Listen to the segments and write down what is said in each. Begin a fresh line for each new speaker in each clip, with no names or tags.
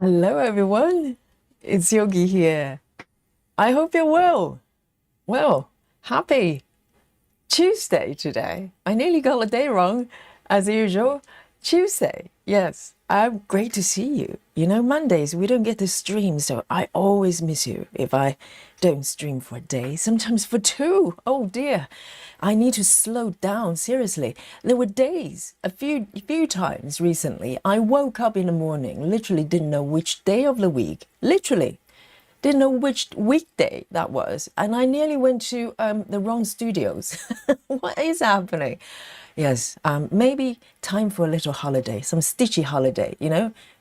Hello, everyone. It's Yogi here. I hope you're well. Well, happy Tuesday today. I nearly got the day wrong, as usual. Tuesday, yes. Great to see you. Mondays we don't get to stream, so I always miss you if I don't stream for a day, sometimes for two. Oh dear. I need to slow down, seriously. There were days, a few times recently, I woke up in the morning, literally didn't know which day of the week, literally didn't know which weekday that was, and I nearly went to the wrong studios. What is happening? Yes, maybe time for a little holiday, some stitchy holiday.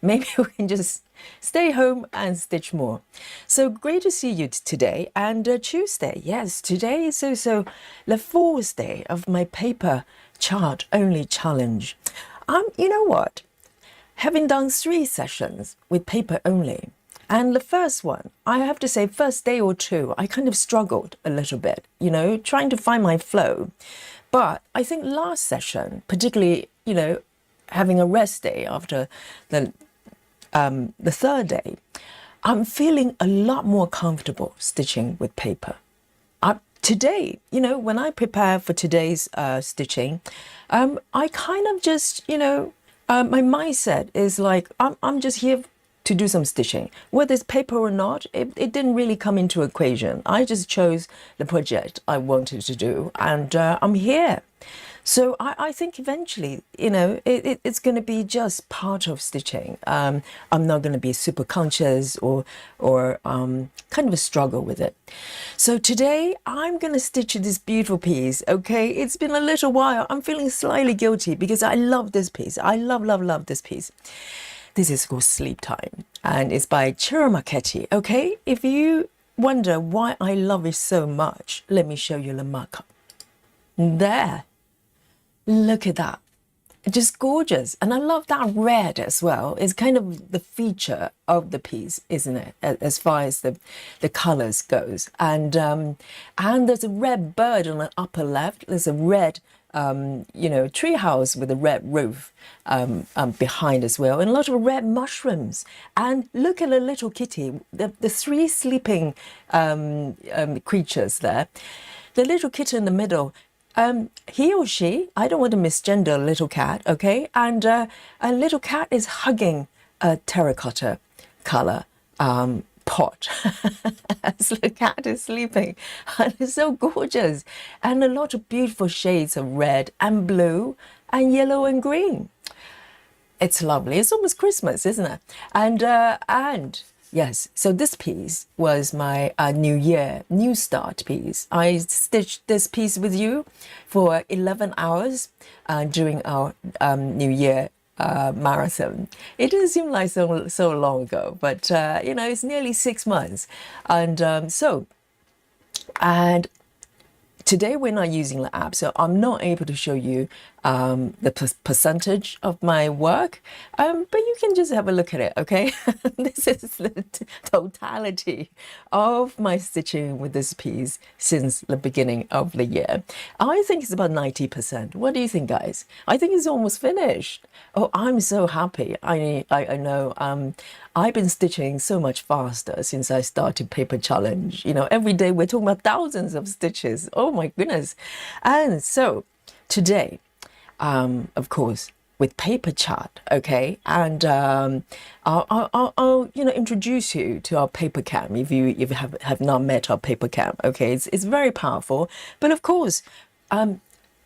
Maybe we can just stay home and stitch more. So great to see you today. And Tuesday, yes, today is also the fourth day of my paper chart only challenge. You know what? Having done 3 sessions with paper only, and the first one, I have to say, first day or two, I kind of struggled a little bit, trying to find my flow. But I think last session, particularly, having a rest day after the third day, I'm feeling a lot more comfortable stitching with paper. Today, when I prepare for today's stitching, I kind of just, my mindset is like, I'm just here to do some stitching. Whether it's paper or not, it didn't really come into equation. I just chose the project I wanted to do, and I'm here. So I think eventually, it's going to be just part of stitching. I'm not going to be super conscious or kind of a struggle with it. So today I'm going to stitch this beautiful piece. Okay, it's been a little while. I'm feeling slightly guilty because I love this piece. I love this piece. This is called Sleep Time, and it's by Ciro Marchetti. Okay, if you wonder why I love it so much, let me show you the markup. There. Look at that. Just gorgeous. And I love that red as well. It's kind of the feature of the piece, isn't it? As far as the colors goes. And there's a red bird on the upper left. There's a red tree house with a red roof behind as well, and a lot of red mushrooms. And look at the little kitty, the three sleeping creatures there. The little kitten in the middle, he or she, I don't want to misgender a little cat, okay? And a little cat is hugging a terracotta color pot as the cat is sleeping. And it's so gorgeous. And a lot of beautiful shades of red and blue and yellow and green. It's lovely. It's almost Christmas, isn't it? And yes, so this piece was my New Start piece. I stitched this piece with you for 11 hours during our New Year marathon. It didn't seem like so long ago, but it's nearly 6 months. And today we're not using the app, so I'm not able to show you the percentage of my work, but you can just have a look at it, okay? This is the totality of my stitching with this piece since the beginning of the year. I think it's about 90%. What do you think, guys? I think it's almost finished. Oh, I'm so happy. I know I've been stitching so much faster since I started Paper Challenge. Every day we're talking about thousands of stitches. Oh my goodness. And so today, of course, with paper chart, okay, and I'll introduce you to our paper cam if you have not met our paper cam, okay. It's very powerful, but of course,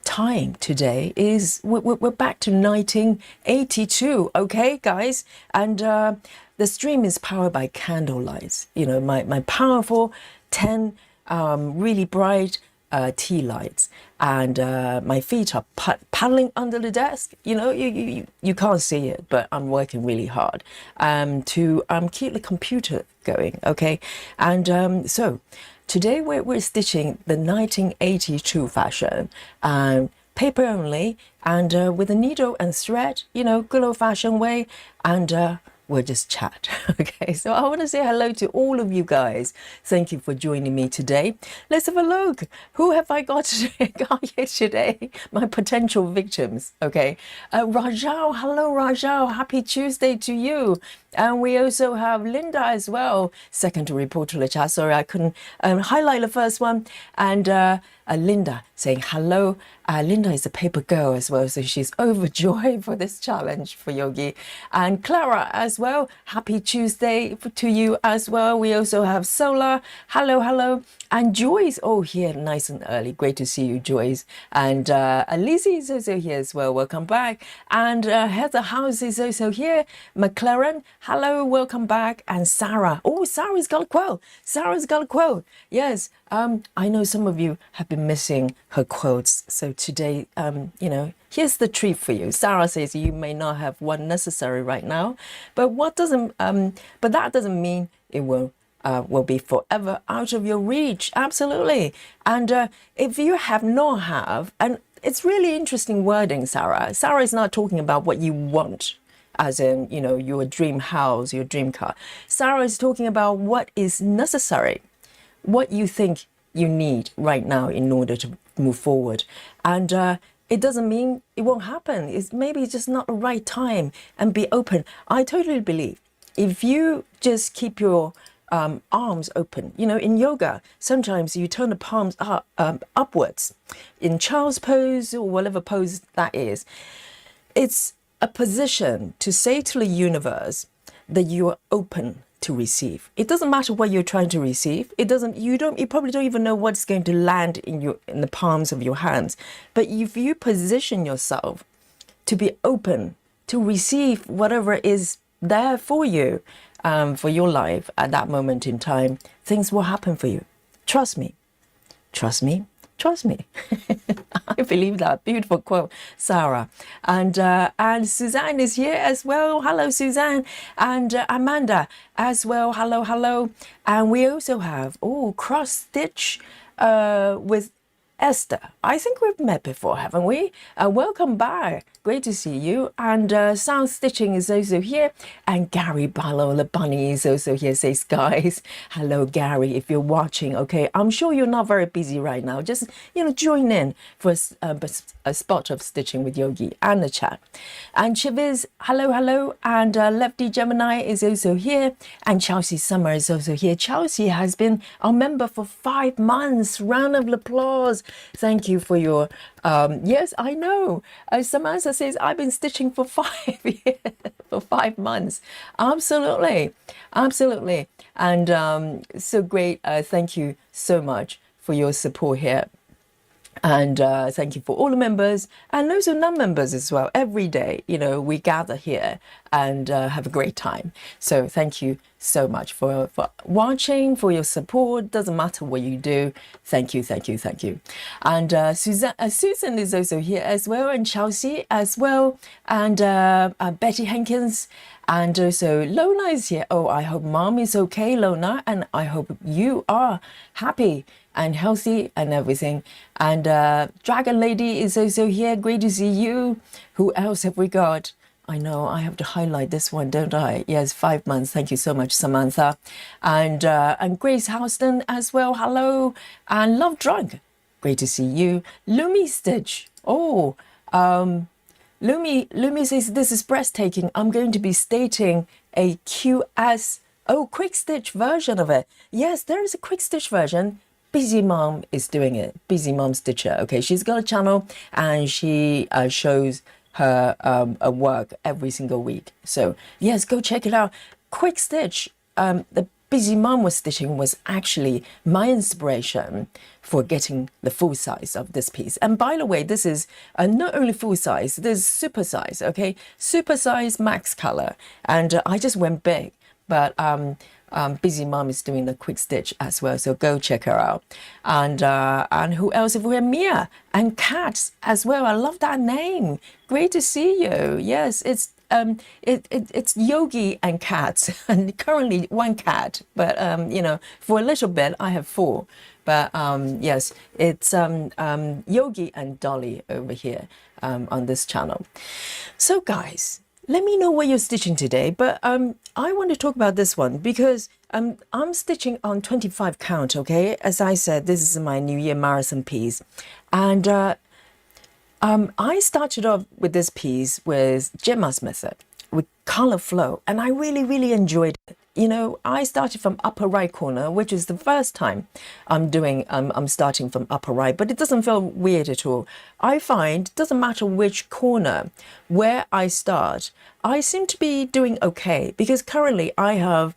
time today is we're back to 1982, okay, guys, and the stream is powered by candle lights. My powerful 10 really bright tea lights, and my feet are paddling under the desk. You can't see it, but I'm working really hard to keep the computer going, okay. And so today we're stitching the 1982 fashion, paper only, and with a needle and thread, good old-fashioned way. And we'll just chat. Okay, so I want to say hello to all of you guys. Thank you for joining me today. Let's have a look. Who have I got here today? My potential victims. Okay, Rajao. Hello, Rajao. Happy Tuesday to you. And we also have Linda as well. Second to report to the chat. Sorry, I couldn't highlight the first one. And Linda saying hello. Linda is a paper girl as well, so she's overjoyed for this challenge for Yogi. And Clara as well. Happy Tuesday to you as well. We also have Sola. Hello, hello. And Joyce, oh, here, nice and early. Great to see you, Joyce. And Lizzie is also here as well. Welcome back. And Heather House is also here. McLaren, hello, welcome back. And Sarah, oh, Sarah's got a quote. Sarah's got a quote. Yes, I know some of you have been missing her quotes. So today, you know, here's the treat for you. Sarah says you may not have one necessary right now, but but that doesn't mean it will be forever out of your reach. Absolutely. And if you have not have, and it's really interesting wording, Sarah. Sarah is not talking about what you want, as in, you know, your dream house, your dream car. Sarah is talking about what is necessary, what you think you need right now in order to move forward. And it doesn't mean it won't happen. Maybe it's just not the right time, and be open. I totally believe if you just keep your arms open. You know, in yoga, sometimes you turn the palms upwards. In child's pose or whatever pose that is, it's a position to say to the universe that you are open to receive. It doesn't matter what you're trying to receive. You probably don't even know what's going to land in the palms of your hands. But if you position yourself to be open to receive whatever is there for you, for your life at that moment in time, things will happen for you. Trust me. Trust me. Trust me. I believe that. Beautiful quote, Sarah. And Suzanne is here as well. Hello, Suzanne. And Amanda as well. Hello, hello. And we also have, cross stitch with Esther. I think we've met before, haven't we? Welcome back. Great to see you. And Sound Stitching is also here. And Gary Barlow, the bunny, is also here, says, guys. Hello, Gary, if you're watching. Okay, I'm sure you're not very busy right now. Just, you know, join in for a spot of Stitching with Yogi and the chat. And Chiviz, hello, hello. And Lefty Gemini is also here. And Chelsea Summer is also here. Chelsea has been our member for 5 months. Round of applause. Thank you for your yes, I know. Samantha says I've been stitching for 5 years, for 5 months. Absolutely, absolutely. And so great. Thank you so much for your support here. And thank you for all the members and also non-members as well. Every day, you know, we gather here and have a great time. So thank you so much for watching, for your support. Doesn't matter what you do. Thank you, thank you, thank you. And Susan is also here as well, and Chelsea as well, and Betty Hankins. And also Lona is here. Oh, I hope mom is okay, Lona, and I hope you are happy and healthy and everything. And Dragon Lady is also here. Great to see you. Who else have we got? I know I have to highlight this one, don't I? Yes, 5 months. Thank you so much, Samantha. And Grace Houston as well. Hello. And Love Drug. Great to see you. Lumi Stitch. Oh, Lumi says, this is breathtaking. I'm going to be stating a QS, quick stitch version of it. Yes, there is a quick stitch version. Busy Mom is doing it. Busy Mom Stitcher. Okay, she's got a channel and she shows her work every single week. So yes, go check it out. Quick stitch. The Busy Mom was stitching was actually my inspiration for getting the full size of this piece. And by the way, this is not only full size, there's super size, okay? Super size max color. And I just went big, but Busy Mom is doing the quick stitch as well, so go check her out. And who else have we? Mia and Kat as well. I love that name. Great to see you. Yes, it's Yogi and Kat, and currently 1 cat, but you know, for a little bit I have 4. But yes, it's Yogi and Dolly over here on this channel. So guys, let me know what you're stitching today. But I want to talk about this one because I'm stitching on 25 count, okay? As I said, this is my New Year marathon piece. And I started off with this piece with Gemma's method, with color flow, and I really, really enjoyed it. You know, I started from upper right corner, which is the first time I'm starting from upper right, but it doesn't feel weird at all. I find it doesn't matter which corner where I start, I seem to be doing okay because currently I have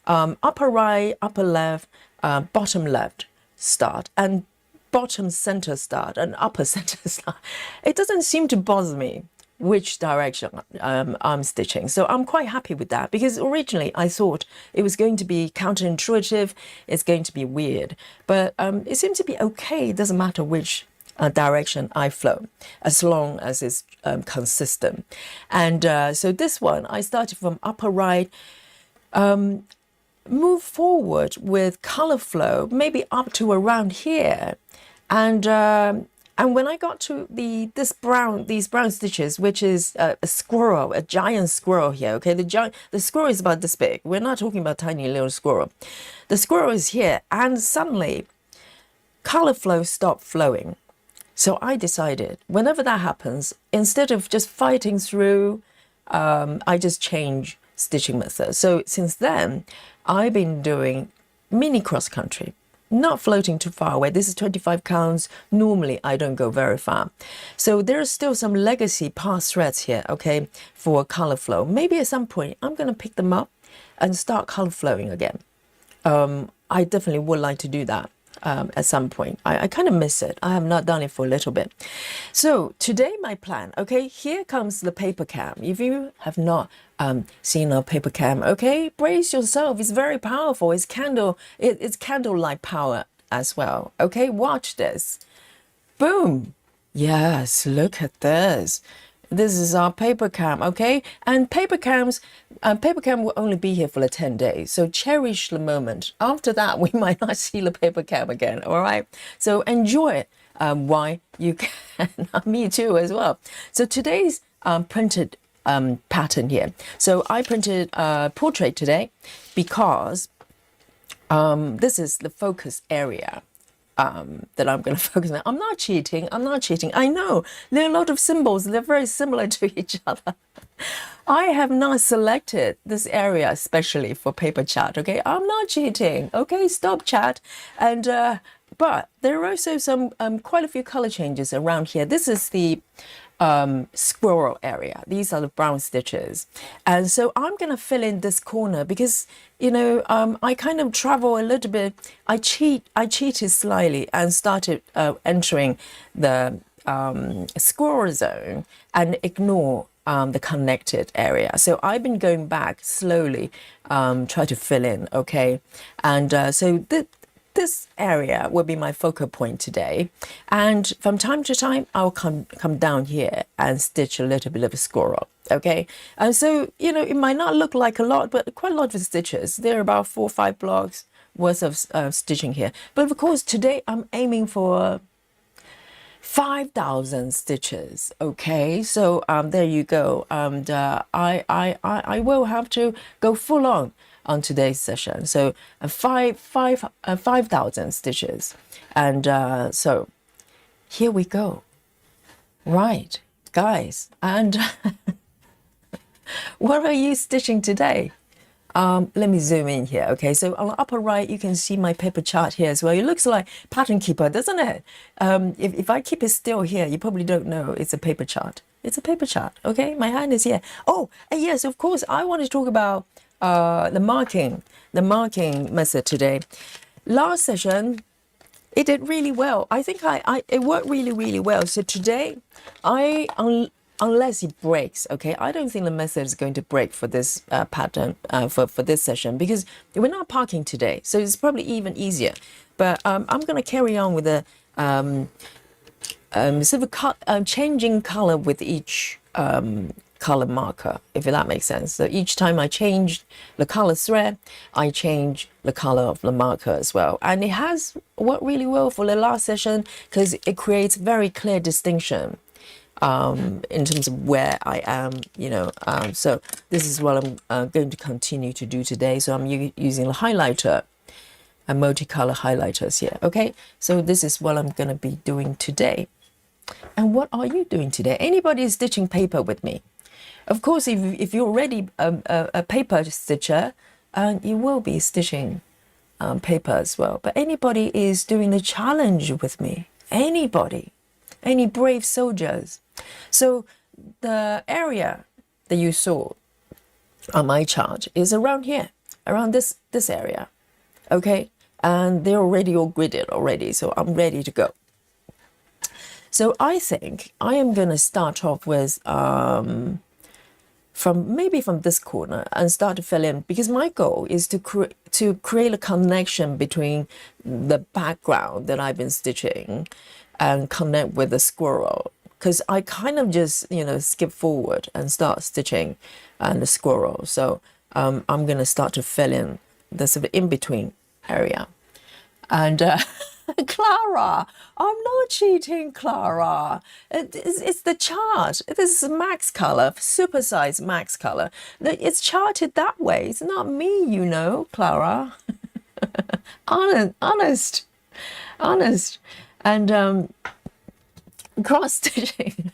upper right, upper left, bottom left start, and bottom center start and upper center start. It doesn't seem to bother me which direction I'm stitching. So I'm quite happy with that because originally I thought it was going to be counterintuitive, it's going to be weird, but it seems to be okay. It doesn't matter which direction I flow as long as it's consistent. And so this one, I started from upper right, move forward with color flow, maybe up to around here. And when I got to these brown stitches, which is a squirrel, a giant squirrel here, okay? The squirrel is about this big. We're not talking about tiny little squirrel. The squirrel is here, and suddenly color flow stopped flowing. So I decided, whenever that happens, instead of just fighting through, I just change stitching method. So since then, I've been doing mini cross country. Not floating too far away. This is 25 counts. Normally, I don't go very far. So there's still some legacy past threads here, okay, for color flow. Maybe at some point, I'm going to pick them up and start color flowing again. I definitely would like to do that at some point. I kind of miss it. I have not done it for a little bit. So today, my plan, okay, here comes the paper cam. If you have not seen a paper cam, okay, brace yourself. It's very powerful. It's candlelight power as well. Okay, watch this. Boom. Yes, look at this. This is our paper cam, okay? And paper cam will only be here for 10 days. So cherish the moment. After that, we might not see the paper cam again, all right? So enjoy it while you can. Me too as well. So today's printed pattern here. So I printed a portrait today because this is the focus area that I'm going to focus on. I'm not cheating. I know there are a lot of symbols. They're very similar to each other. I have not selected this area especially for paper chart. Okay, I'm not cheating. Okay, stop chat. And but there are also some quite a few color changes around here. This is the squirrel area. These are the brown stitches, and so I'm gonna fill in this corner because you know I kind of travel a little bit. I cheated slightly and started entering the squirrel zone and ignore the connected area. So I've been going back slowly, try to fill in, okay, and so this area will be my focal point today, and from time to time I'll come down here and stitch a little bit of a squirrel, okay? And so you know it might not look like a lot, but quite a lot of stitches. There are about 4 or 5 blocks worth of stitching here, but of course today I'm aiming for 5,000 stitches, okay? So there you go, and I will have to go full on today's session. So 5,000 stitches, and so here we go. Right, guys, and what are you stitching today? Let me zoom in here. Okay, so on the upper right, you can see my paper chart here as well. It looks like pattern keeper, doesn't it? If I keep it still here, you probably don't know it's a paper chart. It's a paper chart. Okay, my hand is here. Oh, and yes, of course, I want to talk about the marking method today. Last session, it did really well. I think it worked really, really well. So today, unless it breaks, okay, I don't think the method is going to break for this pattern, for this session, because we're not parking today. So it's probably even easier. But I'm going to carry on with the sort of changing color with each color marker, if that makes sense. So each time I change the color thread, I change the color of the marker as well. And it has worked really well for the last session because it creates very clear distinction in terms of where I am, so this is what I'm going to continue to do today. So I'm using a highlighter, a multicolor highlighters here. Okay, so this is what I'm going to be doing today. And what are you doing today? Anybody is stitching paper with me? Of course, if you're already a paper stitcher, you will be stitching paper as well. But anybody is doing the challenge with me? Anybody? Any brave soldiers? So the area that you saw on my chart is around here, around this area, okay? And they're already all gridded already, so I'm ready to go. So I think I am going to start off with from this corner and start to fill in, because my goal is to create a connection between the background that I've been stitching and connect with the squirrel, because I kind of just skip forward and start stitching the squirrel. So I'm going to start to fill in the sort of in-between area. And Clara, I'm not cheating, Clara. It's the chart. This is max color, supersized max color. It's charted that way. It's not me, Clara. honest. And cross stitching.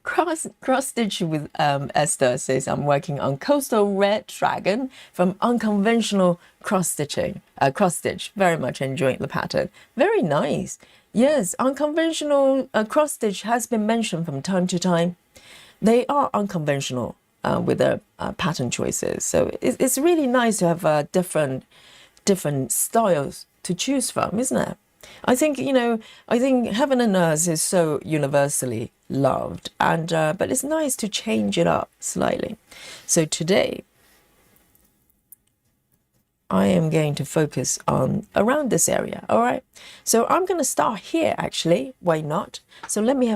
Cross stitch with Esther says I'm working on Coastal Red Dragon from Unconventional Cross Stitching. Cross stitch. Very much enjoying the pattern. Very nice. Yes, unconventional cross stitch has been mentioned from time to time. They are unconventional with their pattern choices. So it's really nice to have different styles to choose from, isn't it? I think Heaven and Earth is so universally loved, and but it's nice to change it up slightly. So today I am going to focus on around this area. All right, so I'm going to start here actually. Why not? So let me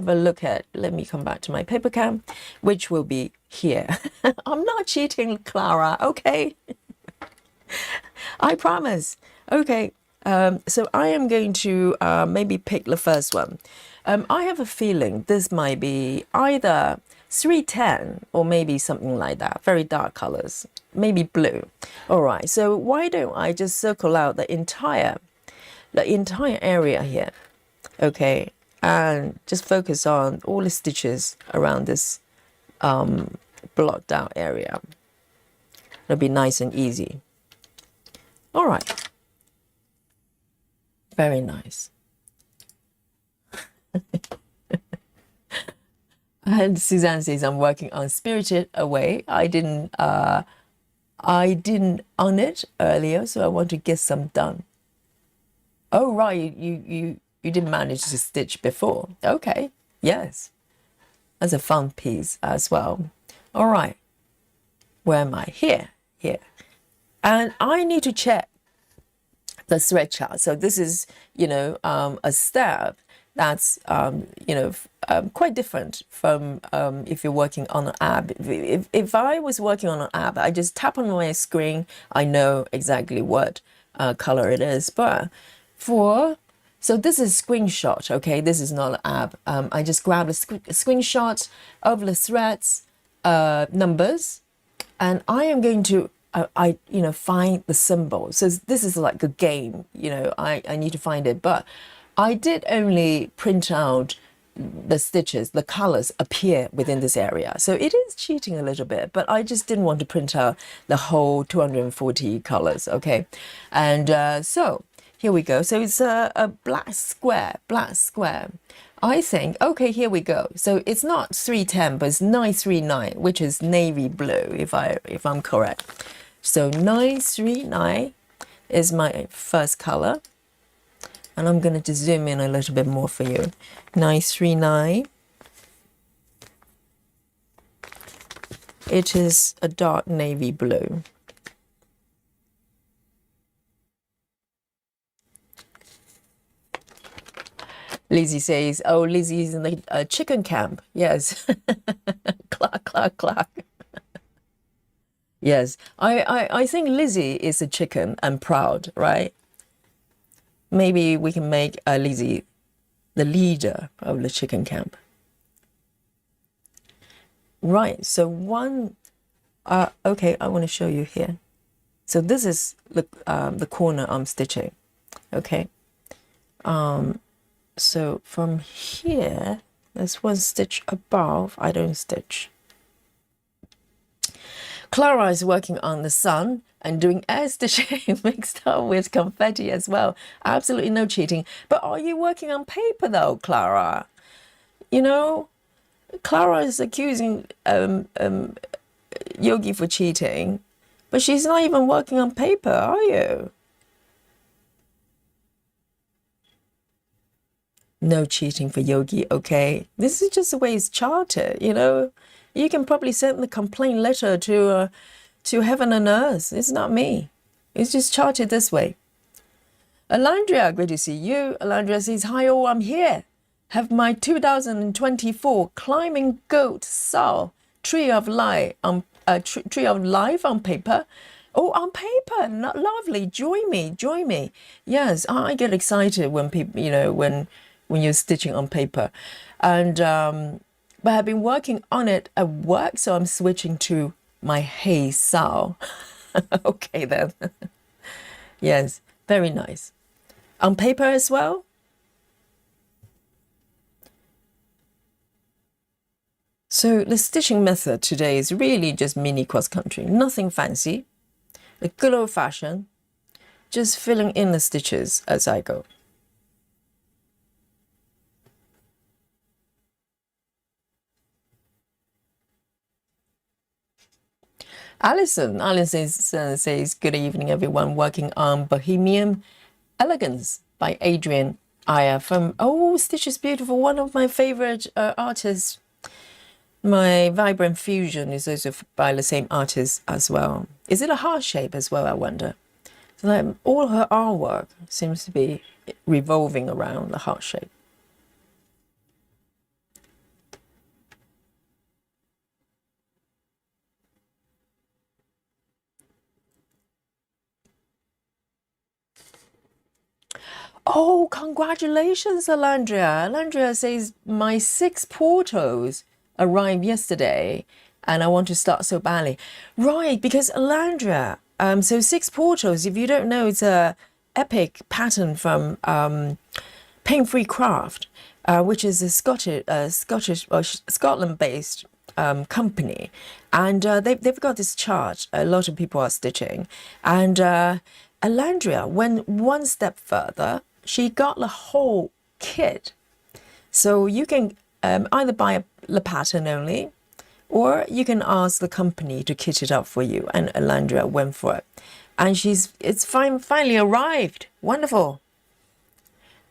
come back to my paper cam, which will be here. I'm not cheating, Clara, okay? I promise. Okay. So I am going to maybe pick the first one. I have a feeling this might be either 310 or maybe something like that. Very dark colors, maybe blue. All right. So why don't I just circle out the entire area here, okay, and just focus on all the stitches around this blocked out area. It'll be nice and easy. All right. Very nice. And Suzanne says I'm working on Spirited Away. I didn't on it earlier, so I want to get some done. Oh right, you didn't manage to stitch before. Okay, yes, that's a fun piece as well. All right, where am I? Here, and I need to check the thread chart. So this is, a step that's, quite different from if you're working on an app. If I was working on an app, I just tap on my screen, I know exactly what color it is. But so this is a screenshot, okay? This is not an app. I just grab a screenshot of the threads numbers, and I am going to find the symbol. So this is like a game, I need to find it. But I did only print out the stitches, the colors appear within this area. So it is cheating a little bit, but I just didn't want to print out the whole 240 colors, okay? And so here we go. So it's a black square. I think, okay, here we go. So it's not 310, but it's 939, which is navy blue, if I'm correct. So 939 is my first color. And I'm going to just zoom in a little bit more for you. 939. It is a dark navy blue. Lizzie says, oh, Lizzie's in the chicken camp. Yes. Clack. Yes, I think Lizzie is a chicken and proud, right? Maybe we can make Lizzie the leader of the chicken camp. Right, so one, okay, I want to show you here. So this is the corner I'm stitching, okay? So from here, there's one stitch above, I don't stitch. Clara is working on the sun and doing air stitching mixed up with confetti as well. Absolutely no cheating. But are you working on paper though, Clara? You know, Clara is accusing Yogi for cheating, but she's not even working on paper, are you? No cheating for Yogi, okay? This is just the way it's charted, you know? You can probably send the complaint letter to heaven and earth. It's not me. It's just charted this way. Alandria, great to see you. Alandria says, hi all, I'm here. Have my 2024 Climbing Goat Soul Tree of Life on Tree of Life on paper. Oh, on paper, not lovely. Join me. Yes, I get excited when people, you know, when you're stitching on paper, and but I've been working on it at work, so I'm switching to my Hey Sao. Okay then. Yes, very nice. On paper as well. So the stitching method today is really just mini cross country, nothing fancy, a good old fashioned, just filling in the stitches as I go. Alison says, good evening everyone, working on Bohemian Elegance by Adrian Aya from, oh, Stitch is Beautiful, one of my favorite artists. My Vibrant Fusion is also by the same artist as well. Is it a heart shape as well, I wonder? So like, all her artwork seems to be revolving around the heart shape. Oh, congratulations, Alandria. Alandria says, my 6 portos arrived yesterday and I want to start so badly. Right, because Alandria, so 6 portos, if you don't know, it's a epic pattern from Pain-Free Craft, which is a Scottish or Scotland-based company, and they've got this chart. A lot of people are stitching, and Alandria went one step further. She got the whole kit, so you can either buy the pattern only, or you can ask the company to kit it up for you. And Alandria went for it, and it's finally arrived. Wonderful.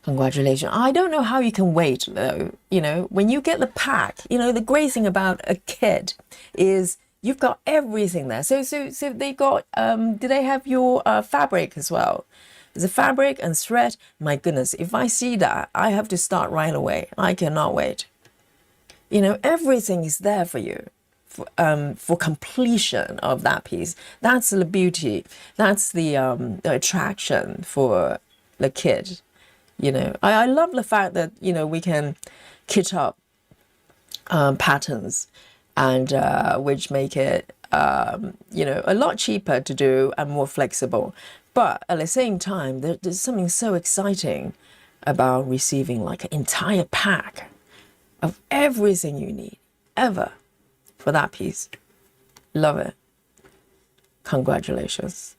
Congratulations. I don't know how you can wait though. You know, when you get the pack, you know, the great thing about a kit is you've got everything there. So they got, do they have your fabric as well? There's a fabric and thread. My goodness, if I see that, I have to start right away. I cannot wait. You know, everything is there for you for completion of that piece. That's the beauty. That's the attraction for the kit. You know, I love the fact that, you know, we can kit up patterns and which make it, you know, a lot cheaper to do and more flexible. But at the same time, there's something so exciting about receiving like an entire pack of everything you need ever for that piece. Love it. Congratulations.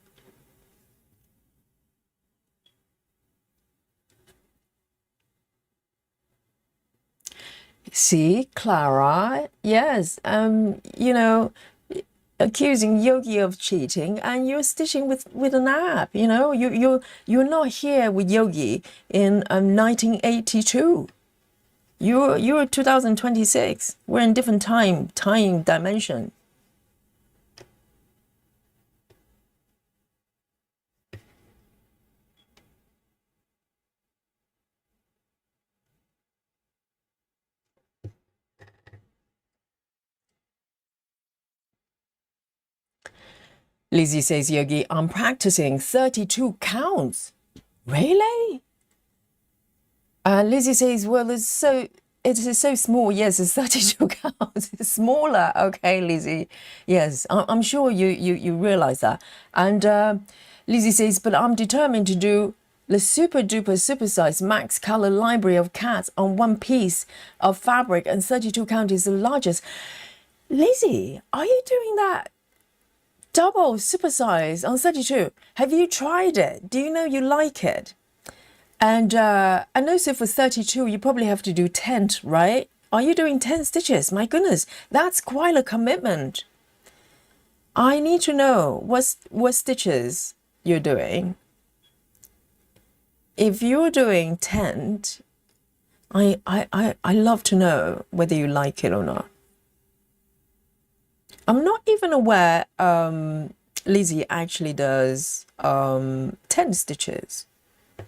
See, Clara, yes, you know, accusing Yogi of cheating, and you're stitching with an app. You know, you're not here with Yogi in 1982. You're 2026. We're in different time dimension. Lizzie says, Yogi, I'm practicing 32 counts. Really? Lizzie says, well, it is so small. Yes, it's 32 counts. It's smaller. Okay, Lizzie. Yes, I'm sure you realize that. And Lizzie says, but I'm determined to do the super duper supersized max color library of cats on one piece of fabric, and 32 count is the largest. Lizzie, are you doing that double supersize on 32? Have you tried it? Do you know you like it? And also for 32, you probably have to do 10, right? Are you doing 10 stitches? My goodness, that's quite a commitment. I need to know what stitches you're doing. If you're doing 10, I love to know whether you like it or not. I'm not even aware Lizzie actually does 10 stitches.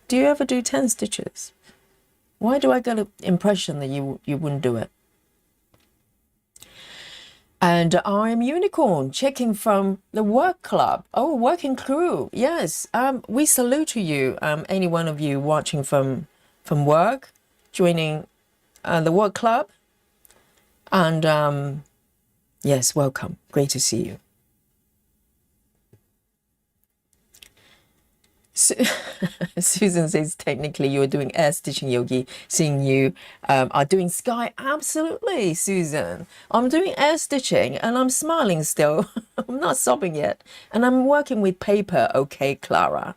Do you ever do 10 stitches? Why do I get an impression that you wouldn't do it? And I'm Unicorn, checking from the work club. Oh, working crew. Yes. We salute to you, any one of you watching from work, joining the work club. And yes, welcome. Great to see you. Susan says, technically you're doing air stitching, Yogi. Seeing you are doing sky. Absolutely, Susan. I'm doing air stitching and I'm smiling still. I'm not sobbing yet. And I'm working with paper. Okay, Clara.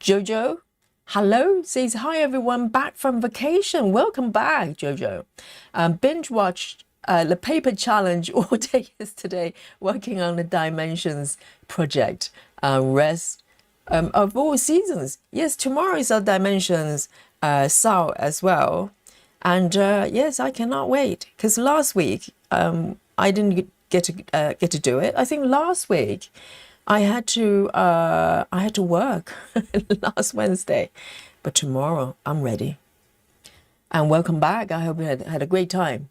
Jojo, hello, says, hi everyone, back from vacation. Welcome back, Jojo. Binge watched the paper challenge all day yesterday, working on the dimensions project. Rest of all seasons. Yes, tomorrow is our dimensions SAO as well. And yes, I cannot wait, because last week I didn't get to do it. I think last week I had to work last Wednesday, but tomorrow I'm ready. And welcome back. I hope you had a great time.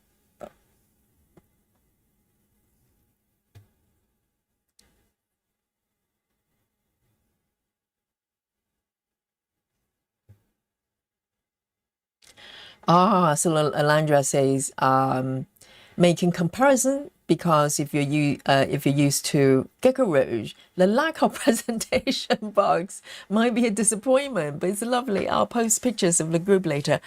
So Alandra says, making comparison, because if you're used to Gecko Rouge, the lack of presentation box might be a disappointment, but it's lovely. I'll post pictures of the group later.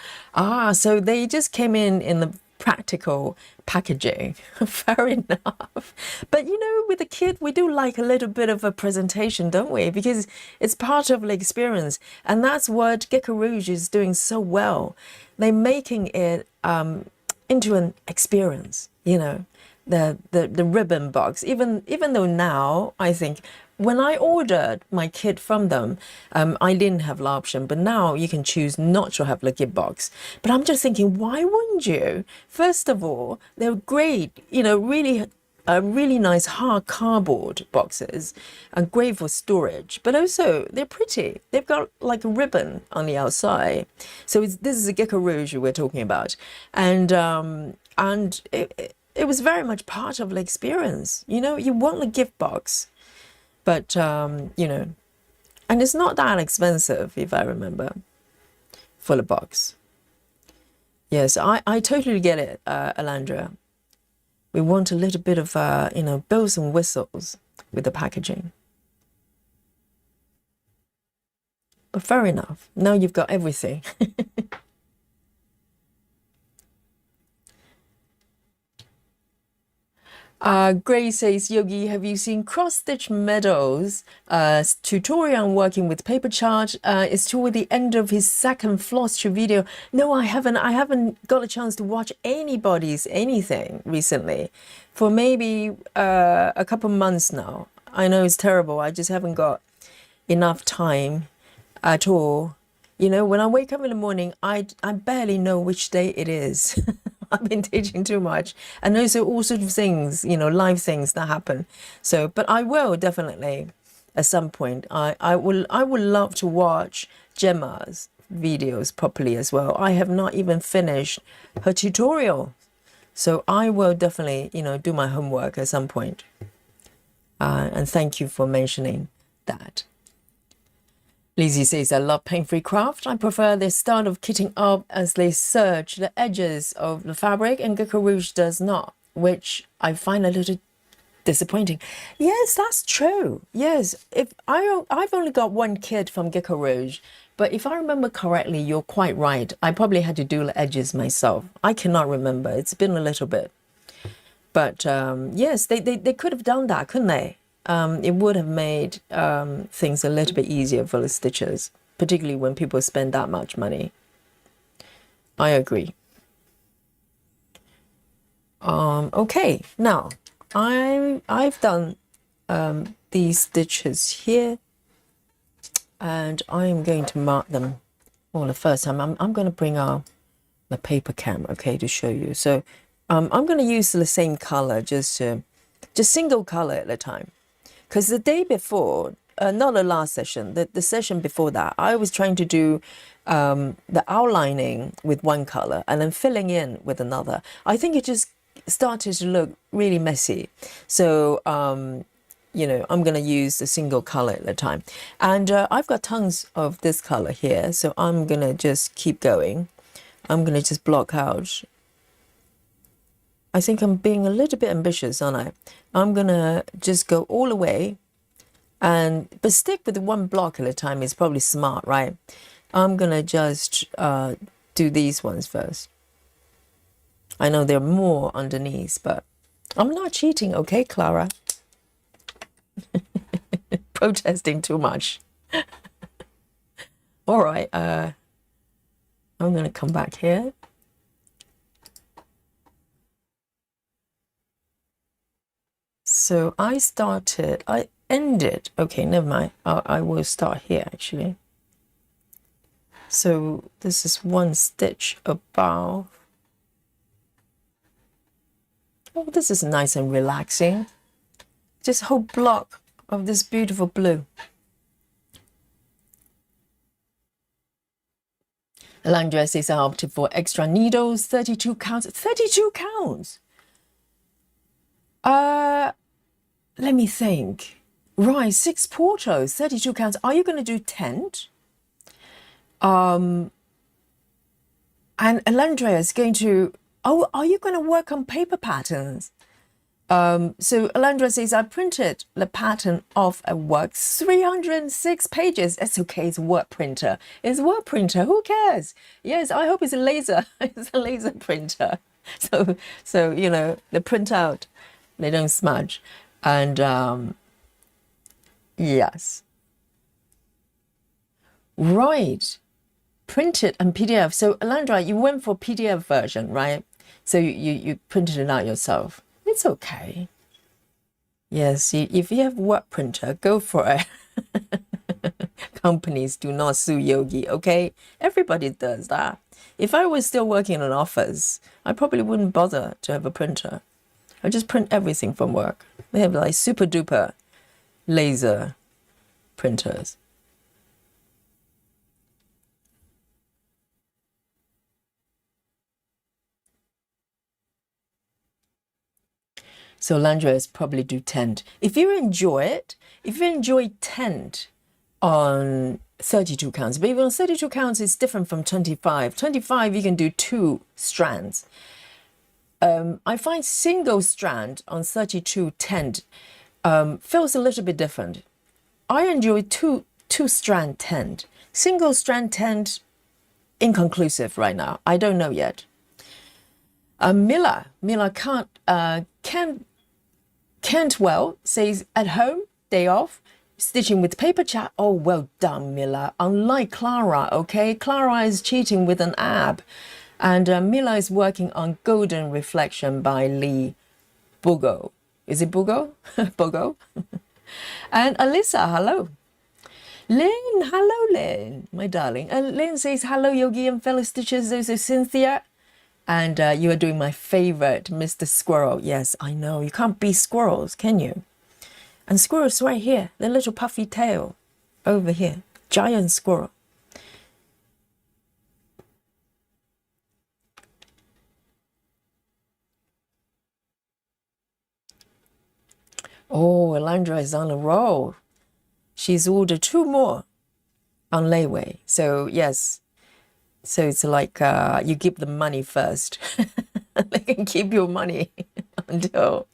So they just came in the practical packaging. Fair enough. But you know, with a kid, we do like a little bit of a presentation, don't we? Because it's part of the experience, and that's what Gecko Rouge is doing so well. They're making it into an experience, you know, the ribbon box. Even though now, I think, when I ordered my kit from them, I didn't have the option, but now you can choose not to have the gift box. But I'm just thinking, why wouldn't you? First of all, they're great, you know, really nice hard cardboard boxes, and great for storage, but also they're pretty. They've got like a ribbon on the outside. So this is a Gecko Rouge we're talking about. And it was very much part of the experience. You know, you want a gift box, but, you know, and it's not that expensive, if I remember, for the box. Yes, I totally get it, Alandra. We want a little bit of, you know, bells and whistles with the packaging. But fair enough. Now you've got everything. Gray says, Yogi, have you seen Cross-Stitch Meadows tutorial on working with paper chart? It's toward the end of his second floss video. No, I haven't got a chance to watch anybody's anything recently for maybe a couple months now. I know it's terrible. I just haven't got enough time at all. You know, when I wake up in the morning, I barely know which day it is. I've been teaching too much, and also all sorts of things, you know, live things that happen. So, but I will definitely, at some point, I would love to watch Gemma's videos properly as well. I have not even finished her tutorial, so I will definitely, you know, do my homework at some point. And thank you for mentioning that. Lizzie says, I love pain-free craft. I prefer the style of kitting up as they serge the edges of the fabric, and Gecko Rouge does not, which I find a little disappointing. Yes, that's true. Yes, if I've only got one kit from Gecko Rouge, but if I remember correctly, you're quite right. I probably had to do the edges myself. I cannot remember. It's been a little bit. But yes, they could have done that, couldn't they? It would have made things a little bit easier for the stitchers, particularly when people spend that much money. I agree. Okay, now I've done these stitches here, and I'm going to mark them for the first time. I'm going to bring out the paper cam, okay, to show you. So I'm going to use the same color, just single color at a time. Because the day before, not the last session, the session before that, I was trying to do the outlining with one color and then filling in with another. I think it just started to look really messy. So, you know, I'm going to use a single color at a time. And I've got tons of this color here, so I'm going to just keep going. I'm going to just block out. I think I'm being a little bit ambitious, aren't I? I'm going to just go all the way, but stick with one block at a time is probably smart, right? I'm going to just do these ones first. I know there are more underneath, but I'm not cheating, okay, Clara? Protesting too much. All right, I'm going to come back here. So I ended, okay, never mind. I will start here actually. So this is one stitch above. Oh, this is nice and relaxing. Just a whole block of this beautiful blue. Alondra says I opted for extra needles, 32 counts. 32 counts! Let me think. Right, 6 quartos, 32 counts. Are you going to do tent? And Alondra is going to... Oh, are you going to work on paper patterns? So Alondra says, I printed the pattern off at work, 306 pages. It's okay, it's a work printer. It's a work printer, who cares? Yes, I hope it's a laser. It's a laser printer. So you know, the printout, they don't smudge. And yes. Right. Printed and PDF. So Alondra, you went for PDF version, right? So you printed it out yourself. It's okay. Yes, if you have work printer, go for it. Companies do not sue Yogi, okay? Everybody does that. If I was still working in an office, I probably wouldn't bother to have a printer. I just print everything from work. They have like super duper laser printers. So Landra is probably do tent. If you enjoy it, if you enjoy tent on 32 counts, but even on 32 counts, it's different from 25. 25, you can do 2 strands. I find single strand on 32 tent feels a little bit different. I enjoy two strand tent. Single strand tent, inconclusive right now. I don't know yet. Miller Cantwell says, at home, day off, stitching with paper chat. Oh, well done, Miller. Unlike Clara, okay? Clara is cheating with an ab. And Miller is working on Golden Reflection by Lee Bogo. Is it Bogo? Bogo? And Alyssa, hello. Lynn, hello, Lynn, my darling. And Lynn says, hello, Yogi and fellow stitchers. This is Cynthia. And you are doing my favorite, Mr. Squirrel. Yes, I know. You can't beat squirrels, can you? And squirrels right here. The little puffy tail over here. Giant squirrel. Oh, Alondra is on a roll. She's ordered 2 more. on layaway. So yes, so it's like you give them money first. They can keep your money until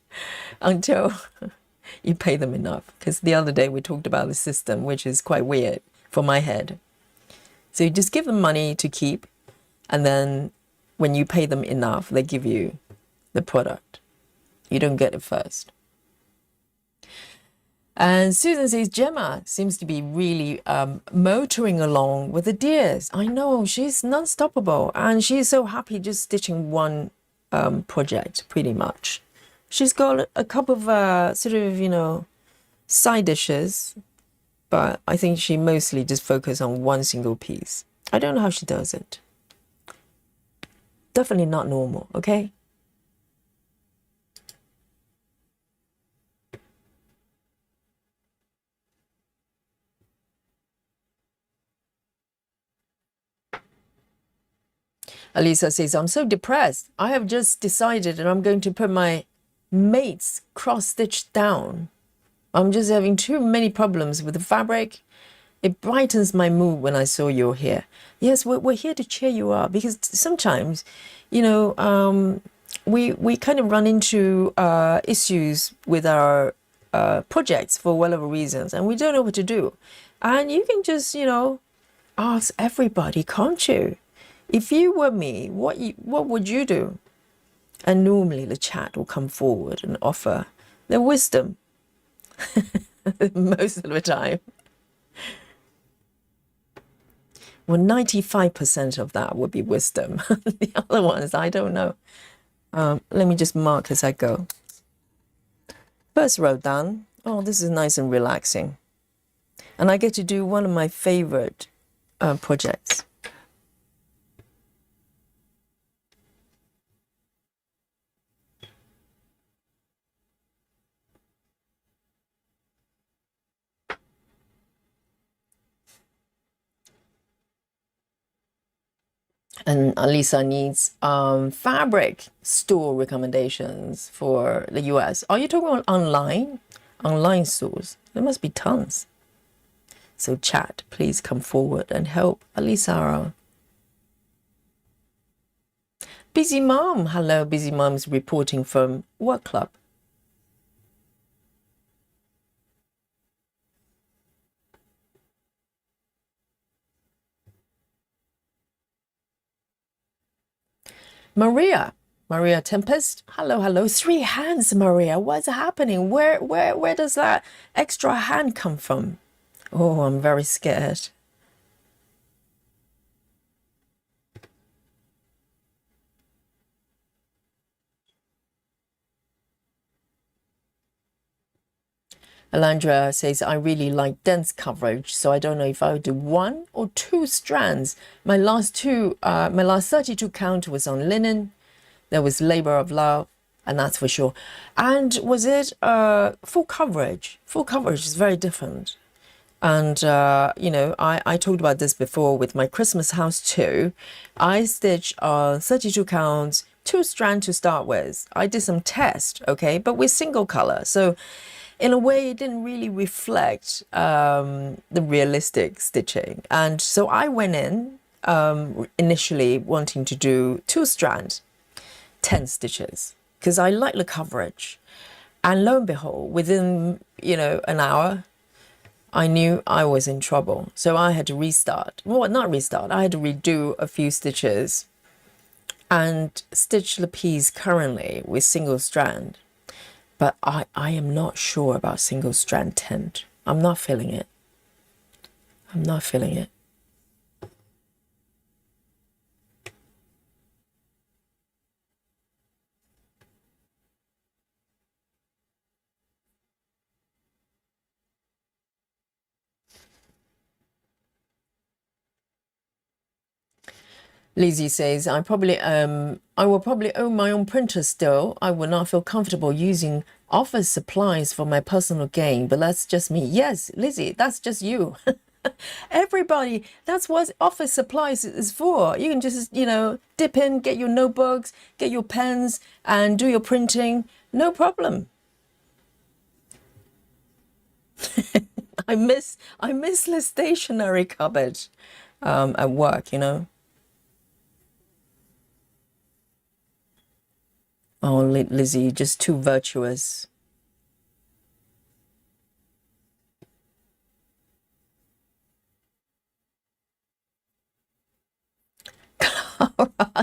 you pay them enough. Because the other day we talked about the system, which is quite weird for my head. So you just give them money to keep, and then when you pay them enough, they give you the product. You don't get it first. And Susan says, Gemma seems to be really motoring along with the deers. I know, she's non-stoppable. And she's so happy just stitching one project, pretty much. She's got a couple of sort of, side dishes. But I think she mostly just focuses on one single piece. I don't know how she does it. Definitely not normal, okay? Alisa says, I'm so depressed. I have just decided and I'm going to put my mate's cross stitch down. I'm just having too many problems with the fabric. It brightens my mood when I saw you're here. Yes, we're here to cheer you up because sometimes, we kind of run into issues with our projects for whatever reasons, and we don't know what to do. And you can just, ask everybody, can't you? If you were me, what would you do? And normally the chat will come forward and offer their wisdom most of the time. Well, 95% of that would be wisdom. The other ones, I don't know. Let me just mark as I go. First row done. Oh, this is nice and relaxing. And I get to do one of my favorite projects. And Alisa needs fabric store recommendations for the US. Are you talking about online? Online stores? There must be tons. So chat, please come forward and help Alisa. Busy Mom. Hello, Busy Mom's reporting from Work Club. Maria Tempest. Hello. 3 hands, Maria. What's happening? Where does that extra hand come from? Oh, I'm very scared. Alandra says, I really like dense coverage, so I don't know if I would do 1 or 2 strands. My last 32 count was on linen. There was labor of love, and that's for sure. And was it full coverage? Full coverage is very different. And, I talked about this before with my Christmas house too. I stitched 32 counts, 2 strands to start with. I did some test, okay, but with single color. So in a way, it didn't really reflect the realistic stitching. And so I went in initially wanting to do 2 strands, 10 stitches, because I like the coverage. And lo and behold, within, an hour, I knew I was in trouble. So I had to restart. Well, not restart. I had to redo a few stitches and stitch the piece currently with single strand. But I am not sure about single strand tent. I'm not feeling it. Lizzie says, I will probably own my own printer still. I will not feel comfortable using office supplies for my personal gain, but that's just me. Yes, Lizzie, that's just you. Everybody, that's what office supplies is for. You can just, dip in, get your notebooks, get your pens, and do your printing. No problem. I miss the stationery cupboard at work, you know. Oh, Lizzie, just too virtuous.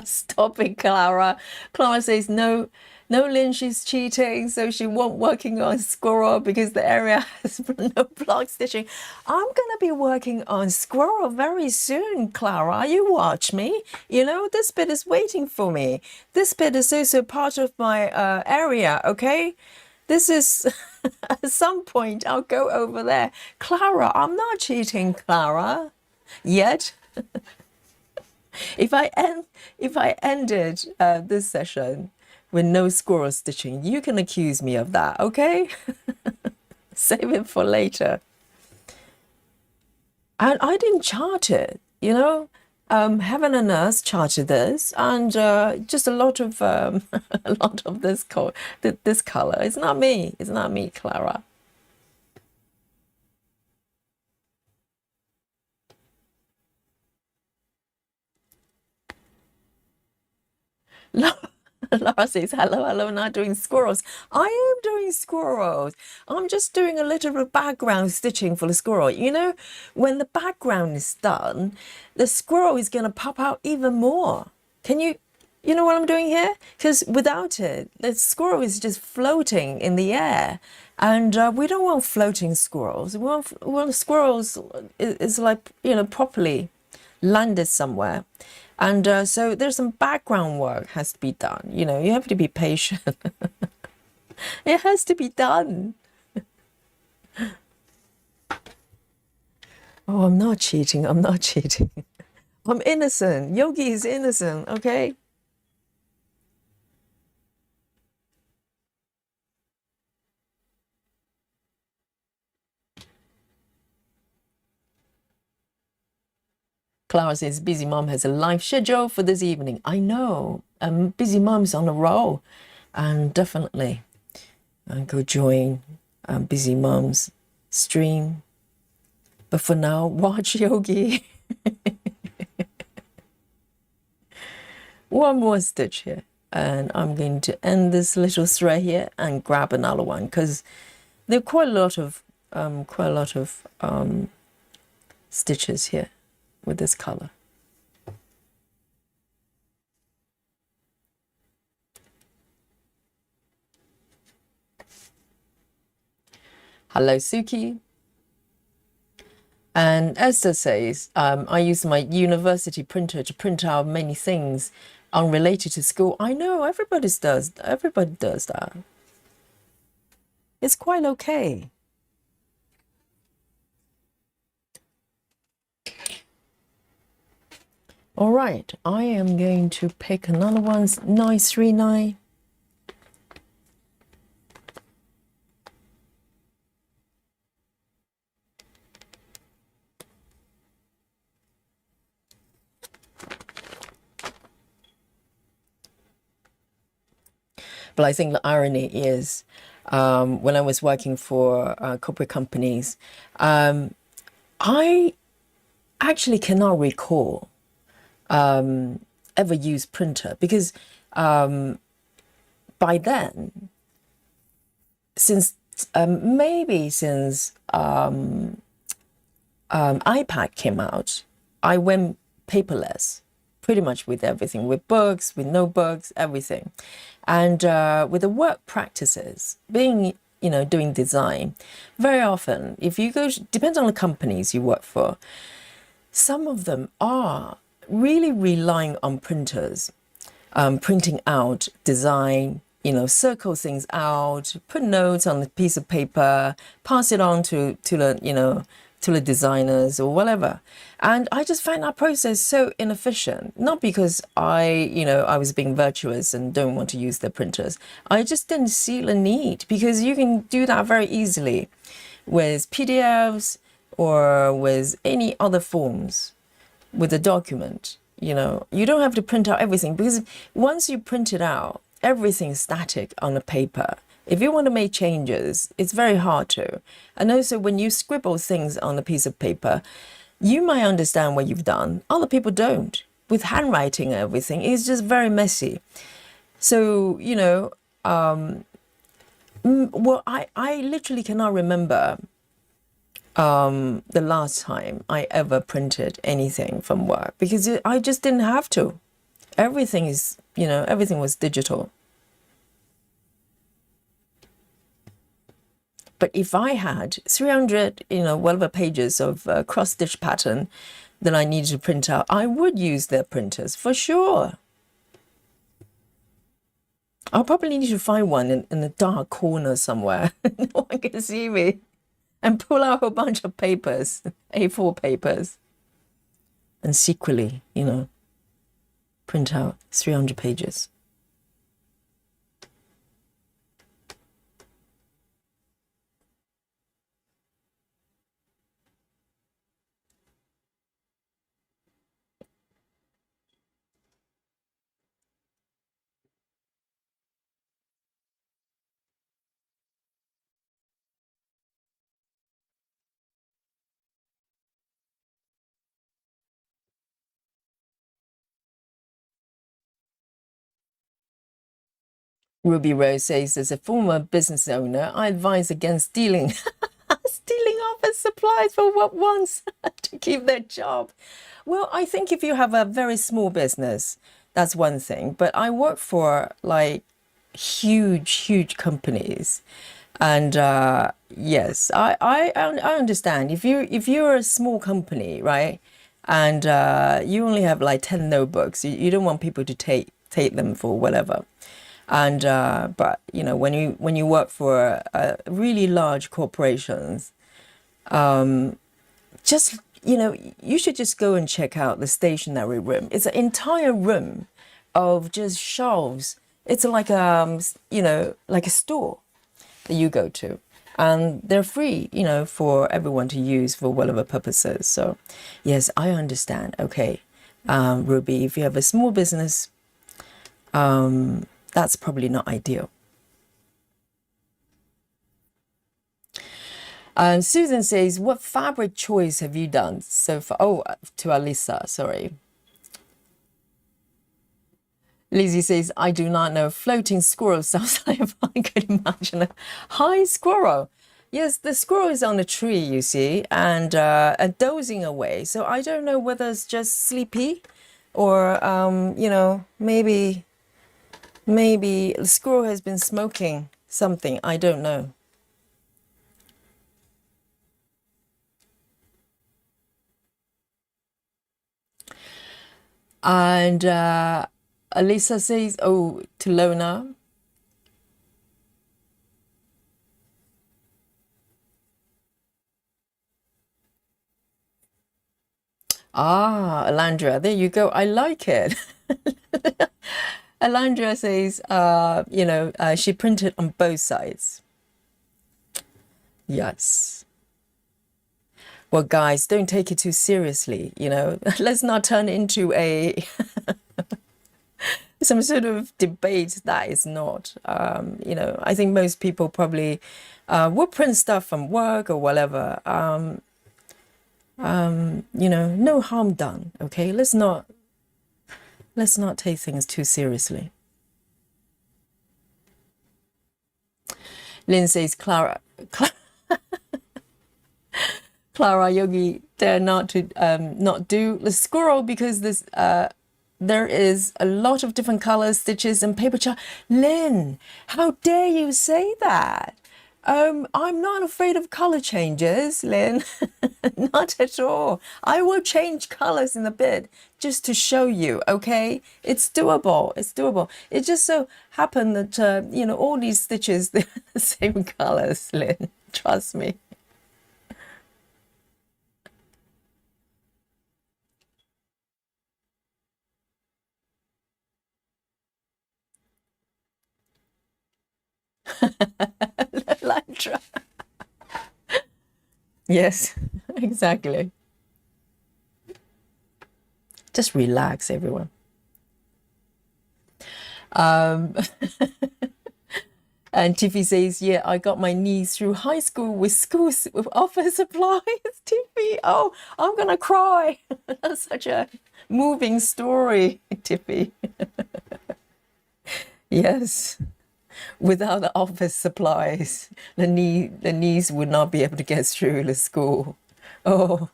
Stop it, Clara. Clara says no, no, Lynn, she's cheating, so she won't working on squirrel because the area has no block stitching. I'm gonna be working on squirrel very soon, Clara. You watch me. You know, this bit is waiting for me. This bit is also part of my area, okay? This is at some point I'll go over there. Clara, I'm not cheating, Clara. Yet. If I ended this session with no squirrel stitching, you can accuse me of that, okay? Save it for later. And I didn't chart it, you know. Heaven and Earth charted this, and just a lot of a lot of this color. It's not me. It's not me, Clara. Laura says, hello, not doing squirrels. I am doing squirrels. I'm just doing a little bit of background stitching for the squirrel. You know, when the background is done, the squirrel is going to pop out even more. Can you know what I'm doing here? Because without it, the squirrel is just floating in the air. And we don't want floating squirrels. We want squirrels is like, you know, properly landed somewhere. And so there's some background work has to be done. You know, you have to be patient. It has to be done. Oh, I'm not cheating. I'm not cheating. I'm innocent. Yogi is innocent, okay? Clara says, busy mom has a live schedule for this evening. I know. Busy mom's on a roll. And definitely go join busy mom's stream. But for now, watch Yogi. One more stitch here. And I'm going to end this little thread here and grab another one because there are quite a lot of stitches here with this color. Hello, Suki. And Esther says, I use my university printer to print out many things unrelated to school. I know, everybody does that. It's quite okay. All right, I am going to pick another one, 939. But I think the irony is, when I was working for corporate companies, I actually cannot recall ever use printer because by then, since maybe since iPad came out, I went paperless pretty much with everything, with books, with notebooks, everything. And with the work practices, being, you know, doing design, very often, if you go, depends on the companies you work for, some of them are really relying on printers, printing out design, you know, circle things out, put notes on a piece of paper, pass it on to the, you know, to the designers or whatever. And I just find that process so inefficient, not because I was being virtuous and don't want to use their printers. I just didn't see the need because you can do that very easily with PDFs or with any other forms with a document. You know, you don't have to print out everything because once you print it out, everything's static on the paper. If you want to make changes, it's very hard to. And also, when you scribble things on a piece of paper, you might understand what you've done. Other people don't. With handwriting and everything, it's just very messy. So, well, I literally cannot remember the last time I ever printed anything from work because I just didn't have to. Everything is, everything was digital. But if I had 300, whatever pages of cross-stitch pattern that I needed to print out, I would use their printers for sure. I'll probably need to find one in a dark corner somewhere. No one can see me. And pull out a whole bunch of papers, A4 papers. And secretly, print out 300 pages. Ruby Rose says, as a former business owner, I advise against stealing office supplies for what wants to keep their job. Well, I think if you have a very small business, that's one thing. But I work for like huge companies. And yes, I understand. If you're a small company, right, and you only have like 10 notebooks, you don't want people to take them for whatever. And but when you work for really large corporations, just you should just go and check out the stationery room. It's an entire room of just shelves. It's like like a store that you go to, and they're free for everyone to use for whatever purposes. So yes, I understand. Okay, Ruby, if you have a small business, that's probably not ideal. And Susan says, what fabric choice have you done so far? Oh, to Alisa, sorry. Lizzie says, I do not know. Floating squirrel sounds like I could imagine a high squirrel. Yes, the squirrel is on a tree, you see, and dozing away. So I don't know whether it's just sleepy or, maybe the squirrel has been smoking something. I don't know. And Alisa says, oh, to Lona. Ah, Alandra, there you go. I like it. Alandra says, she printed on both sides. Yes. Well, guys, don't take it too seriously, Let's not turn into some sort of debate that is not. I think most people probably will print stuff from work or whatever. No harm done. Okay, let's not take things too seriously. Lynn says, Clara Yogi dare not to not do the squirrel because there is a lot of different colors, stitches, and paper chart. Lynn, how dare you say that? I'm not afraid of color changes, Lynn. Not at all. I will change colors in a bit just to show you, okay? It's doable. It's doable. It just so happened that, all these stitches, they're the same colors, Lynn. Trust me. Lantra. Yes, exactly. Just relax, everyone. And Tiffy says, yeah, I got my niece through high school with office supplies. Tiffy, oh, I'm gonna cry. That's such a moving story, Tiffy. Yes. Without the office supplies, the niece would not be able to get through the school. Oh,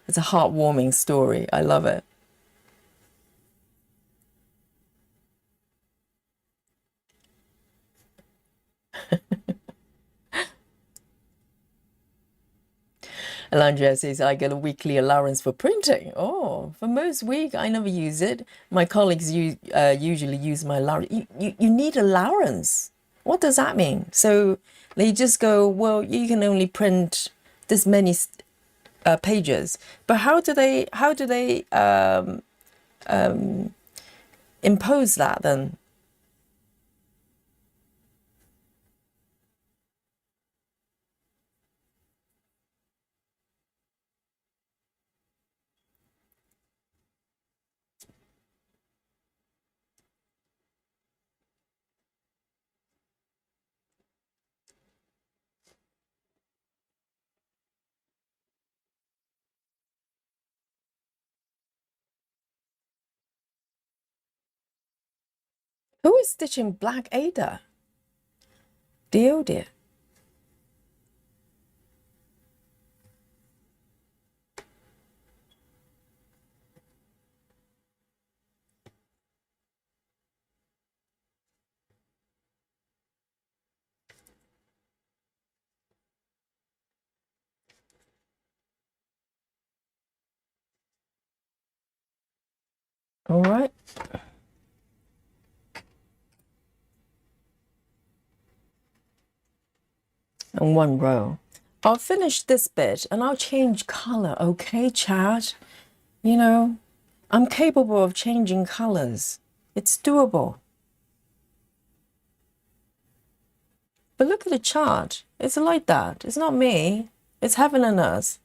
it's a heartwarming story. I love it. Alondra says, I get a weekly allowance for printing. Oh, for most week, I never use it. My colleagues usually use my allowance. You need allowance. What does that mean? So they just go, well, you can only print this many pages. But how do they impose that then? Who is stitching Black Ada? Dear, dear. All right. And one row. I'll finish this bit and I'll change color, okay, Chad? You know, I'm capable of changing colors. It's doable. But look at the chart. It's like that. It's not me. It's heaven and earth.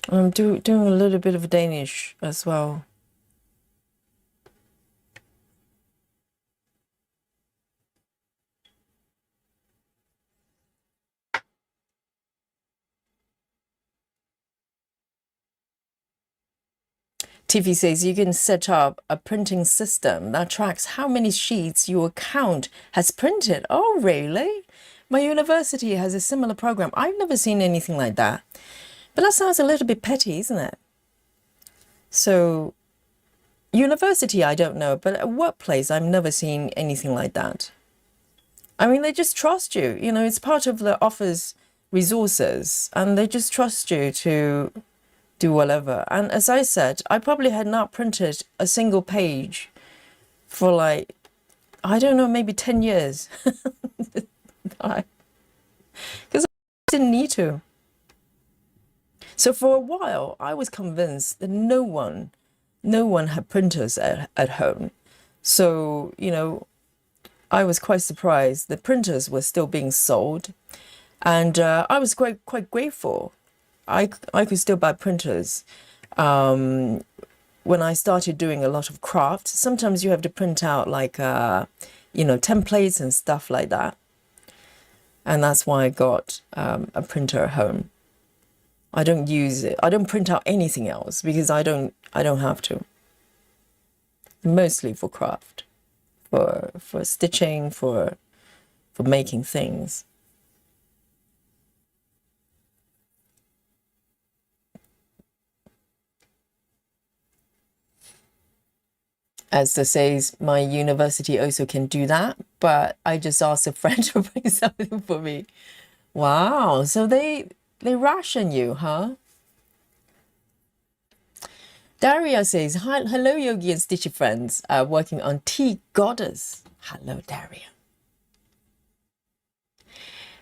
I'm doing a little bit of Danish as well. TV says you can set up a printing system that tracks how many sheets your account has printed. Oh, really? My university has a similar program. I've never seen anything like that. But that sounds a little bit petty, isn't it? So, university, I don't know, but at workplace, I've never seen anything like that. I mean, they just trust you. You know, it's part of the office resources, and they just trust you to do whatever. And as I said, I probably had not printed a single page for like, I don't know, maybe 10 years. Because I didn't need to. So for a while, I was convinced that no one had printers at home. So, you know, I was quite surprised that printers were still being sold. And I was quite grateful. I could still buy printers. When I started doing a lot of craft, sometimes you have to print out like, you know, templates and stuff like that. And that's why I got a printer at home. I don't use it. I don't print out anything else because I don't have to. Mostly for craft, for stitching, for making things. As they says, my university also can do that, but I just asked a friend to bring something for me. Wow, so they ration you, huh? Daria says, hi, hello, Yogi and Stitchy friends, working on Tea Goddess. Hello, Daria.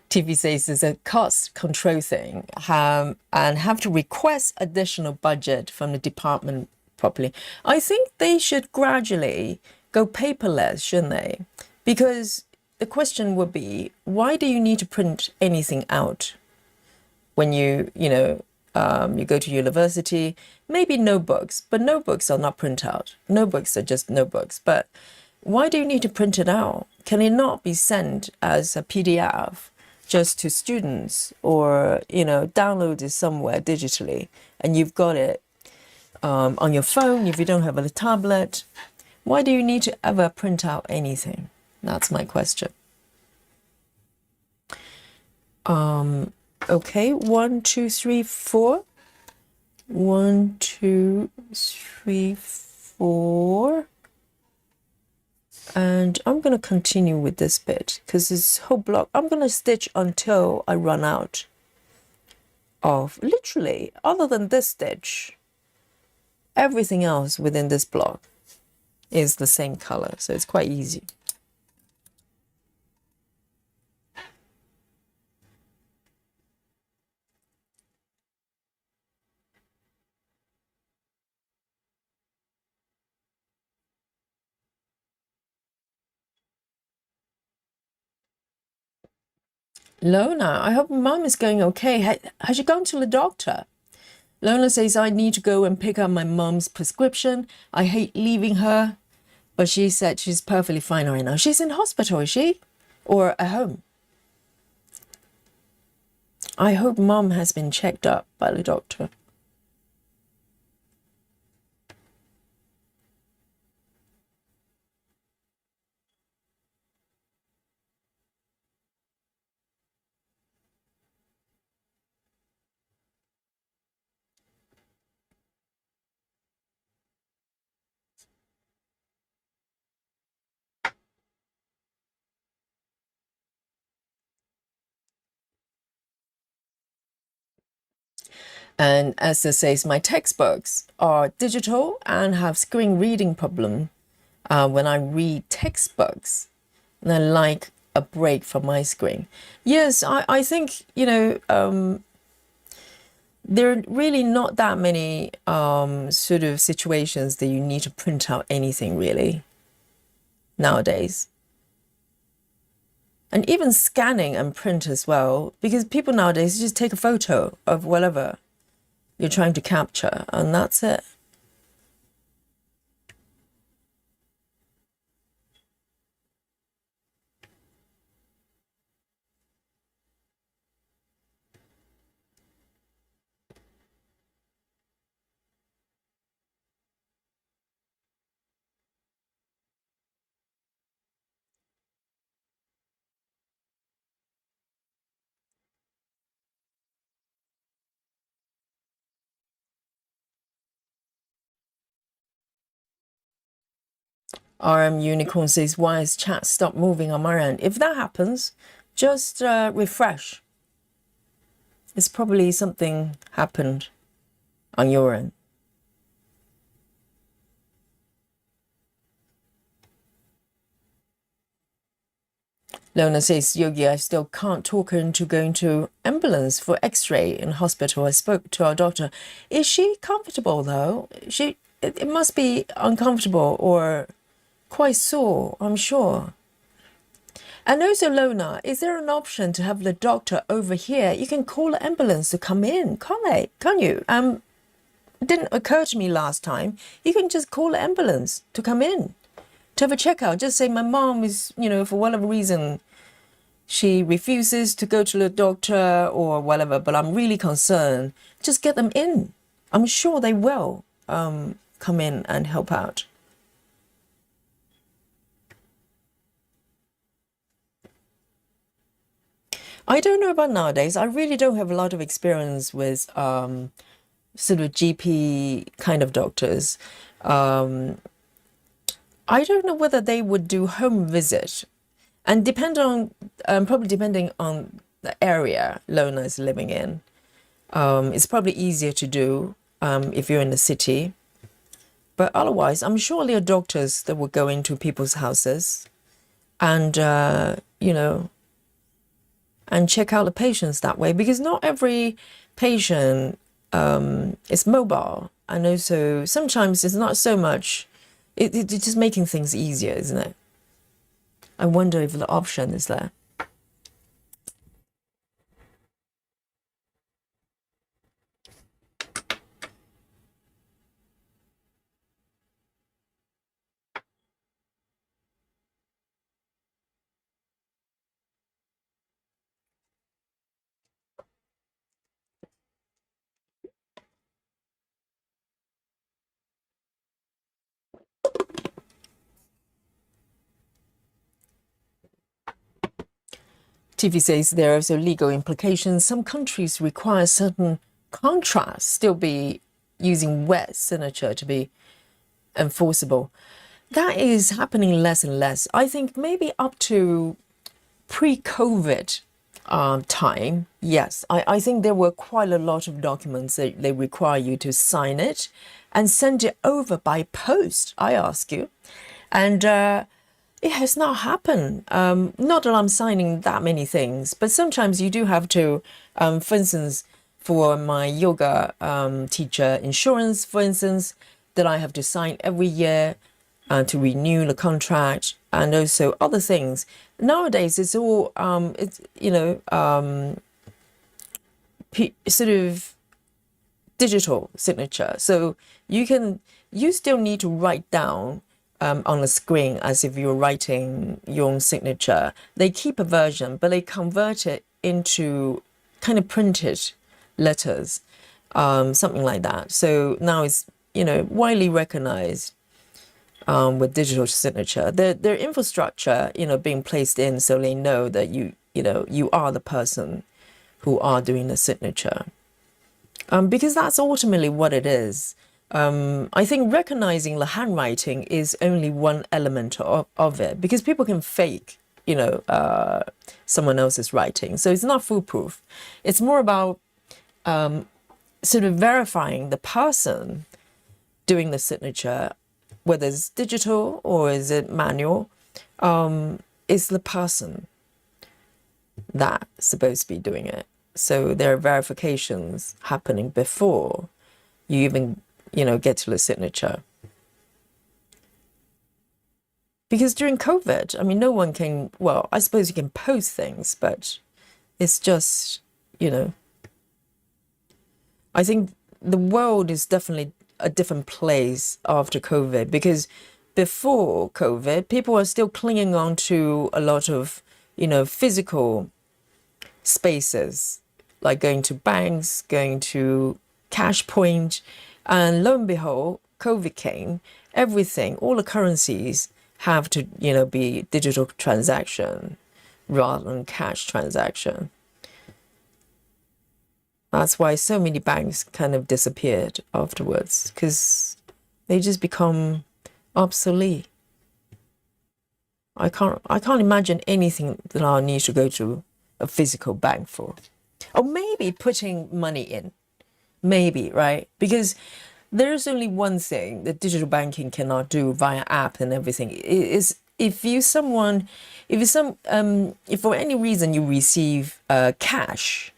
TV says there's a cost control thing and have to request additional budget from the department properly. I think they should gradually go paperless, shouldn't they? Because the question would be, why do you need to print anything out when you know, you go to university, maybe notebooks, but notebooks are not printout. Notebooks are just notebooks. But why do you need to print it out? Can it not be sent as a PDF just to students, or, download it somewhere digitally and you've got it on your phone if you don't have a tablet? Why do you need to ever print out anything? That's my question. Okay, 1, 2, 3, 4. 1, 2, 3, 4. And I'm going to continue with this bit because this whole block, I'm going to stitch until I run out of, literally, other than this stitch, everything else within this block is the same color. So it's quite easy. Lona, I hope mom is going okay. Has she gone to the doctor? Lona says, I need to go and pick up my mom's prescription. I hate leaving her. But she said she's perfectly fine right now. She's in hospital, is she? Or at home? I hope mom has been checked up by the doctor. And Esther says, my textbooks are digital and have screen reading problem when I read textbooks. And I like a break from my screen. Yes, I think, there are really not that many sort of situations that you need to print out anything really nowadays. And even scanning and print as well, because people nowadays just take a photo of whatever you're trying to capture, and that's it. RM Unicorn says, why has chat stopped moving on my end? If that happens, just refresh. It's probably something happened on your end. Lona says, Yogi, I still can't talk her into going to ambulance for x-ray in hospital. I spoke to our doctor. Is she comfortable though? It must be uncomfortable or quite sore, I'm sure. And also, Lona, is there an option to have the doctor over here? You can call an ambulance to come in, can't you? It didn't occur to me last time. You can just call an ambulance to come in, to have a checkout. Just say my mom is, for whatever reason, she refuses to go to the doctor or whatever, but I'm really concerned. Just get them in. I'm sure they will come in and help out. I don't know about nowadays. I really don't have a lot of experience with sort of GP kind of doctors. I don't know whether they would do home visit, and probably depending on the area Lona is living in. It's probably easier to do if you're in the city. But otherwise, I'm sure there are doctors that will go into people's houses and, and check out the patients that way, because not every patient is mobile. And also sometimes it's not so much, it's just making things easier, isn't it? I wonder if the option is there. TV says there are also legal implications. Some countries require certain contracts still be using wet signature to be enforceable. That is happening less and less. I think maybe up to pre-COVID time, yes, I think there were quite a lot of documents that they require you to sign it and send it over by post, I ask you. And it has not happened. Not that I'm signing that many things, but sometimes you do have to, for instance, for my yoga teacher insurance, for instance, that I have to sign every year to renew the contract, and also other things. Nowadays, it's all it's sort of digital signature. So you still need to write down on the screen as if you're writing your own signature. They keep a version, but they convert it into kind of printed letters, something like that. So now it's widely recognized with digital signature. Their infrastructure, being placed in so they know that you are the person who are doing the signature. Because that's ultimately what it is. I think recognizing the handwriting is only one element of it, because people can fake, someone else's writing. So it's not foolproof. It's more about sort of verifying the person doing the signature, whether it's digital or is it manual, is the person that's supposed to be doing it. So there are verifications happening before you even, get to the signature. Because during COVID, I mean, no one can, well, I suppose you can post things, but it's just, I think the world is definitely a different place after COVID, because before COVID, people are still clinging on to a lot of, physical spaces, like going to banks, going to cash point, and lo and behold, COVID came, everything, all the currencies have to, be digital transaction rather than cash transaction. That's why so many banks kind of disappeared afterwards, because they just become obsolete. I can't imagine anything that I'll need to go to a physical bank for. Or maybe putting money in. Maybe, right? Because there's only one thing that digital banking cannot do via app and everything is if for any reason you receive cash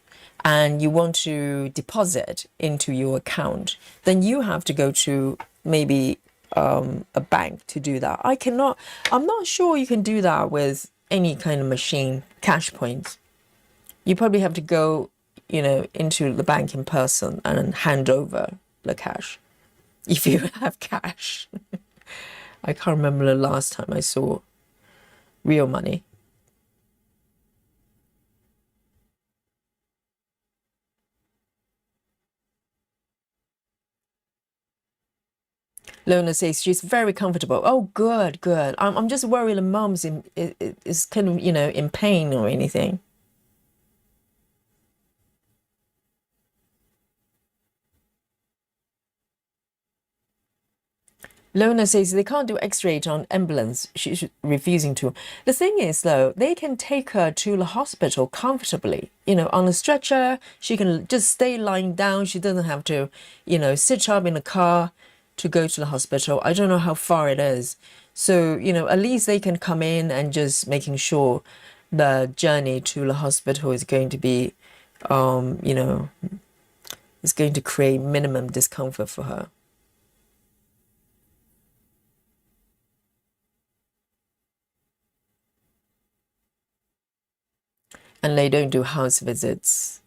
and you want to deposit into your account, then you have to go to maybe a bank to do that. I'm not sure you can do that with any kind of machine, cash points. You probably have to go, into the bank in person and hand over the cash, if you have cash. I can't remember the last time I saw real money. Lona says she's very comfortable. Oh, good, good. I'm just worried the mum's is kind of, in pain or anything. Lona says they can't do x-ray on ambulance. She's refusing to. The thing is, though, they can take her to the hospital comfortably. On a stretcher, she can just stay lying down. She doesn't have to, sit up in the car to go to the hospital. I don't know how far it is. So, at least they can come in and just making sure the journey to the hospital is going to be, is going to create minimum discomfort for her. And they don't do house visits.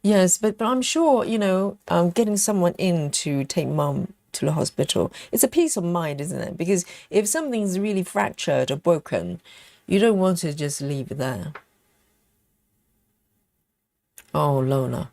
Yes, but I'm sure, getting someone in to take mum to the hospital, it's a peace of mind, isn't it? Because if something's really fractured or broken, you don't want to just leave it there. Oh, Lola.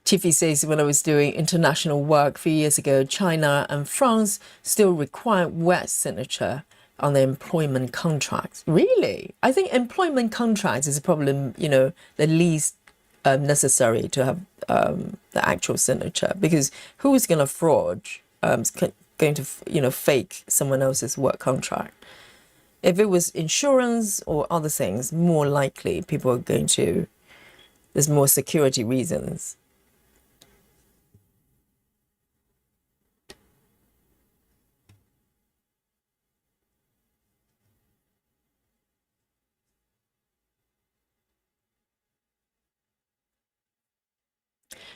Tiffy says, when I was doing international work a few years ago, China and France still require wet signature on the employment contracts. Really? I think employment contracts is a problem, the least necessary to have the actual signature, because who's going to fraud, going to, fake someone else's work contract? If it was insurance or other things, more likely people are going to, there's more security reasons.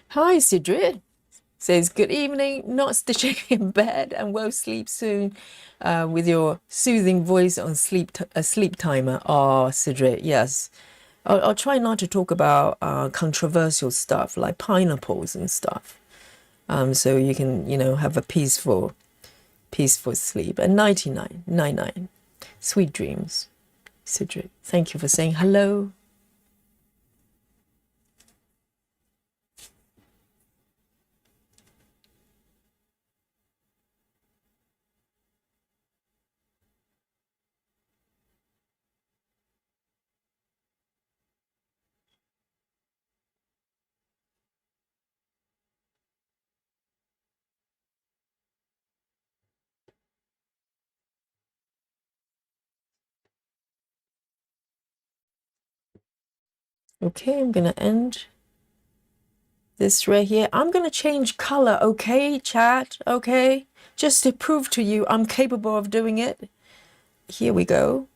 Hi, Sidrid. Says, good evening, not stitching in bed, and will sleep soon with your soothing voice on a sleep timer. Oh, Sidrid, yes. I'll try not to talk about controversial stuff like pineapples and stuff. So you can, have a peaceful sleep. And 99. Sweet dreams, Sidrid. Thank you for saying hello. Okay, I'm going to end this right here. I'm going to change color, okay, chat, okay? Just to prove to you I'm capable of doing it. Here we go.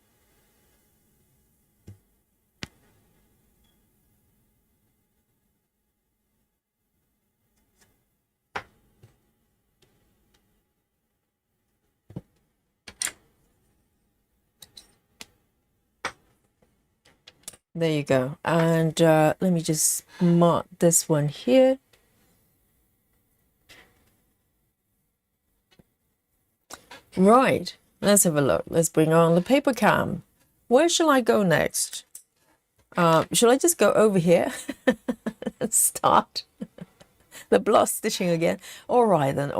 There you go. And let me just mark this one here. Right, let's have a look. Let's bring on the paper cam. Where shall I go next? Shall I just go over here and start the block stitching again? All right then.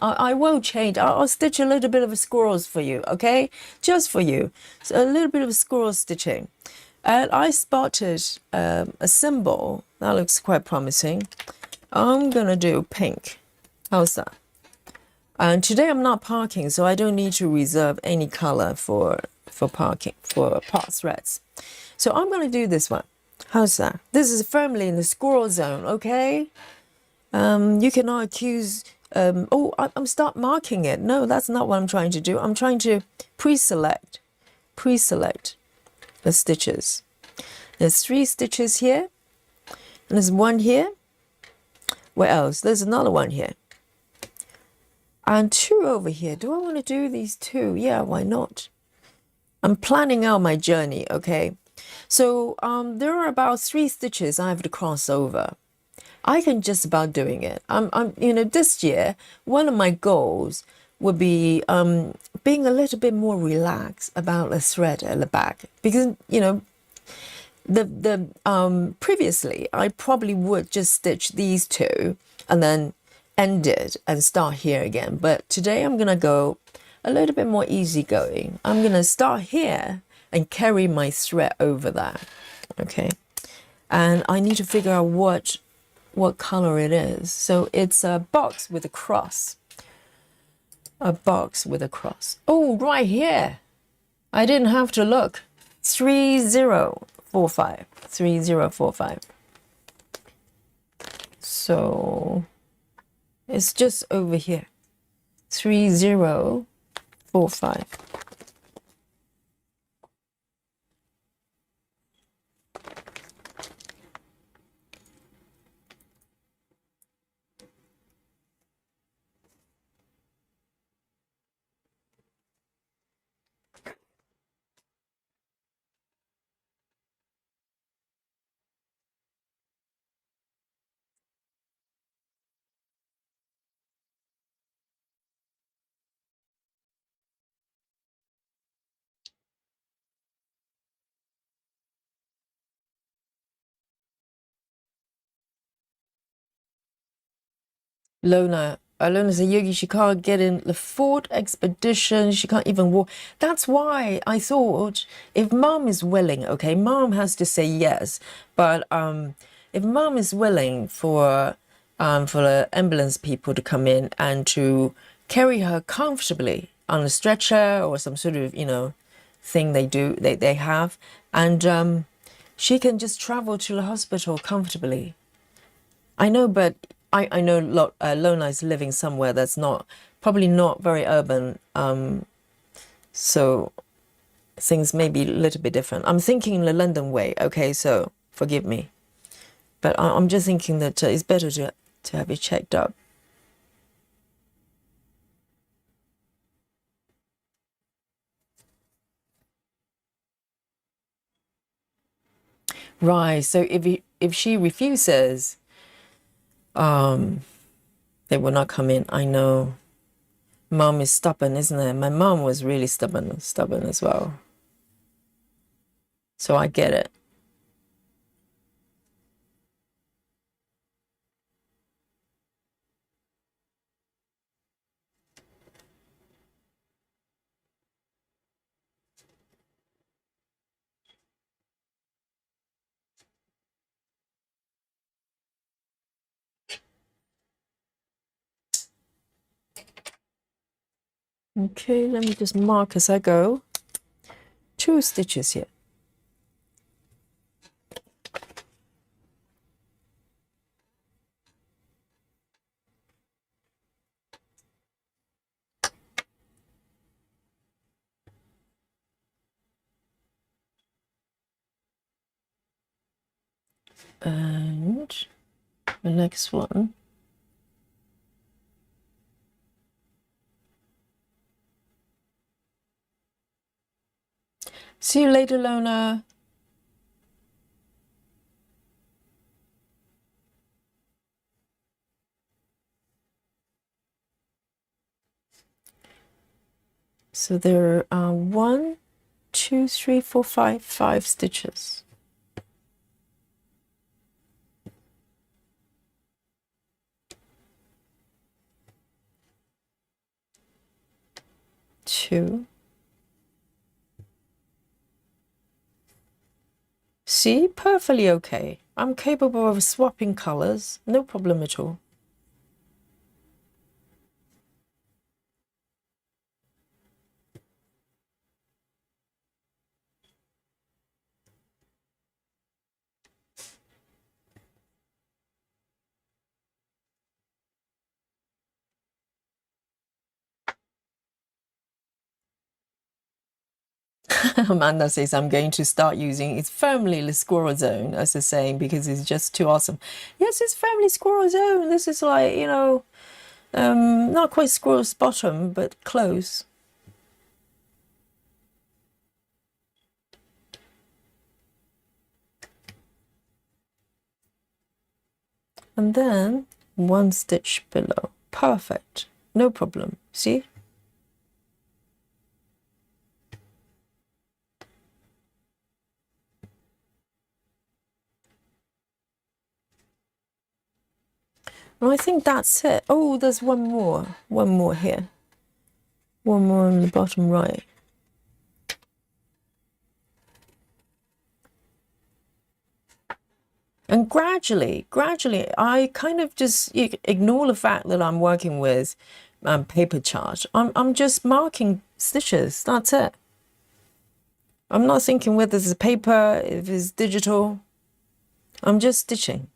I will change. I'll stitch a little bit of squirrels for you, okay? Just for you. So a little bit of squirrel stitching. And I spotted a symbol that looks quite promising. I'm gonna do pink. How's that? And today I'm not parking, so I don't need to reserve any color for parking, for part threads. So I'm gonna do this one. How's that? This is firmly in the squirrel zone, okay? You cannot accuse, I'm start marking it. No, that's not what I'm trying to do. I'm trying to pre-select the stitches. There's 3 stitches here, and there's 1 here. Where else? There's another one here. And 2 over here. Do I want to do these 2? Yeah, why not? I'm planning out my journey, okay? So there are about 3 stitches I have to cross over. I can just about doing it. This year, one of my goals would be being a little bit more relaxed about the thread at the back, because previously I probably would just stitch these 2 and then end it and start here again. But today I'm gonna go a little bit more easygoing. I'm gonna start here and carry my thread over there, okay? And I need to figure out what color it is. So it's a box with a cross. A box with a cross. Oh, right here. I didn't have to look. 3045. 3045. So it's just over here. 3045. Lona said, Yogi, she can't get in the Ford expedition. She can't even walk. That's why I thought if mom is willing, okay, mom has to say yes. But if mom is willing for the ambulance people to come in and to carry her comfortably on a stretcher or some sort of, thing they have, and she can just travel to the hospital comfortably. I know, but I know Lona is living somewhere that's probably not very urban, so things may be a little bit different. I'm thinking the London way, okay, so forgive me. But I'm just thinking that it's better to have it checked up. Right, so if she refuses, they will not come in. I know. Mom is stubborn, isn't it? My mom was really stubborn as well. So I get it. Okay, let me just mark as I go. 2 stitches here. And the next one. See you later, Lona. So there are 1, 2, 3, 4, 5 stitches. Two. See, perfectly okay. I'm capable of swapping colors, no problem at all. Amanda says I'm going to start using it's firmly the squirrel zone as a saying because it's just too awesome. Yes, it's firmly squirrel zone. This is like, not quite squirrel's bottom, but close. And then 1 stitch below. Perfect. No problem. See? Well, I think that's it. Oh, there's one more. One more here. One more on the bottom right. And gradually, I kind of just ignore the fact that I'm working with paper chart. I'm just marking stitches. That's it. I'm not thinking whether it's paper, if it's digital. I'm just stitching.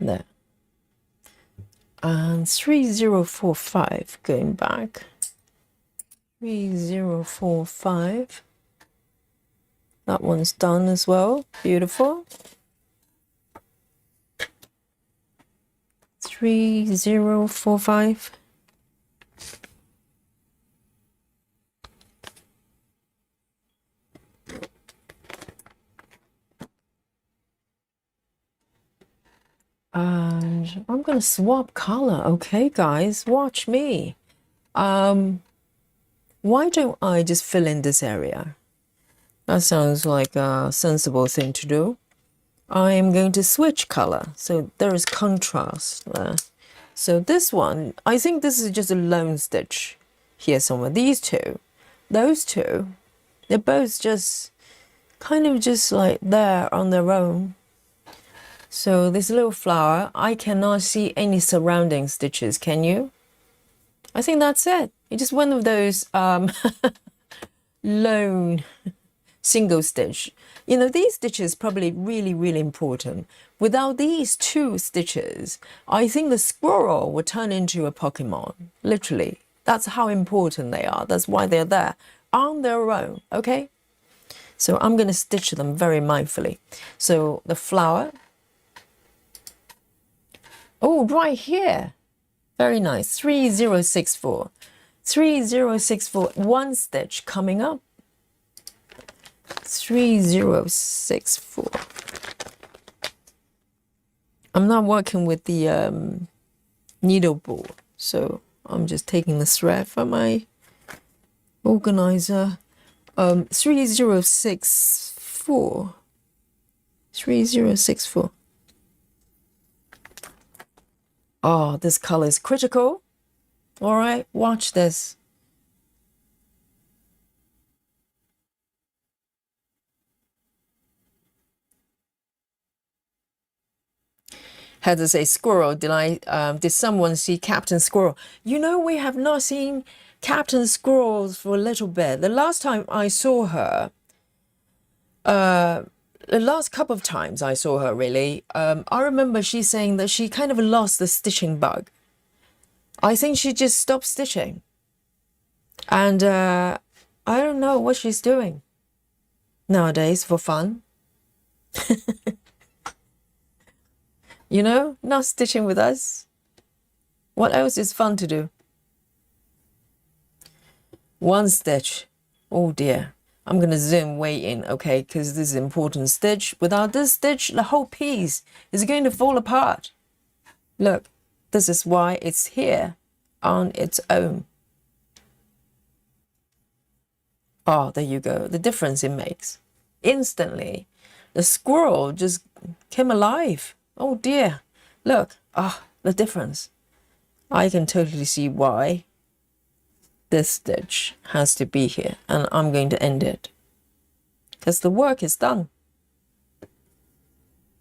There. And 3045 going back. 3045. That one's done as well. Beautiful. 3045. And And I'm going to swap color. Okay, guys, watch me. Why don't I just fill in this area? That sounds like a sensible thing to do. I am going to switch color. So there is contrast there. So this one, I think this is just a lone stitch here somewhere. These two, those two, they're both just kind of just like there on their own. So this little flower, I cannot see any surrounding stitches, can you? I think that's it. It's just one of those lone single stitch. You know, these stitches probably really, really important. Without these two stitches, I think the squirrel would turn into a Pokemon, literally. That's how important they are. That's why they're there on their own, okay? So I'm going to stitch them very mindfully. So the flower. Oh, right here. Very nice. 3064. 3064. One stitch coming up. 3064. I'm not working with the needle board, so I'm just taking the thread from my organizer. 3064. 3064. Oh, this color is critical. All right, watch this. Had to say squirrel. Did someone see Captain Squirrel? You know, we have not seen Captain Squirrel for a little bit. The last time I saw her, the last couple of times I saw her really, I remember she saying that she kind of lost the stitching bug. I think she just stopped stitching. And I don't know what she's doing nowadays for fun. You know, not stitching with us. What else is fun to do? One stitch. Oh dear. I'm going to zoom way in, okay, because this is an important stitch. Without this stitch, the whole piece is going to fall apart. Look, this is why it's here on its own. Oh, there you go. The difference it makes. Instantly, the squirrel just came alive. Oh dear, look, the difference. I can totally see why this stitch has to be here, and I'm going to end it because the work is done.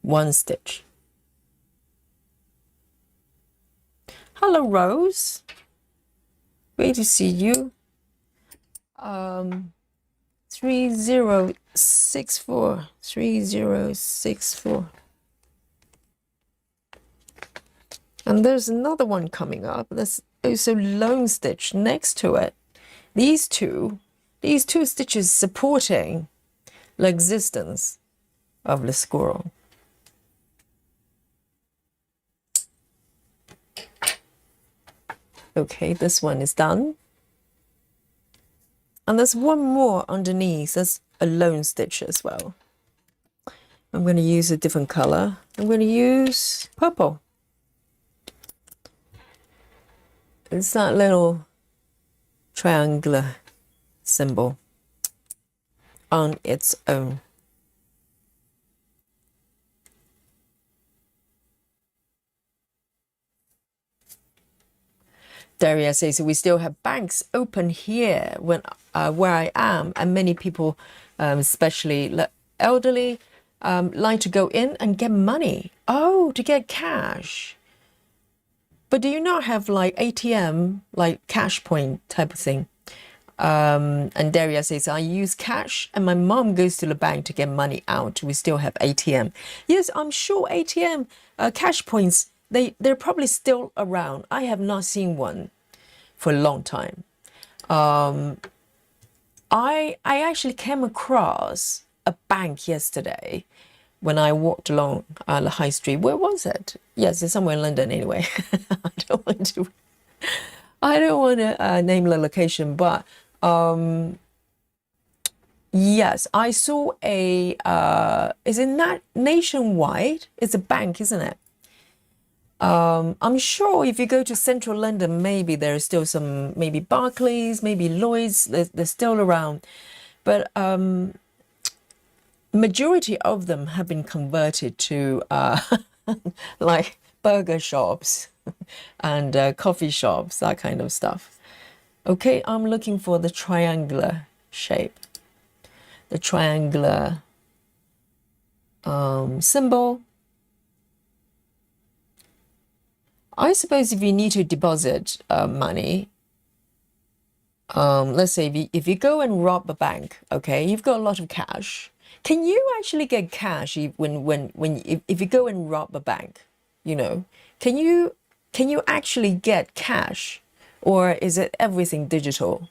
One stitch. Hello, Rose. Great to see you. 3064. 3064. And there's another one coming up. There's also lone stitch next to it. These two stitches supporting the existence of the squirrel. Okay, this one is done. And there's one more underneath. There's a lone stitch as well. I'm going to use a different color. I'm going to use purple. It's that little triangular symbol on its own. Daria says we still have banks open here when where I am, and many people, especially elderly, like to go in and get money. Oh, to get cash. But do you not have like ATM, like cash point type of thing? And Daria says, I use cash and my mom goes to the bank to get money out. We still have ATM. Yes, I'm sure ATM, cash points, they're probably still around. I have not seen one for a long time. I actually came across a bank yesterday when I walked along the high street. Where was it? Yes, it's somewhere in London anyway. I don't want to name the location, but yes, I saw a is it not Nationwide? It's a bank, isn't it? I'm sure if you go to central London, maybe there's still some, maybe Barclays, maybe Lloyd's, they're still around. But majority of them have been converted to like burger shops and coffee shops, that kind of stuff. Okay, I'm looking for the triangular shape, the triangular symbol. I suppose if you need to deposit money, let's say if you go and rob a bank, okay, you've got a lot of cash. Can you actually get cash if you go and rob a bank? You know, can you actually get cash, or is it everything digital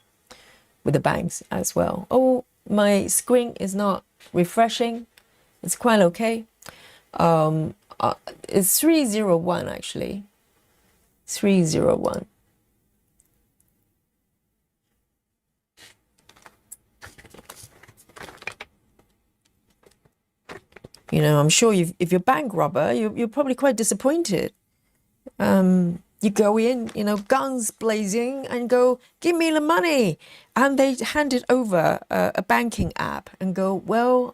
with the banks as well? Oh, my screen is not refreshing. It's quite okay. It's 301 actually. 301. You know, I'm sure if you're a bank robber, you're probably quite disappointed. You go in, you know, guns blazing, and go, give me the money. And they hand it over a banking app and go, well,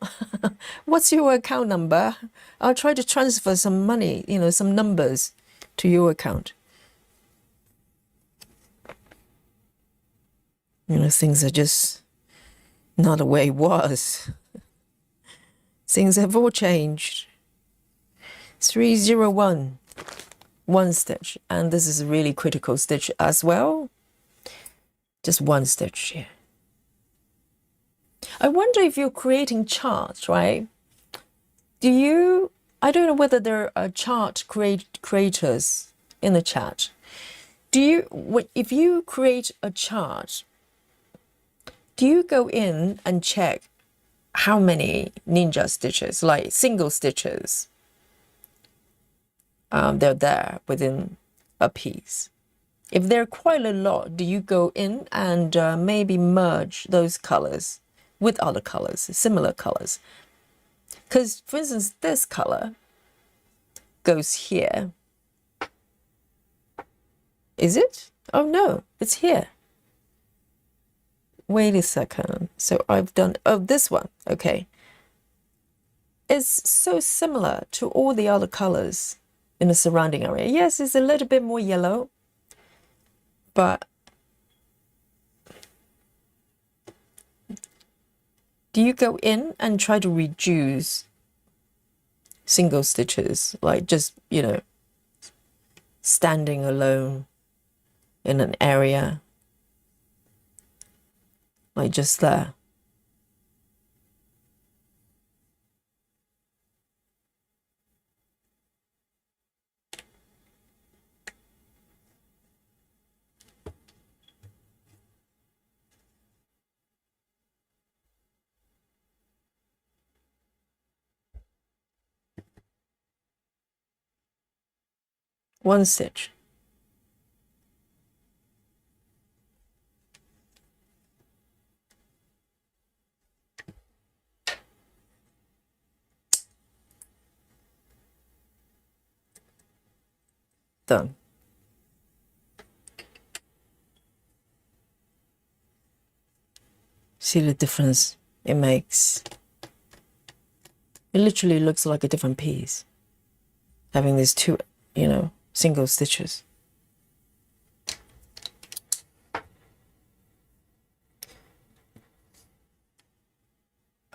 what's your account number? I'll try to transfer some money, you know, some numbers to your account. You know, things are just not the way it was. Things have all changed. 301. One stitch, and this is a really critical stitch as well. Just one stitch here. I wonder if you're creating charts, right? I don't know whether there are chart creators in the chat. If you create a chart, do you go in and check how many ninja stitches, like single stitches, they're there within a piece? If there are quite a lot, do you go in and maybe merge those colors with other colors, similar colors? Because, for instance, this color goes here. Is it? Oh, no, it's here. Wait a second. So I've done, oh, this one. Okay. It's so similar to all the other colors in the surrounding area. Yes, it's a little bit more yellow, but do you go in and try to reduce single stitches, like just, you know, standing alone in an area, like just there? One stitch. Done. See the difference it makes? It literally looks like a different piece, having these two, you know, single stitches.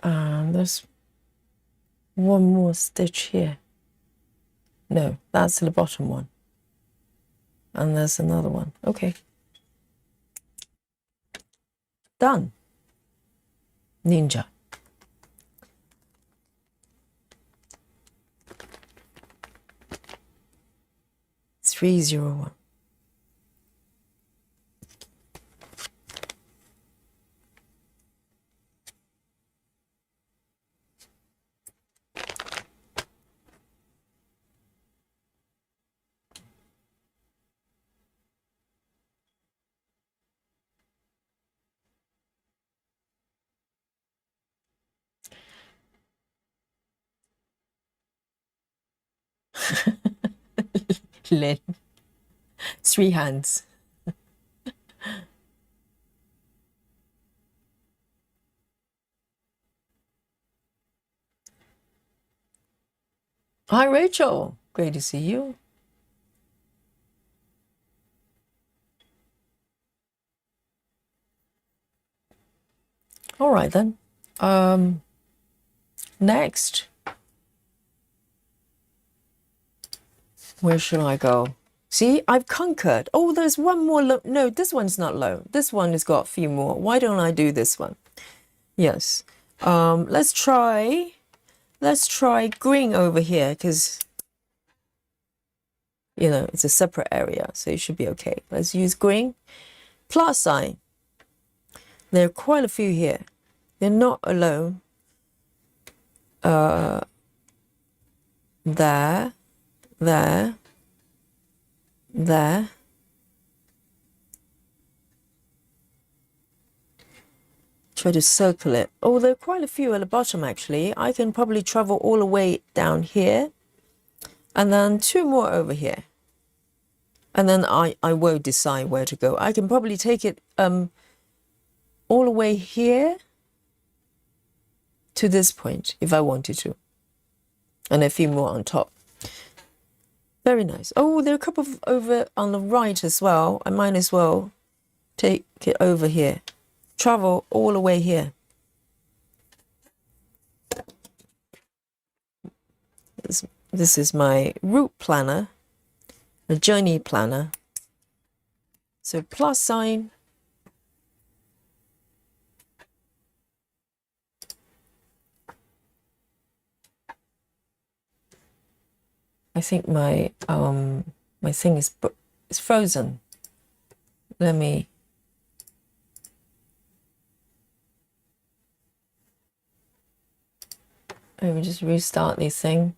And there's one more stitch here. No, that's the bottom one. And there's another one. Okay. Done. Ninja. Three, 301. Lin. 3 hands. Hi, Rachel. Great to see you. All right, then. Next. Where should I go? See, I've conquered. Oh, there's one more low. No, this one's not low. This one has got a few more. Why don't I do this one? Yes. Let's try green over here, because, you know, it's a separate area, so it should be okay. Let's use green. Plus sign. There are quite a few here. They're not alone. There. Try to circle it. Oh, there are quite a few at the bottom, actually. I can probably travel all the way down here. And then 2 more over here. And then I will decide where to go. I can probably take it all the way here to this point, if I wanted to. And a few more on top. Very nice. Oh, there are a couple of over on the right as well. I might as well take it over here. Travel all the way here. This is my route planner, a journey planner. So plus sign. I think my thing is frozen. Let me just restart this thing.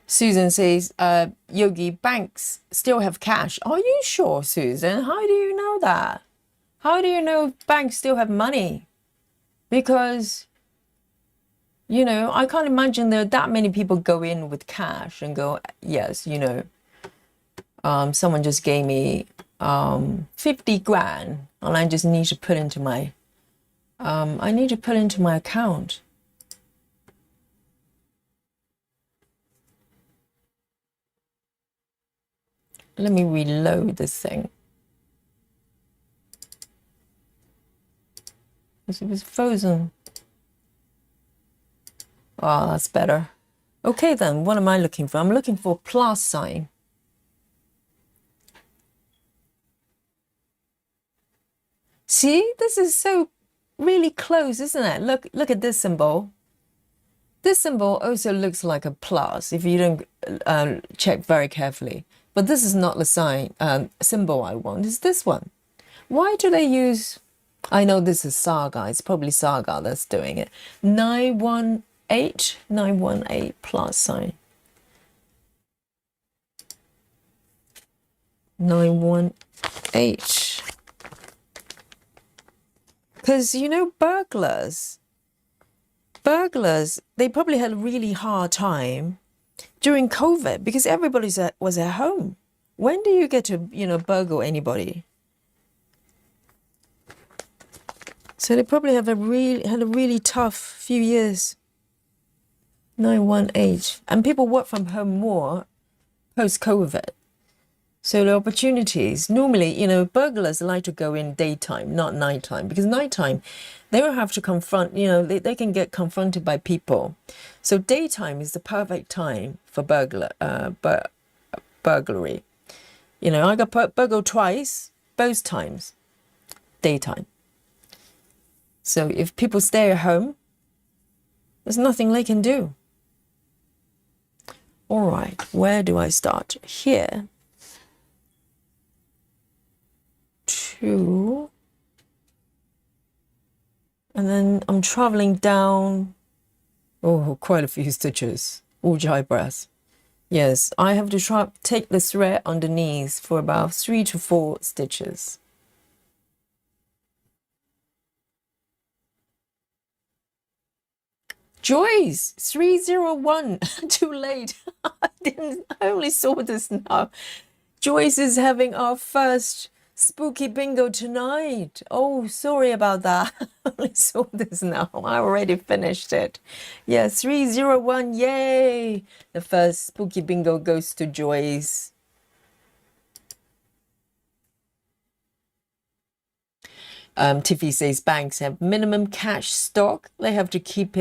Susan says, Yogi, banks still have cash. Are you sure, Susan? How do you know that? How do you know banks still have money? Because, you know, I can't imagine there are that many people go in with cash and go, yes, you know, someone just gave me 50 grand and I just need to put into my, account. Let me reload this thing. It was frozen. Oh, that's better. Okay, then, what am I looking for? I'm looking for a plus sign. See, this is so really close, isn't it? Look at this symbol. This symbol also looks like a plus if you don't check very carefully. But this is not the sign symbol I want. It's this one. Why do they use? I know this is Saga. It's probably Saga that's doing it. 918 plus sign. 918. Because, you know, burglars, they probably had a really hard time during COVID because everybody was at home. When do you get to, you know, burgle anybody? So they probably had a really tough few years. 918. And people work from home more post-COVID. So the opportunities, normally, you know, burglars like to go in daytime, not nighttime, because nighttime, they don't have to confront, you know, they can get confronted by people. So daytime is the perfect time for burglary. You know, I got burgled twice, both times, daytime. So if people stay at home, there's nothing they can do. All right, where do I start? Here. 2. And then I'm traveling down. Oh, quite a few stitches. Ujjayi breath. Yes, I have to take the thread underneath for about 3 to 4 stitches. Joyce, 301. Too late. I only saw this now. Joyce is having our first spooky bingo tonight. Oh, sorry about that. I only saw this now. I already finished it. Yeah, 301. Yay. The first spooky bingo goes to Joyce. Tiffy says banks have minimum cash stock. They have to keep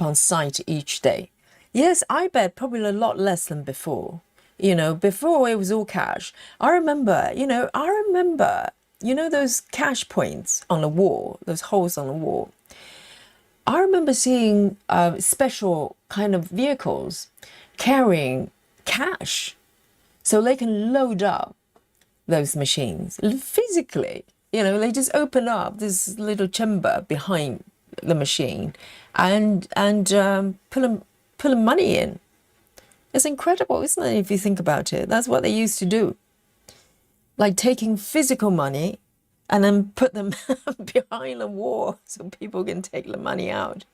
on site each day. Yes, I bet probably a lot less than before. You know, before it was all cash. I remember, those cash points on the wall, those holes on the wall. I remember seeing special kind of vehicles carrying cash so they can load up those machines physically. You know, they just open up this little chamber behind the machine and put money in. It's incredible, isn't it, if you think about it? That's what they used to do. Like taking physical money and then put them behind the wall so people can take the money out.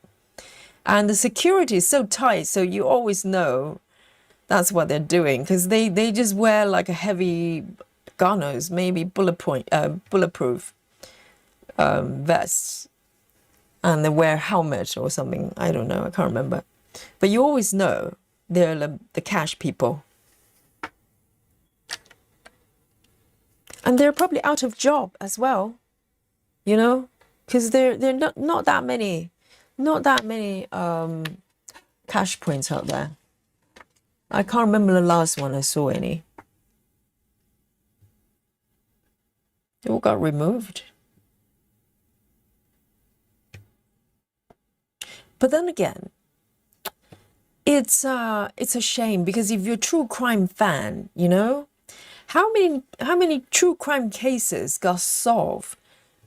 And the security is so tight, so you always know that's what they're doing, because they just wear like a heavy gunners, maybe bulletproof vests, and they wear helmet or something. I don't know, I can't remember. But you always know they're the cash people. And they're probably out of job as well, you know, because they're not that many cash points out there. I can't remember the last one I saw any. They all got removed. But then again, it's a shame, because if you're a true crime fan, you know, how many true crime cases got solved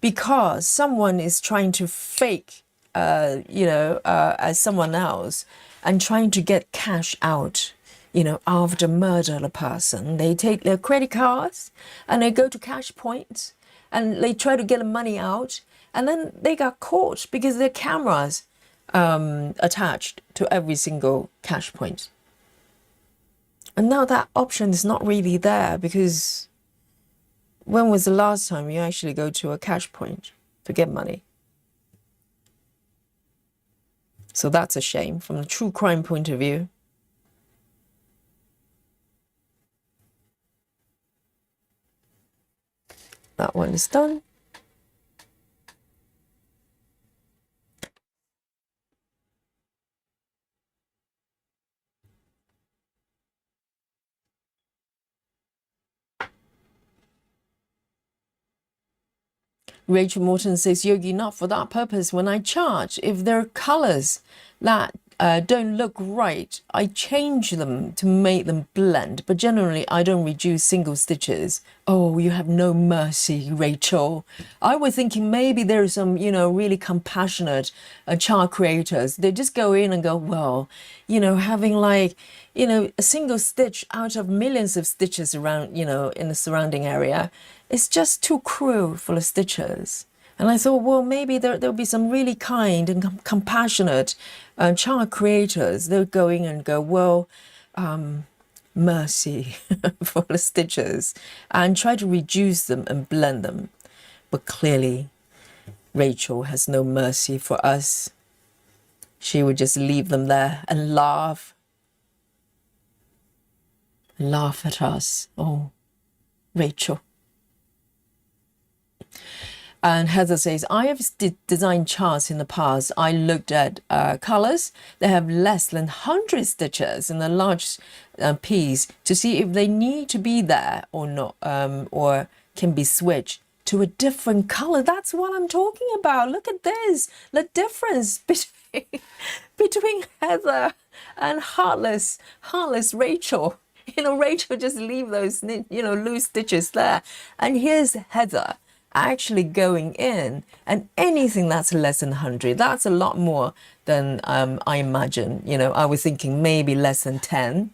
because someone is trying to fake as someone else and trying to get cash out, you know, after murder the person. They take their credit cards and they go to cash points and they try to get the money out, and then they got caught because their cameras attached to every single cash point. And now that option is not really there, because when was the last time you actually go to a cash point to get money? So that's a shame from a true crime point of view. That one is done. Rachel Morton says, Yogi, not for that purpose. When I charge, if there are colors that don't look right, I change them to make them blend. But generally, I don't reduce single stitches. Oh, you have no mercy, Rachel. I was thinking maybe there's some, you know, really compassionate chart creators. They just go in and go, well, you know, having like, you know, a single stitch out of millions of stitches around, you know, in the surrounding area. It's just too cruel for the stitchers. And I thought, well, maybe there'll be some really kind and compassionate chart creators. They'll go in and go, well, mercy for the stitchers, and try to reduce them and blend them. But clearly, Rachel has no mercy for us. She would just leave them there and laugh at us. Oh, Rachel. And Heather says, I have designed charts in the past. I looked at colors that have less than 100 stitches in a large piece to see if they need to be there or not, or can be switched to a different color. That's what I'm talking about. Look at this, the difference between Heather and heartless Rachel. You know, Rachel just leave those, you know, loose stitches there. And here's Heather actually going in, and anything that's less than 100, that's a lot more than I imagine. You know, I was thinking maybe less than 10.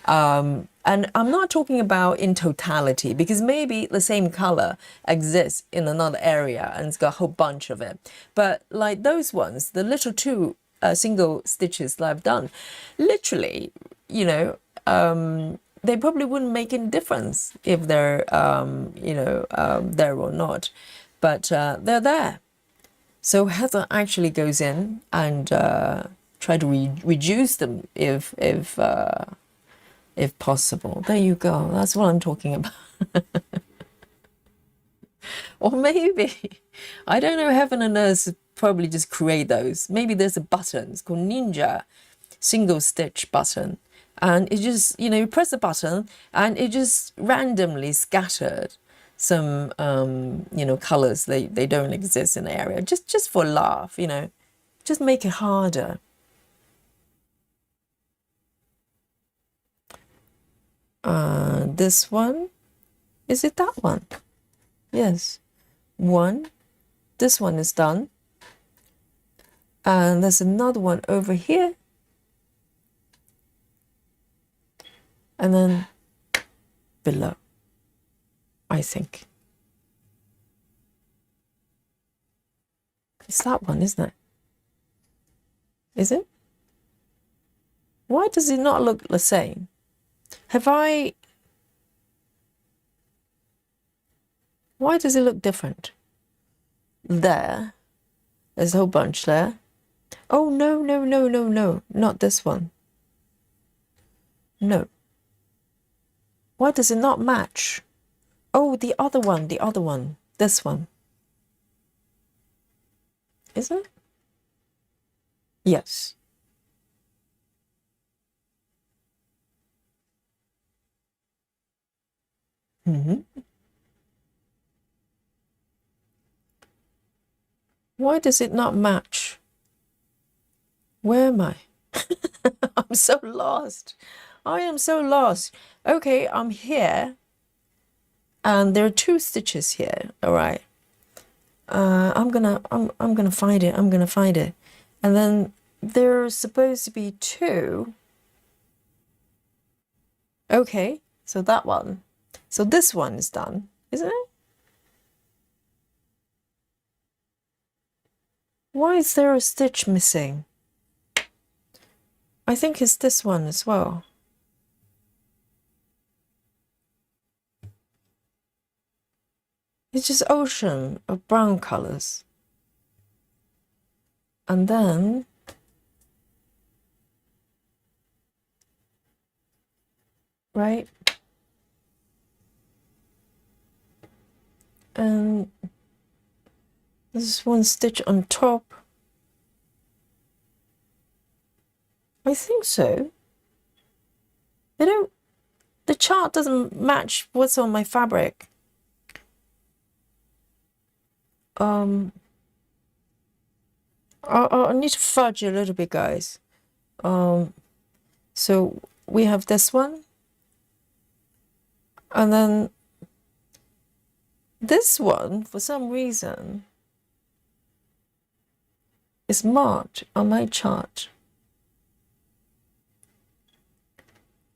And I'm not talking about in totality, because maybe the same color exists in another area and it's got a whole bunch of it. But like those ones, the little two single stitches that I've done, literally, you know, they probably wouldn't make any difference if they're, there or not. But they're there. So Heather actually goes in and try to reduce them if possible. There you go. That's what I'm talking about. Or maybe, I don't know, heaven and earth probably just create those. Maybe there's a button. It's called Ninja single stitch button. And it just, you press the button and it just randomly scattered some, colors. They don't exist in the area. Just for a laugh, just make it harder. This one, is it that one? Yes, one. This one is done. And there's another one over here. And then below, I think. It's that one, isn't it? Is it? Why does it not look the same? Why does it look different? There's a whole bunch there. Oh, no, not this one. No. Why does it not match? Oh, the other one, this one. Is it? Yes. Why does it not match? Where am I? I'm so lost. I am so lost. Okay, I'm here. And there are two stitches here. All right. I'm gonna find it. I'm gonna find it. And then there's supposed to be two. Okay, so that one. So this one is done, isn't it? Why is there a stitch missing? I think it's this one as well. It's just ocean of brown colors. And then right? And there's one stitch on top. I think so. The chart doesn't match what's on my fabric. I need to fudge a little bit, guys. So we have this one. And then this one, for some reason, is marked on my chart.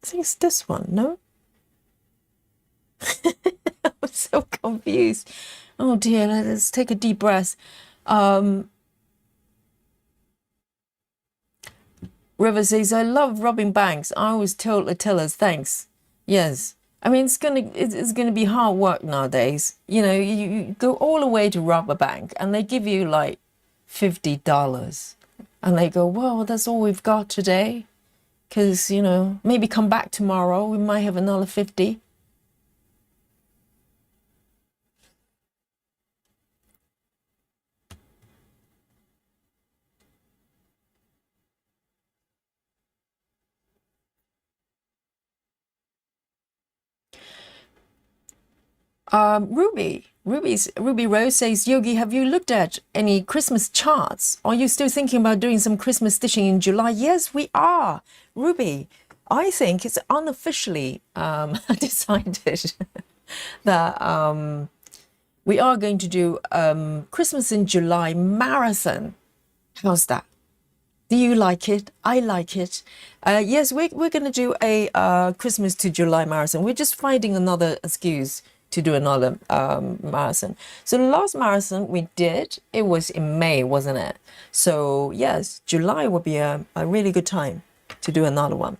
I think it's this one, no? I'm so confused. Oh dear, let's take a deep breath. River says, I love robbing banks. I always told the tellers, thanks. Yes. I mean, it's gonna be hard work nowadays. You go all the way to rob a bank and they give you like $50. And they go, well, that's all we've got today. Because, maybe come back tomorrow. We might have another 50. Ruby Rose says, Yogi, have you looked at any Christmas charts? Are you still thinking about doing some Christmas stitching in July? Yes, we are. Ruby, I think it's unofficially decided that we are going to do Christmas in July marathon. How's that? Do you like it? I like it. Yes, we're going to do a Christmas to July marathon. We're just finding another excuse to do another marathon. So the last marathon we did, it was in May, wasn't it? So yes, July will be a really good time to do another one.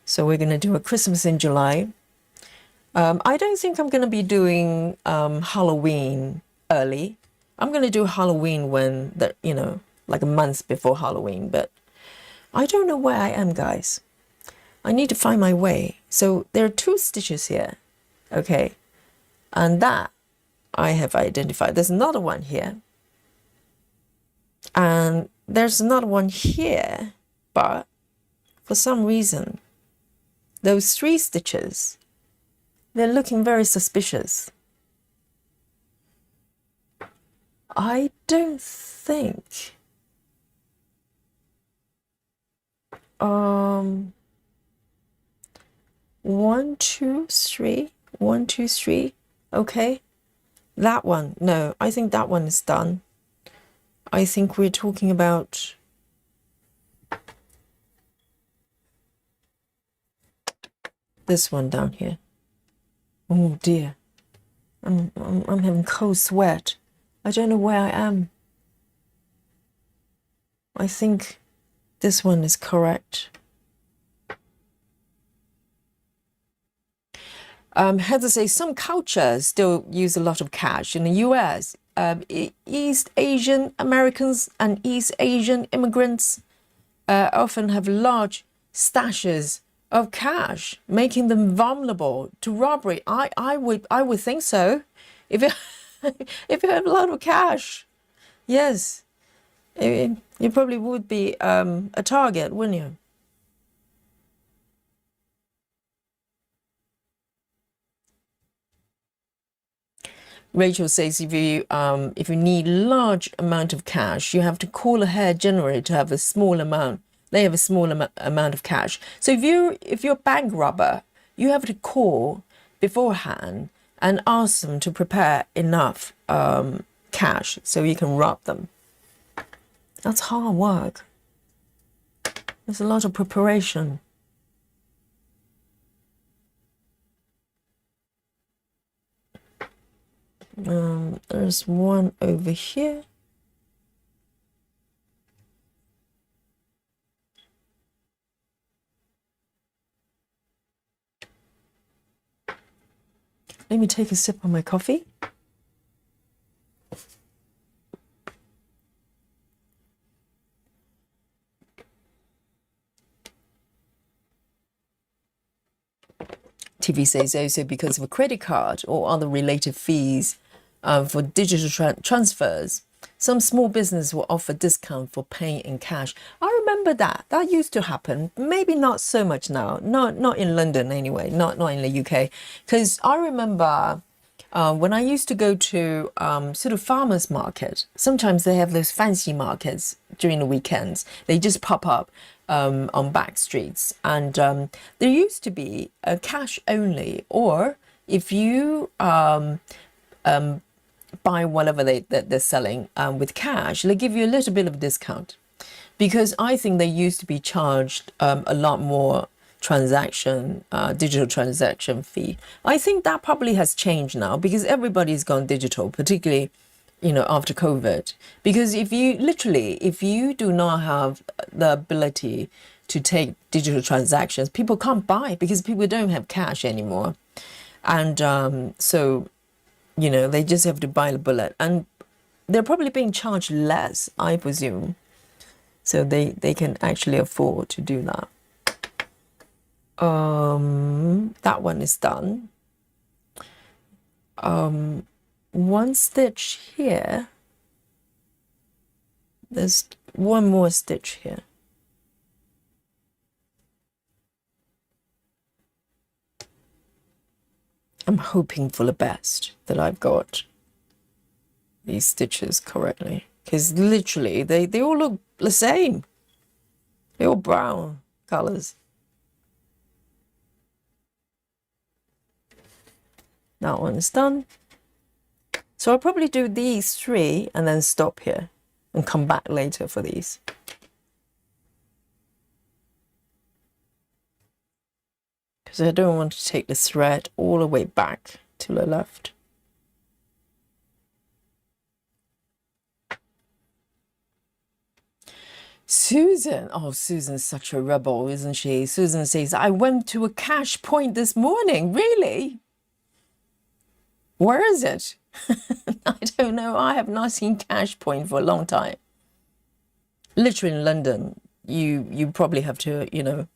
So we're going to do a Christmas in July. I don't think I'm going to be doing Halloween early. I'm going to do Halloween when like a month before Halloween, but I don't know where I am, guys. I need to find my way. So there are 2 stitches here, okay, and that I have identified. There's another one here, and there's another one here, but for some reason, those 3 stitches, they're looking very suspicious. I don't think 1, 2, 3, 1, 2, 3. Okay, that one. No, I think that one is done. I think we're talking about this one down here. Oh dear, I'm having cold sweat. I don't know where I am. I think this one is correct. Heather says some cultures still use a lot of cash. In the US, East Asian Americans and East Asian immigrants often have large stashes of cash, making them vulnerable to robbery. I would think so. If you if you have a lot of cash, yes, you probably would be a target, wouldn't you? Rachel says if you need large amount of cash, you have to call ahead generally to have a small amount. They have a small amount of cash. So if you're a bank robber, you have to call beforehand and ask them to prepare enough cash so you can rob them. That's hard work. There's a lot of preparation. There's one over here. Let me take a sip of my coffee. TV says also because of a credit card or other related fees for digital transfers, some small business will offer discount for paying in cash. I remember that. That used to happen. Maybe not so much now. Not in London anyway. Not in the UK. Because I remember when I used to go to sort of farmers market, sometimes they have those fancy markets during the weekends. They just pop up on back streets. And there used to be a cash only, or if you buy whatever they're selling with cash, they give you a little bit of discount. Because I think they used to be charged a lot more digital transaction fee. I think that probably has changed now because everybody's gone digital, particularly, after COVID. Because if you do not have the ability to take digital transactions, people can't buy because people don't have cash anymore. And so, they just have to buy the bullet. And they're probably being charged less, I presume. So they can actually afford to do that. That one is done. One stitch here. There's one more stitch here. I'm hoping for the best that I've got these stitches correctly, because literally they all look the same. They're all brown colors. That one is done. So I'll probably do these 3 and then stop here and come back later for these. So I don't want to take the thread all the way back to the left. Susan, oh, Susan's such a rebel, isn't she? Susan says, I went to a cash point this morning. Really? Where is it? I don't know. I have not seen cash point for a long time. Literally in London, you probably have to, you know,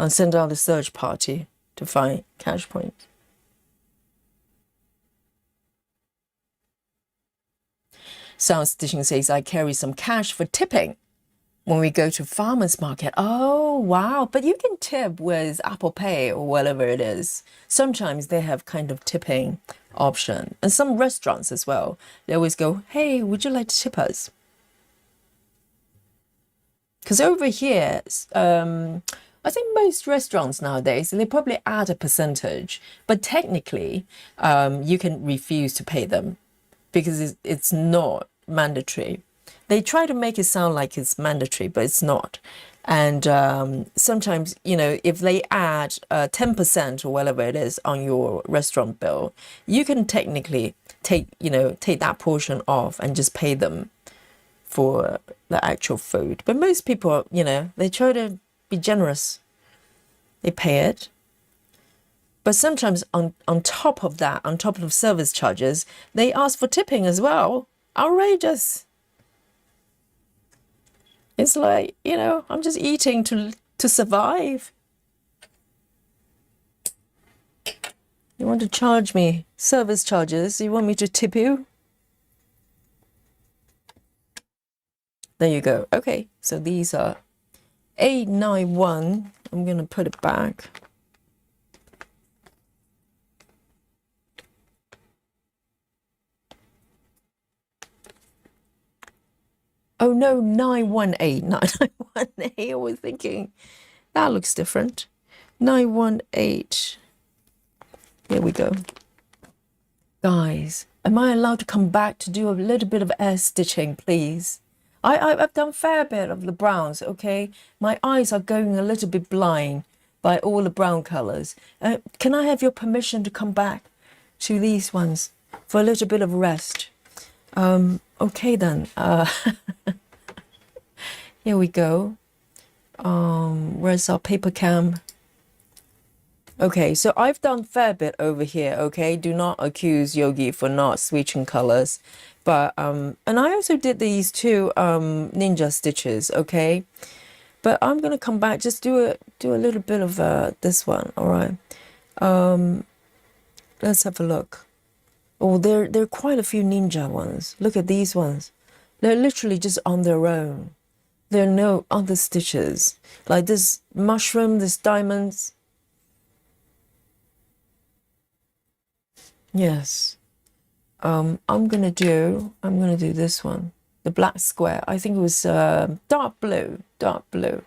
send out a search party to find cash point. Sound Stitching says, I carry some cash for tipping when we go to farmers market. Oh, wow. But you can tip with Apple Pay or whatever it is. Sometimes they have kind of tipping option. And some restaurants as well. They always go, hey, would you like to tip us? Because over here, I think most restaurants nowadays, they probably add a percentage. But technically, you can refuse to pay them because it's not mandatory. They try to make it sound like it's mandatory, but it's not. And sometimes, you know, if they add 10% or whatever it is on your restaurant bill, you can technically take that portion off and just pay them for the actual food. But most people, you know, they try to be generous. They pay it. But sometimes on top of that, on top of service charges, they ask for tipping as well. Outrageous. It's like, you know, I'm just eating to survive. You want to charge me service charges? You want me to tip you? There you go. Okay, so these are 891. I'm going to put it back. Oh no, 918, 918. I was thinking that looks different. 918. Here we go. Guys, am I allowed to come back to do a little bit of air stitching, please? I've done a fair bit of the browns, okay? My eyes are going a little bit blind by all the brown colors. Can I have your permission to come back to these ones for a little bit of rest? Okay then. Here we go. Where's our paper cam? Okay, so I've done a fair bit over here, okay? Do not accuse Yogi for not switching colors. But, and I also did these two ninja stitches, okay? But I'm going to come back, just do a little bit of this one, all right? Let's have a look. Oh, there are quite a few ninja ones. Look at these ones. They're literally just on their own. There are no other stitches. Like this mushroom, this diamonds. Yes. I'm gonna do this one. The black square. I think it was dark blue. Dark blue.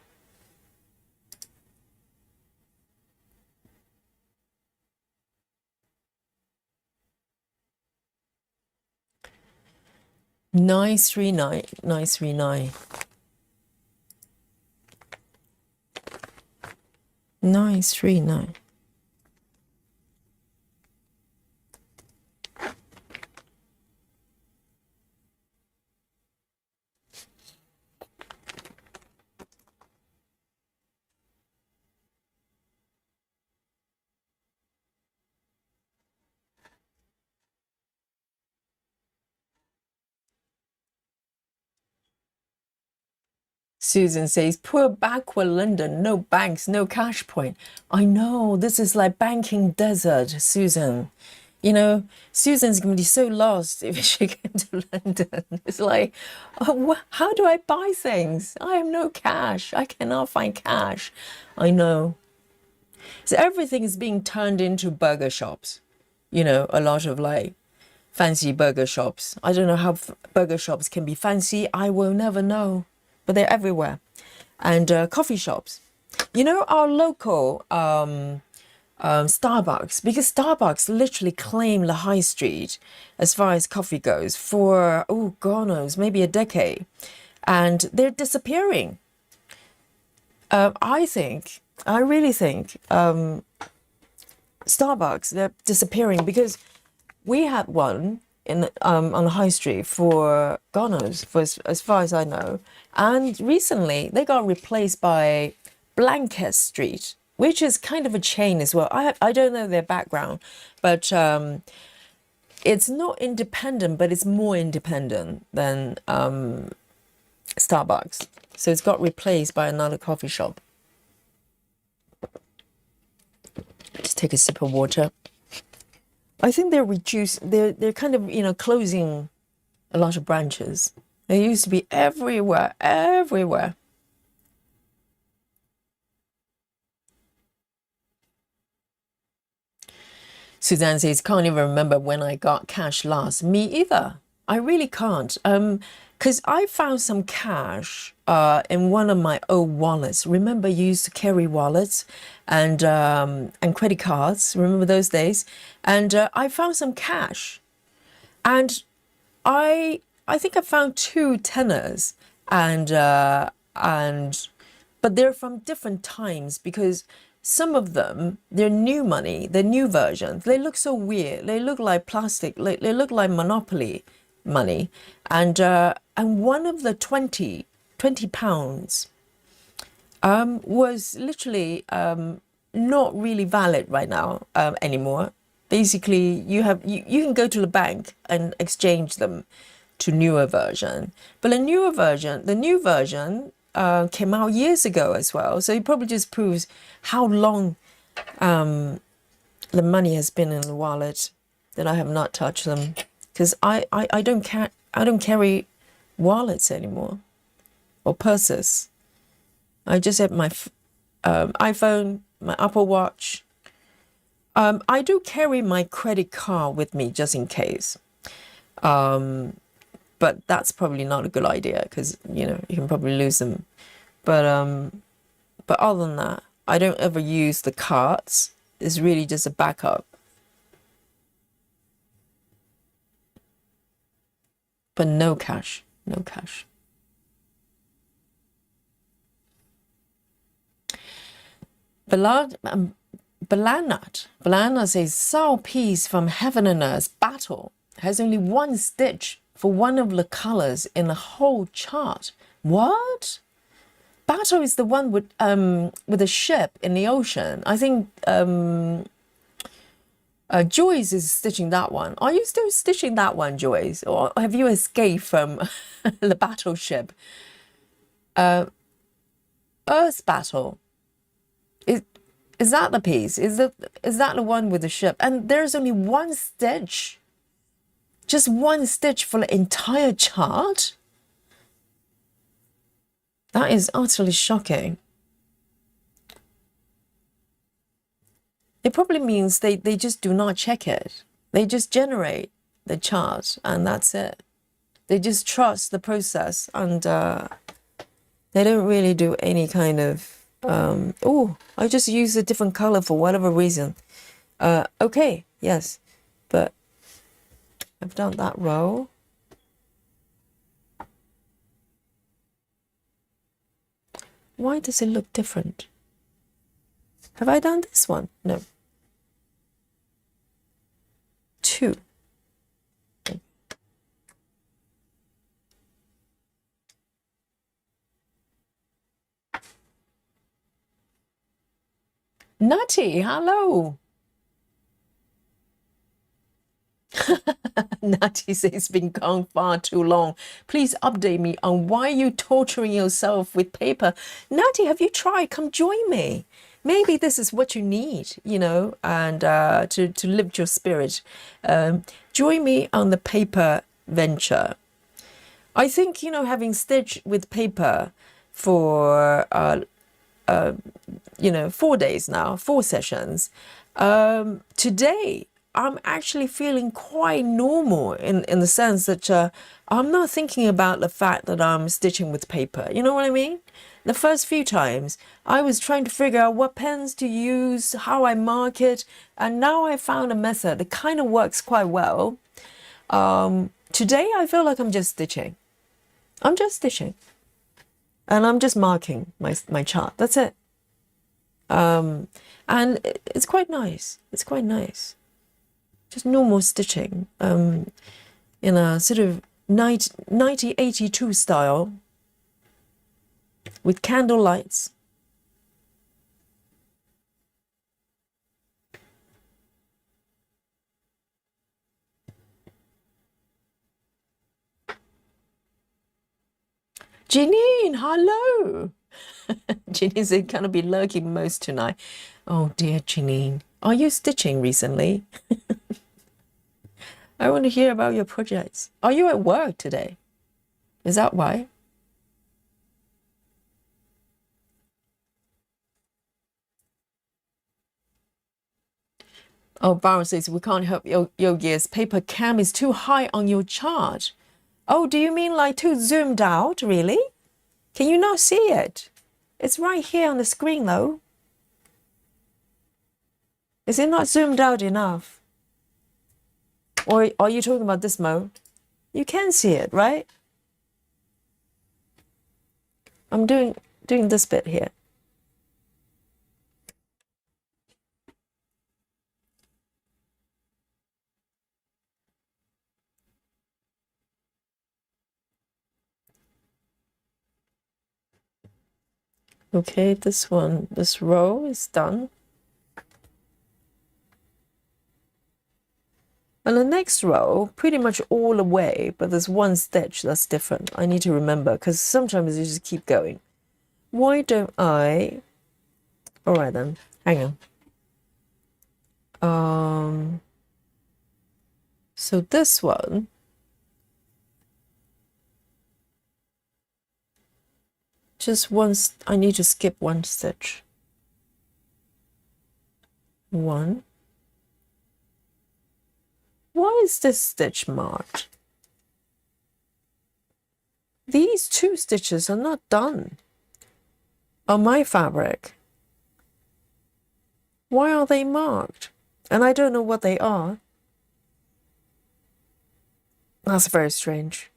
Nice 939. 939. 939. Susan says, poor backward London, no banks, no cash point. I know, this is like banking desert, Susan. You know, Susan's going to be so lost if she gets to London. It's like, oh, how do I buy things? I have no cash. I cannot find cash. I know. So everything is being turned into burger shops. You know, a lot of like fancy burger shops. I don't know how burger shops can be fancy. I will never know. But they're everywhere. And coffee shops. You know, our local Starbucks, because Starbucks literally claim the high street as far as coffee goes for, oh, God knows, maybe a decade. And they're disappearing. I really think Starbucks, they're disappearing because we had one in on the high street for God knows, for as far as I know, and recently they got replaced by Blanket Street, which is kind of a chain as well. I don't know their background, but it's not independent, but it's more independent than Starbucks. So it's got replaced by another coffee shop. Just take a sip of water. I think they're kind of, closing a lot of branches. They used to be everywhere, everywhere. Suzanne says, can't even remember when I got cash last. Me either. I really can't. Because I found some cash in one of my old wallets. Remember, you used to carry wallets and credit cards. Remember those days? And I found some cash, and I think I found 2 tenors, and but they're from different times because some of them, they're new money, they're new versions. They look so weird. They look like plastic. They look like Monopoly money, and one of the 20 pounds was literally not really valid right now anymore. Basically, you can go to the bank and exchange them to newer version, but the new version came out years ago as well. So it probably just proves how long the money has been in the wallet that I have not touched them, because I don't carry wallets anymore or purses. I just have my iPhone, my Apple Watch. I do carry my credit card with me just in case. But that's probably not a good idea because, you can probably lose them. But other than that, I don't ever use the cards. It's really just a backup. But no cash, no cash. Balana says, Sao piece from Heaven and Earth Battle has only 1 stitch for one of the colors in the whole chart. What? Battle is the one with a ship in the ocean. I think Joyce is stitching that one. Are you still stitching that one, Joyce? Or have you escaped from the battleship? Earth Battle. Is that the piece? Is that the one with the ship? And there's only 1 stitch. Just 1 stitch for the entire chart? That is utterly shocking. It probably means they just do not check it. They just generate the chart and that's it. They just trust the process, and they don't really do any kind of oh, I just used a different color for whatever reason. Okay, yes, but I've done that row. Why does it look different? Have I done this one? No. 2. Nutty, hello. Natty says it's been gone far too long. Please update me on why you're torturing yourself with paper. Natty, have you tried? Come join me. Maybe this is what you need, and to lift your spirit. Join me on the paper venture. I think, having stitched with paper for 4 days now, 4 sessions. Today, I'm actually feeling quite normal in the sense that I'm not thinking about the fact that I'm stitching with paper. You know what I mean? The first few times, I was trying to figure out what pens to use, how I mark it, and now I found a method that kind of works quite well. Today, I feel like I'm just stitching. I'm just stitching. And I'm just marking my chart. That's it. And it's quite nice. It's quite nice. Just normal stitching in a sort of 1982 style with candle lights. Janine, hello. Janine's going to be lurking most tonight. Oh dear, Janine. Are you stitching recently? I want to hear about your projects. Are you at work today? Is that why? Oh, Baron says, we can't help Yogi's paper cam is too high on your chart. Oh, do you mean like too zoomed out, really? Can you not see it? It's right here on the screen, though. Is it not zoomed out enough? Or are you talking about this mode? You can see it, right? I'm doing this bit here. Okay, this row is done. And the next row, pretty much all the way, but there's one stitch that's different. I need to remember, because sometimes you just keep going. Why don't I... All right, then. Hang on. So this one... Just once, I need to skip one stitch. One. Why is this stitch marked? These two stitches are not done on my fabric. Why are they marked? And I don't know what they are. That's very strange.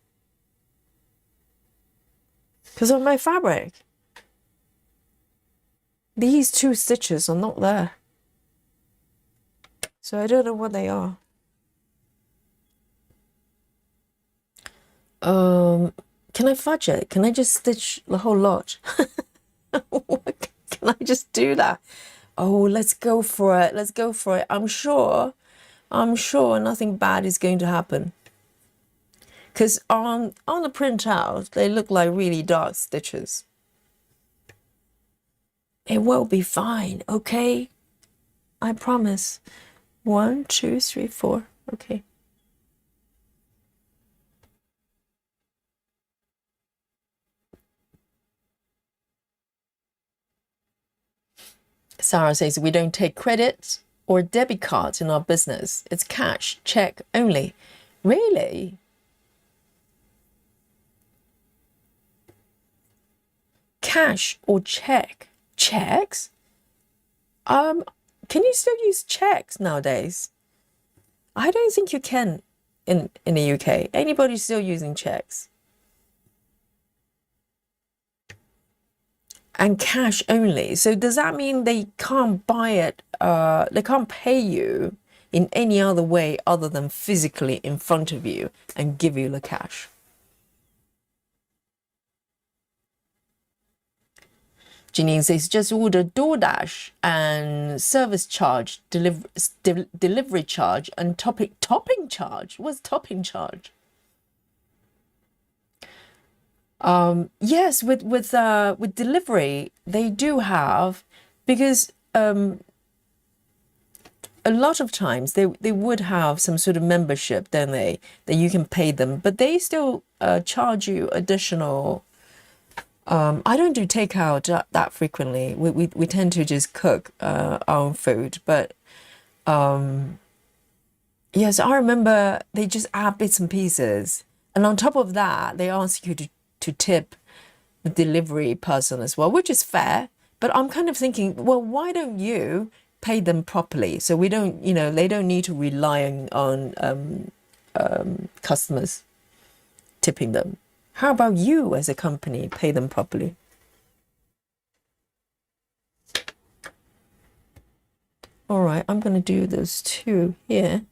Because on my fabric, these two stitches are not there. So I don't know what they are. Can I fudge it? Can I just stitch the whole lot? Can I just do that? Oh, let's go for it. Let's go for it. I'm sure nothing bad is going to happen. Because on the printout, they look like really dark stitches. It will be fine, okay? I promise. 1, 2, 3, 4. Okay. Sarah says, we don't take credit or debit cards in our business. It's cash, check only. Really? Cash or check? Checks? Can you still use checks nowadays? I don't think you can in the UK. Anybody's still using checks. And cash only. So does that mean they can't buy it, they can't pay you in any other way other than physically in front of you and give you the cash? Janine says, just order DoorDash and service charge, delivery charge and topping charge. What's topping charge? Yes, with delivery, they do have, because a lot of times they would have some sort of membership, don't they, that you can pay them, but they still charge you additional. I don't do takeout that frequently. We tend to just cook our own food, but yes, I remember they just add bits and pieces, and on top of that, they ask you to tip the delivery person as well, which is fair. But I'm kind of thinking, well, why don't you pay them properly, so we don't, they don't need to rely on customers tipping them. How about you as a company pay them properly? I'm going to do those two here.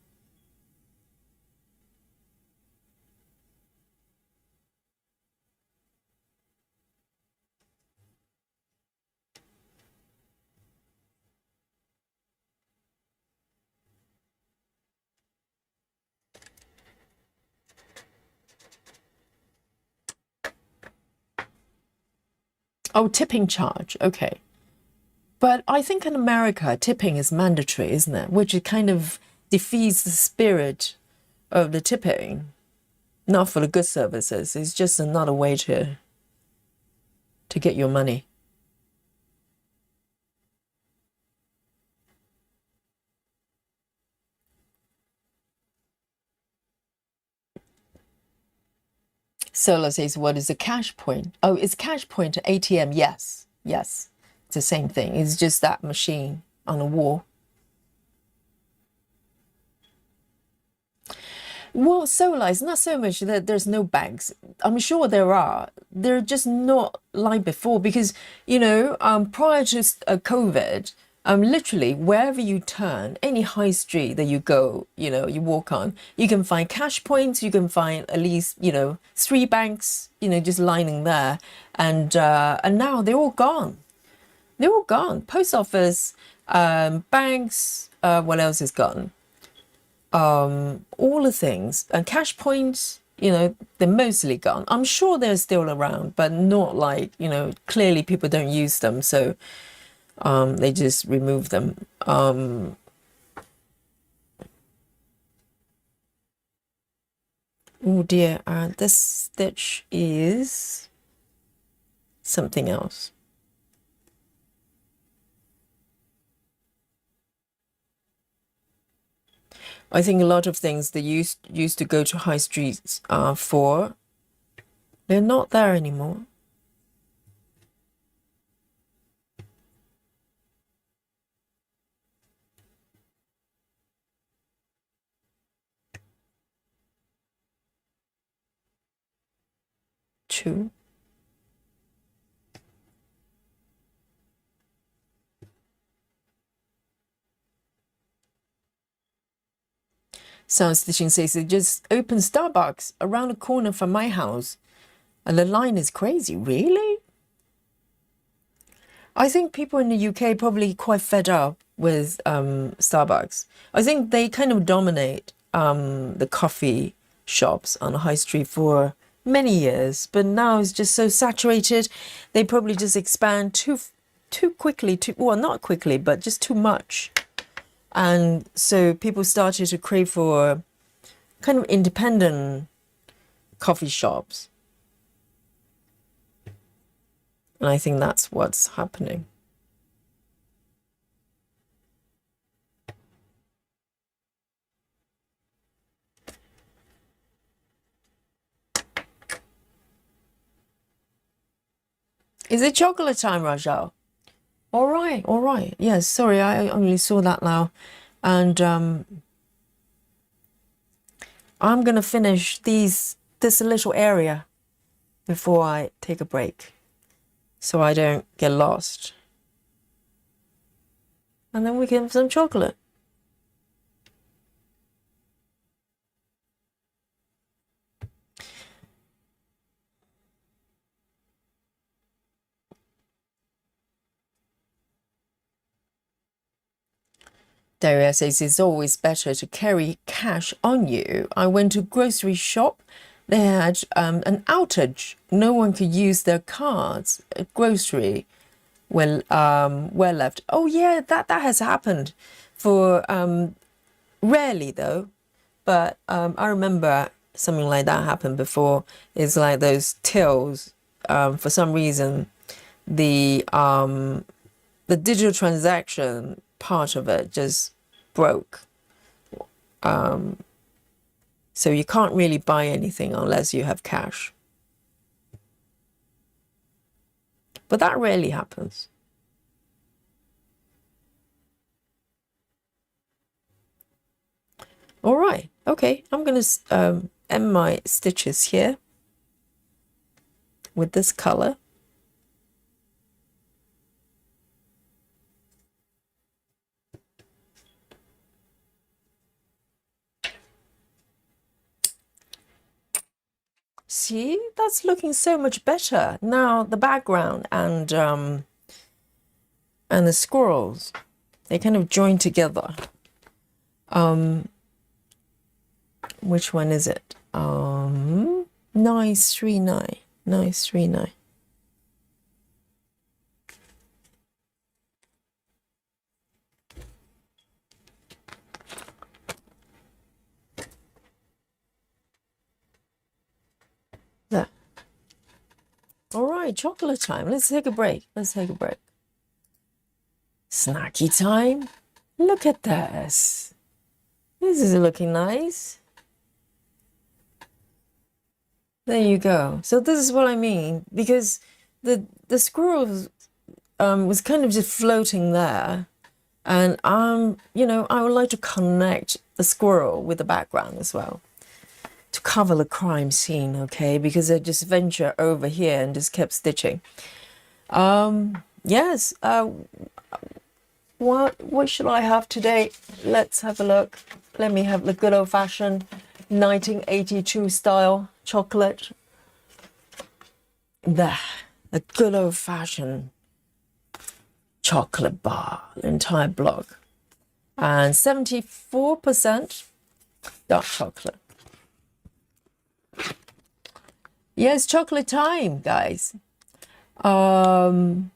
Oh, tipping charge. Okay. But I think in America, tipping is mandatory, isn't it? Which it kind of defeats the spirit of the tipping. Not for the good services. It's just another way to get your money. Solar says, what is a cash point? Oh, it's cash point to ATM. Yes. Yes. It's the same thing. It's just that machine on the wall. Well, solar is not so much that there's no banks. I'm sure there are. They're just not like before because, prior to COVID, literally wherever you turn, any high street that you go, you walk on, you can find cash points. You can find at least, 3 banks, just lining there, and now they're all gone. They're all gone. Post office, banks. What else is gone? All the things and cash points, they're mostly gone. I'm sure they're still around, but not like, clearly people don't use them. So they just remove them. Oh dear, this stitch is something else. I think a lot of things that used to go to high streets for, they're not there anymore. Two. Sound Stitching says it just opened Starbucks around the corner from my house. And the line is crazy. Really? I think people in the UK probably quite fed up with Starbucks. I think they kind of dominate the coffee shops on the high street for many years, but now it's just so saturated. They probably just expand too quickly, well, not quickly, but just too much. And so people started to crave for kind of independent coffee shops. And I think that's what's happening. Is it chocolate time, Rajal? All right, all right. Yes, sorry, I only saw that now. And I'm gonna finish this little area before I take a break, so I don't get lost. And then we can have some chocolate. Daria says it's always better to carry cash on you. I went to a grocery shop. They had an outage. No one could use their cards at grocery. Well left. Oh yeah, that has happened. For rarely though, but I remember something like that happened before. It's like those tills. For some reason, the digital transaction part of it just broke. So you can't really buy anything unless you have cash. But that rarely happens. All right. Okay, I'm going to end my stitches here with this color. that's looking so much better. Now the background and the squirrels, they kind of join together. Which one is it? 939. 939. There. All right, chocolate time. Let's take a break. Let's take a break. Snacky time. Look at this. This is looking nice. There you go. So this is what I mean, because the squirrel was kind of just floating there, and you know, I would like to connect the squirrel with the background as well to cover the crime scene, okay? Because I just venture over here and just kept stitching. Yes. What should I have today? Let's have a look. Let me have the good old-fashioned 1982 style chocolate. There, the good old-fashioned chocolate bar, the entire block, and 74% dark chocolate. Yes, chocolate time, guys. Janine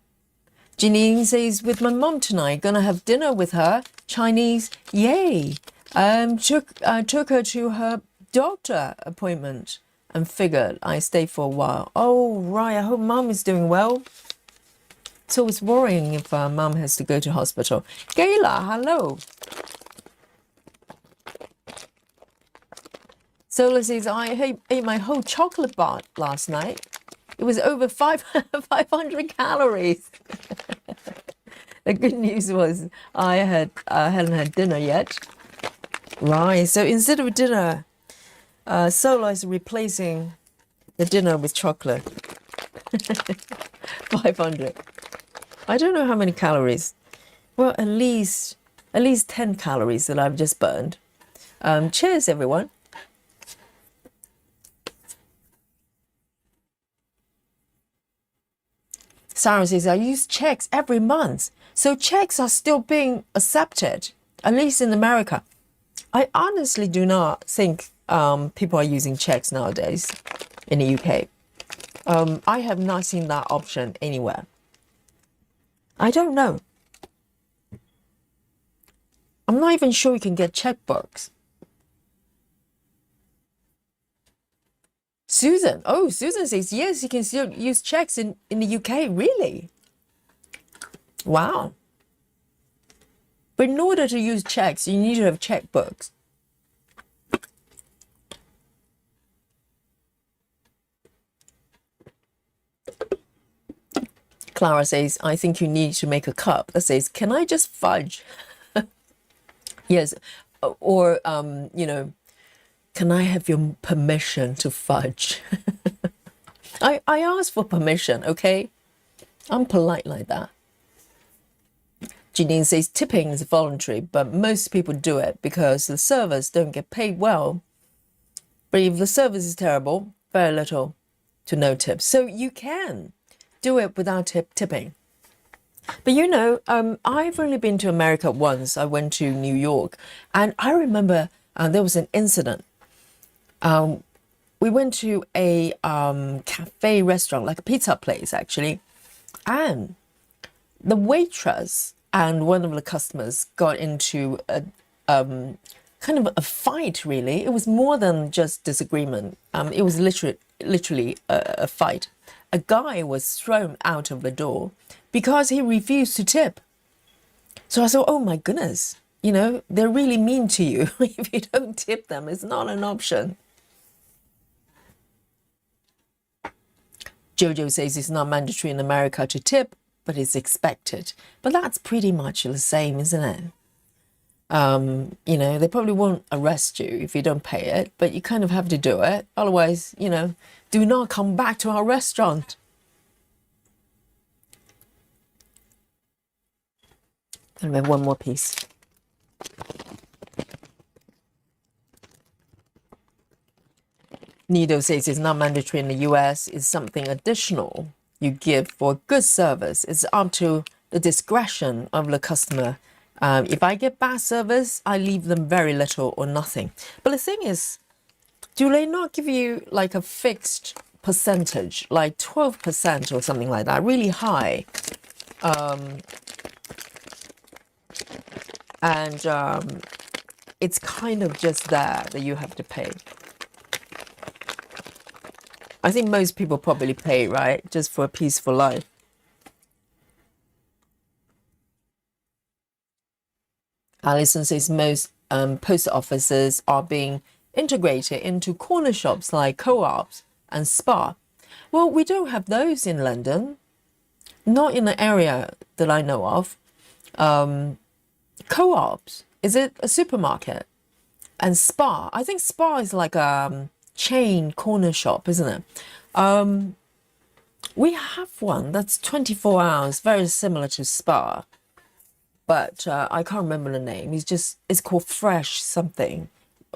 says, with my mom tonight, gonna have dinner with her. Chinese, yay. Took her to her doctor appointment and figured I stay for a while. Oh, right. I hope mom is doing well. It's always worrying if mom has to go to hospital. Gayla, hello. Sola says, I ate my whole chocolate bar last night. It was over 500 calories. The good news was I hadn't had dinner yet. Right, so instead of dinner, Sola is replacing the dinner with chocolate. 500. I don't know how many calories. Well, at least 10 calories that I've just burned. Cheers, everyone. Sarah says, I use checks every month. So checks are still being accepted, at least in America. I honestly do not think people are using checks nowadays in the UK. I have not seen that option anywhere. I don't know. I'm not even sure you can get checkbooks. Susan. Oh, Susan says, yes, you can still use checks in the UK. Really? Wow. But in order to use checks, you need to have checkbooks. Clara says, I think you need to make a cup that says, can I just fudge? Yes. Or, you know, can I have your permission to fudge? I asked for permission, okay? I'm polite like that. Janine says tipping is voluntary, but most people do it because the servers don't get paid well. But if the service is terrible, very little to no tips. So you can do it without tipping. But you know, I've only been to America once. I went to New York, and I remember there was an incident. We went to a cafe restaurant, like a pizza place actually, and the waitress and one of the customers got into a kind of a fight. Really, it was more than just disagreement. It was literally a fight. A guy was thrown out of the door because he refused to tip. So I thought, oh my goodness, you know, they're really mean to you. If you don't tip them, it's not an option. Jojo says it's not mandatory in America to tip, but it's expected. But that's pretty much the same, isn't it? You know, they probably won't arrest you if you don't pay it, but you kind of have to do it. Otherwise, you know, do not come back to our restaurant. I'll have one more piece. Nido says it's not mandatory in the US. It's something additional you give for good service. It's up to the discretion of the customer. If I get bad service, I leave them very little or nothing. But the thing is, do they not give you like a fixed percentage, like 12% or something like that, really high? And it's kind of just there that you have to pay. I think most people probably pay, right? Just for a peaceful life. Alison says most post offices are being integrated into corner shops like co-ops and spa. Well, we don't have those in London. Not in the area that I know of. Co-ops, is it a supermarket? And spa, I think spa is like a chain corner shop, isn't it? We have one that's 24 hours, very similar to spa, but I can't remember the name. It's called Fresh something.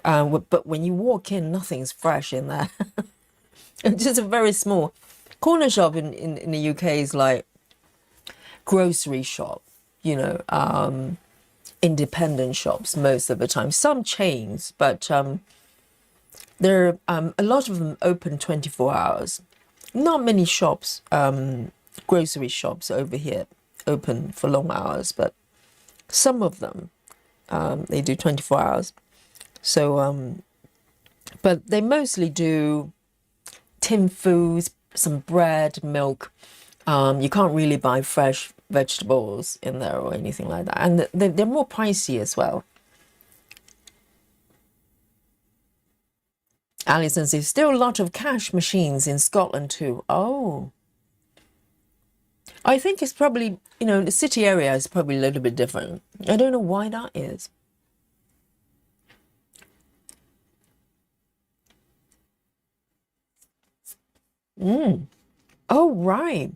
But when you walk in, nothing's fresh in there. It's just a very small corner shop in the UK is like grocery shop, you know, independent shops most of the time. Some chains, but there are a lot of them open 24 hours. Not many shops, grocery shops over here open for long hours, but some of them they do 24 hours. So, but they mostly do tin foods, some bread, milk. You can't really buy fresh vegetables in there or anything like that. And they're more pricey as well. Alison says, still a lot of cash machines in Scotland too. Oh. I think it's probably, you know, the city area is probably a little bit different. I don't know why that is. Oh, right.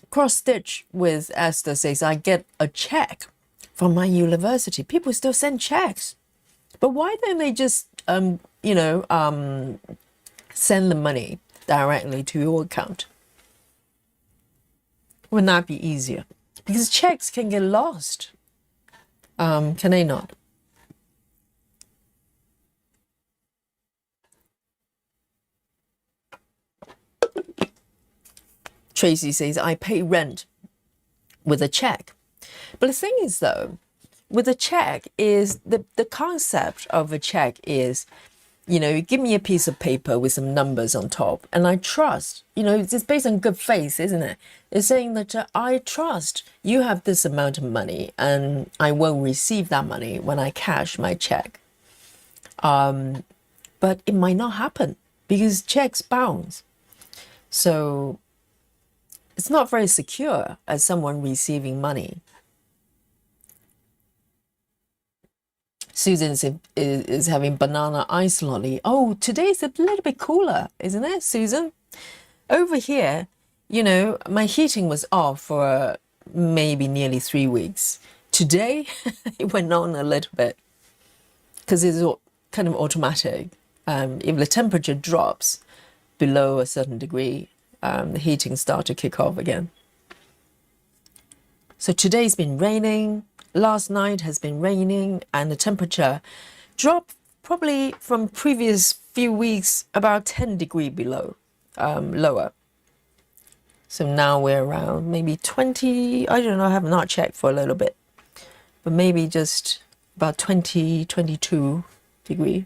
Cross Stitch with Esther says, I get a check from my university. People still send checks. But why don't they just, you know, send the money directly to your account? Wouldn't that be easier? Because checks can get lost. Can they not? Tracy says, I pay rent with a check. But the thing is, though, with a check is the concept of a check is, you know, you give me a piece of paper with some numbers on top, and I trust, you know, it's based on good faith, isn't it? It's saying that I trust you have this amount of money, and I will receive that money when I cash my check. But it might not happen because checks bounce. So it's not very secure as someone receiving money. Susan is having banana ice lolly. Oh, today's a little bit cooler, isn't it, Susan? Over here, you know, my heating was off for maybe nearly 3 weeks. Today, it went on a little bit because it's kind of automatic. If the temperature drops below a certain degree, the heating starts to kick off again. So today's been raining. Last night has been raining, and the temperature dropped probably from previous few weeks about 10 degrees below, lower. So now we're around maybe 20, I don't know, I have not checked for a little bit, but maybe just about 20, 22 degrees.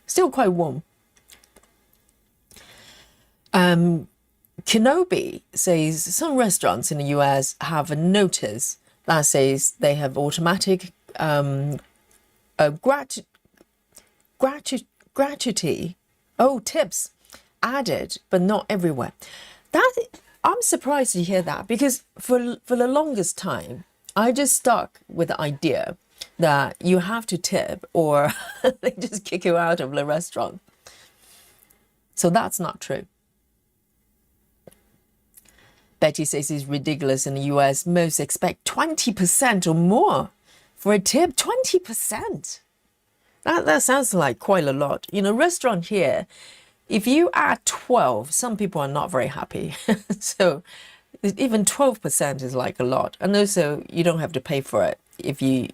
Still quite warm. Kenobi says some restaurants in the US have a notice that says they have automatic gratuity, tips added, but not everywhere. I'm surprised to hear that, because for the longest time, I just stuck with the idea that you have to tip or they just kick you out of the restaurant. So that's not true. Betty says it's ridiculous in the US. Most expect 20% or more for a tip. 20%. That sounds like quite a lot. You know, restaurant here, if you add 12, some people are not very happy. So even 12% is like a lot. And also you don't have to pay for it if you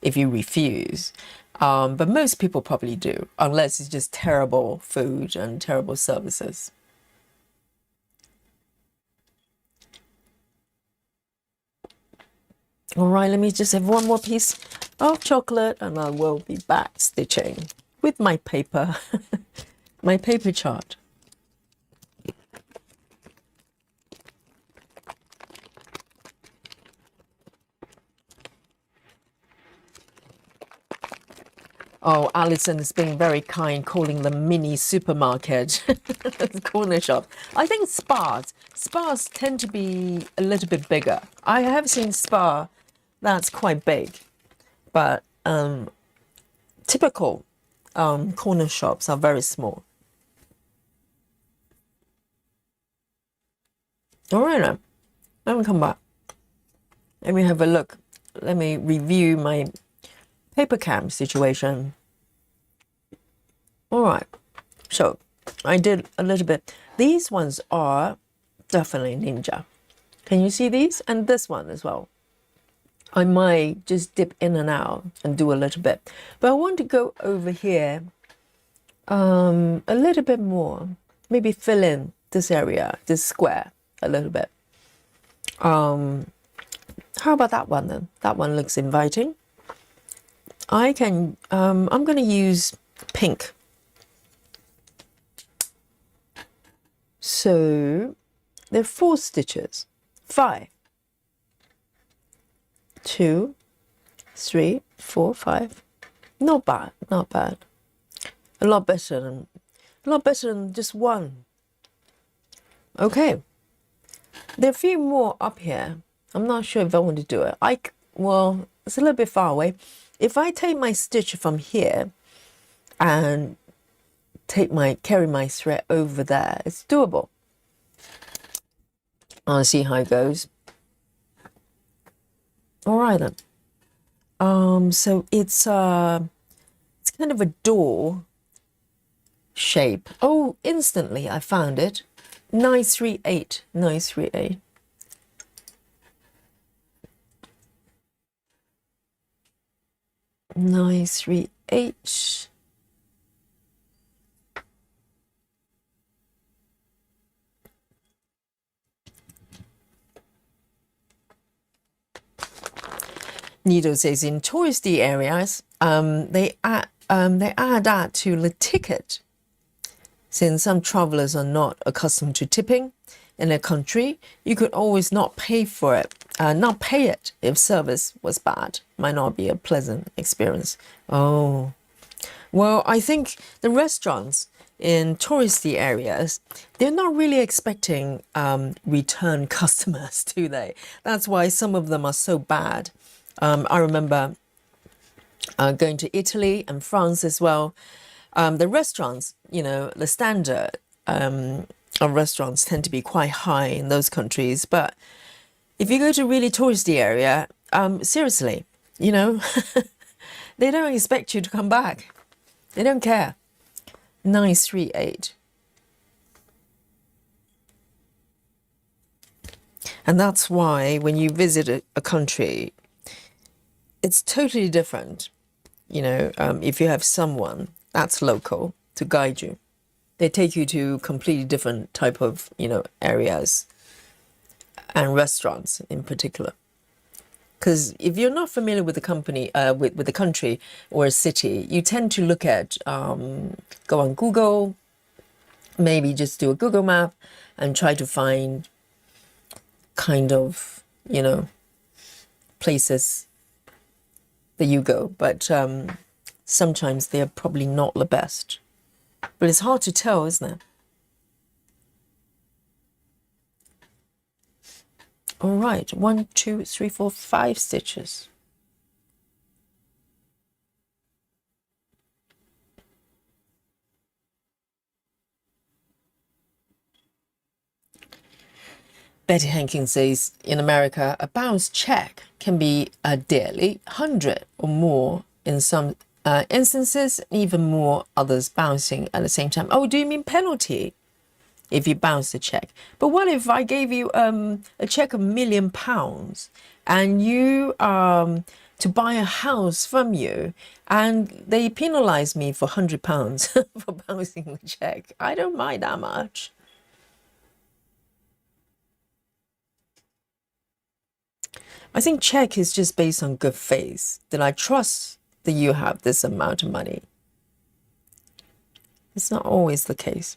refuse. But most people probably do, unless it's just terrible food and terrible services. All right, let me just have one more piece of chocolate and I will be back stitching with my paper, my paper chart. Oh, Alison is being very kind, calling them mini supermarket, corner shop. I think spas tend to be a little bit bigger. I have seen spa that's quite big, but typical corner shops are very small. All right, now let me come back. Let me have a look. Let me review my paper cam situation. All right, so I did a little bit. These ones are definitely ninja. Can you see these? And this one as well. I might just dip in and out and do a little bit, but I want to go over here a little bit more, maybe fill in this area, this square a little bit. How about that one then? That one looks inviting. I can, I'm going to use pink. So there are 4 stitches, 5, 2, 3, 4, 5. Not bad, not bad. A lot better than just one. Okay. There are a few more up here. I'm not sure if I want to do it. Well, it's a little bit far away. If I take my stitch from here and carry my thread over there, it's doable. I'll see how it goes. All right then. So it's kind of a door shape. Oh, instantly I found it. 938, 938. Nice 3H. Needle says in touristy areas, they add that to the ticket, since some travelers are not accustomed to tipping in their country. You could always not pay for it, not pay it if service was bad. Might not be a pleasant experience. Oh, well, I think the restaurants in touristy areas, they're not really expecting return customers, do they? That's why some of them are so bad. I remember going to Italy and France as well. The restaurants, you know, the standard of restaurants tend to be quite high in those countries. But if you go to really touristy area, seriously, you know, they don't expect you to come back. They don't care. 938. And that's why when you visit a country, it's totally different, you know, if you have someone that's local to guide you. They take you to completely different type of, you know, areas and restaurants in particular. Because if you're not familiar with the company, with the country or a city, you tend to look at, go on Google, maybe just do a Google map and try to find kind of, you know, places that you go, but sometimes they're probably not the best. But it's hard to tell, isn't it? All right, 1, 2, 3, 4, 5 stitches. Betty Hankins says, in America, a bounce check can be a daily 100 or more in some instances, even more others bouncing at the same time. Oh, do you mean penalty if you bounce the check? But what if I gave you a check of £1 million and you to buy a house from you, and they penalize me for £100 for bouncing the check? I don't mind that much. I think check is just based on good faith, that I trust that you have this amount of money. It's not always the case.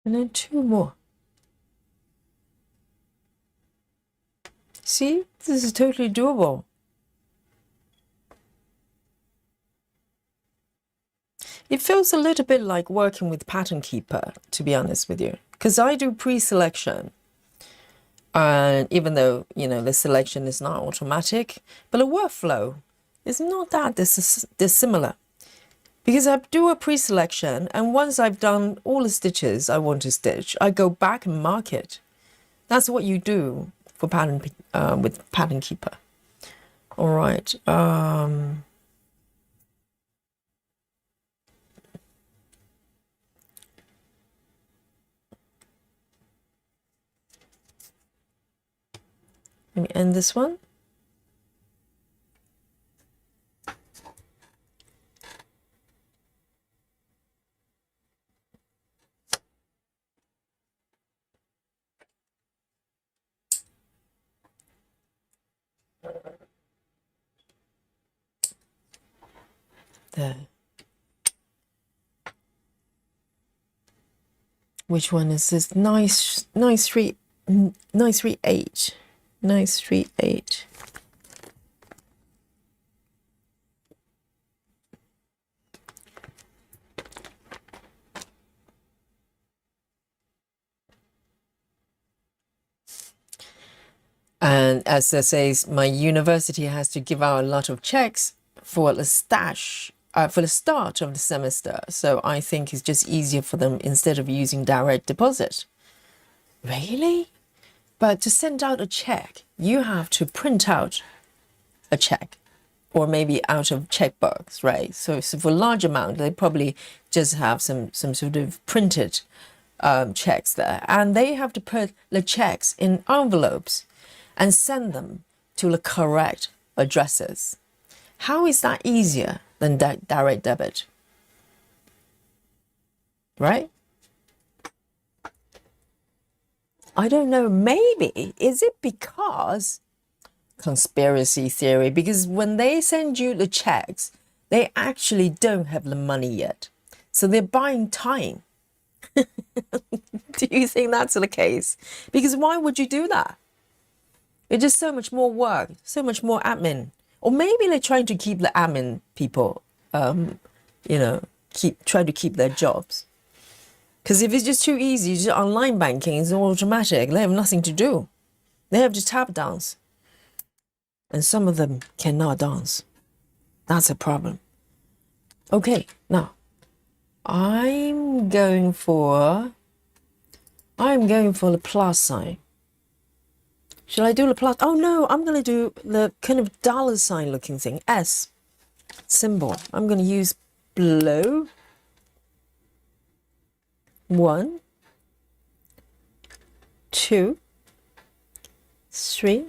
And then 2 more. See, this is totally doable. It feels a little bit like working with Pattern Keeper, to be honest with you, because I do pre-selection. And even though, the selection is not automatic, but the workflow is not that dissimilar. Because I do a pre-selection, and once I've done all the stitches I want to stitch, I go back and mark it. That's what you do for with Pattern Keeper. All right. Let me end this one. There. Which one is this? 938. 938. And as I say, my university has to give out a lot of checks for the stash, for the start of the semester. So I think it's just easier for them instead of using direct deposit. Really? But to send out a check, you have to print out a check, or maybe out of checkbooks, right? So for a large amount, they probably just have some sort of printed checks there. And they have to put the checks in envelopes and send them to the correct addresses. How is that easier than direct debit? Right? I don't know, maybe, is it because, conspiracy theory, because when they send you the checks, they actually don't have the money yet. So they're buying time. Do you think that's the case? Because why would you do that? It's just so much more work, so much more admin. Or maybe they're trying to keep the admin people, try to keep their jobs. Because if it's just too easy, just online banking is all automatic. They have nothing to do. They have to tap dance. And some of them cannot dance. That's a problem. Okay, now I'm going for the plus sign. Should I do the plus? Oh no, I'm going to do the kind of dollar sign looking thing. S symbol. I'm going to use below. 1, 2, 3.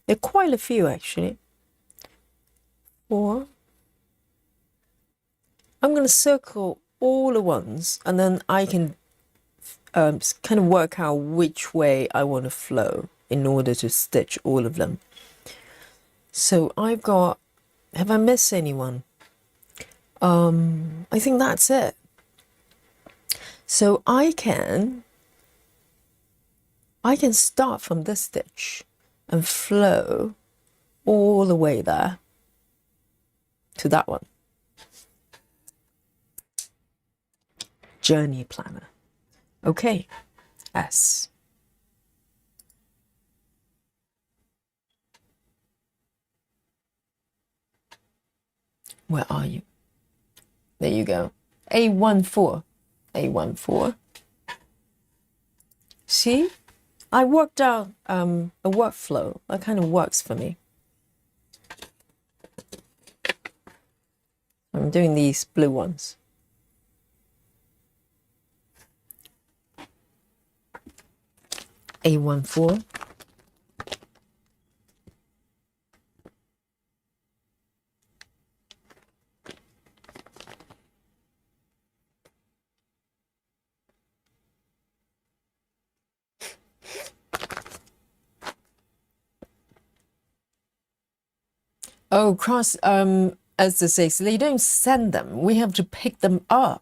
There are quite a few actually. 4. I'm going to circle all the ones, and then I can kind of work out which way I want to flow in order to stitch all of them. So I've got, have I missed anyone? I think that's it. So I can I can start from this stitch and flow all the way there to that one. Journey planner. Okay, S. Where are you? There you go. A14. A14. See? I worked out a workflow that kind of works for me. I'm doing these blue ones. A14. Oh, cross, as they say, so they don't send them. We have to pick them up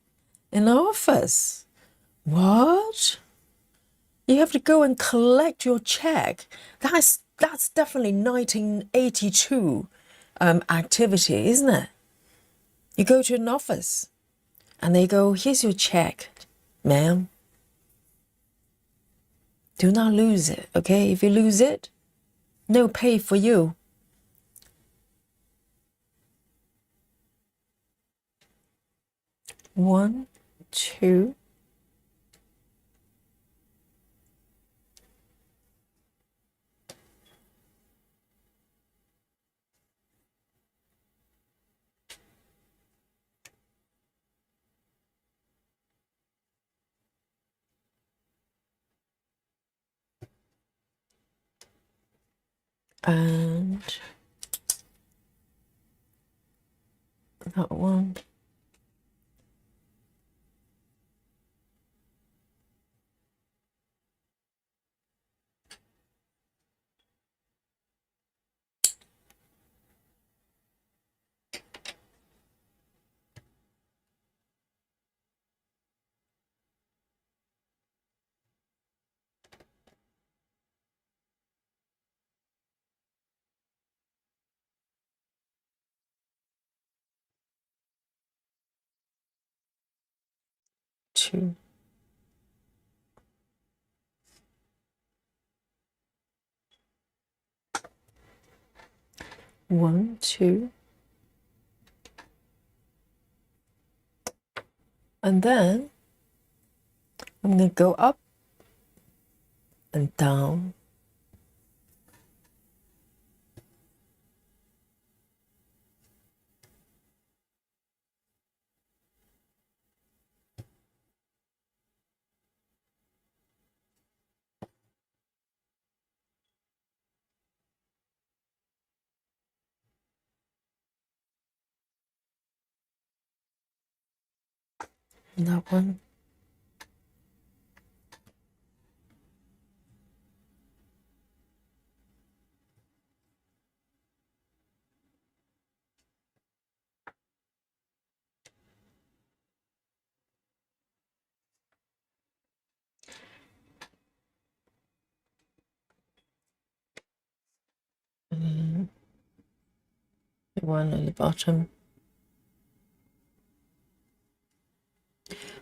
in the office. What? You have to go and collect your check. That's definitely 1982 activity, isn't it? You go to an office and they go, here's your check, ma'am. Do not lose it, okay? If you lose it, no pay for you. One, two. And that one. Two. One, two. And then I'm going to go up and down. And that one. And the one at the bottom.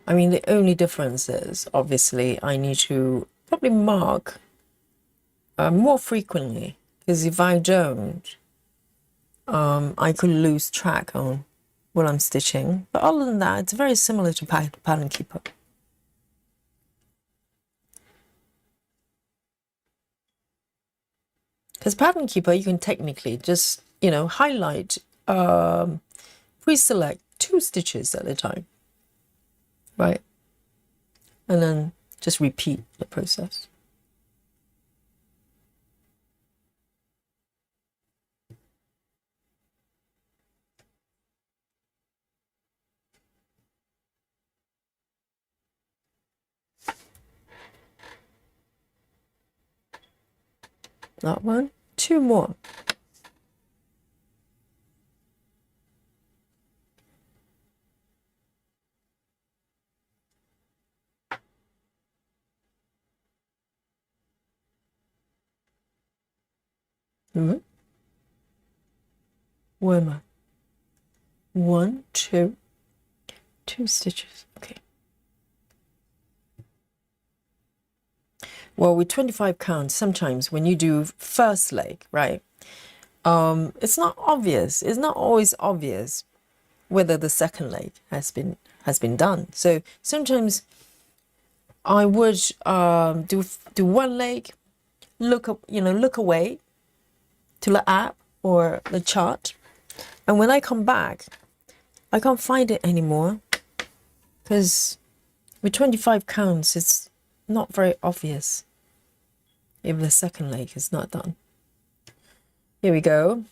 I mean, the only difference is, obviously, I need to probably mark more frequently, because if I don't, I could lose track on what I'm stitching. But other than that, it's very similar to Pattern Keeper. Because Pattern Keeper, you can technically just, highlight, pre-select 2 stitches at a time, right? And then just repeat the process. That one, 2 more. Where am I? 1, 2, 2 stitches. Okay. Well, with 25 counts, sometimes when you do first leg, right, it's not obvious. It's not always obvious whether the second leg has been done. So sometimes I would do one leg, look up, look away to the app or the chart, and when I come back, I can't find it anymore because with 25 counts, it's not very obvious if the second leg is not done. Here we go.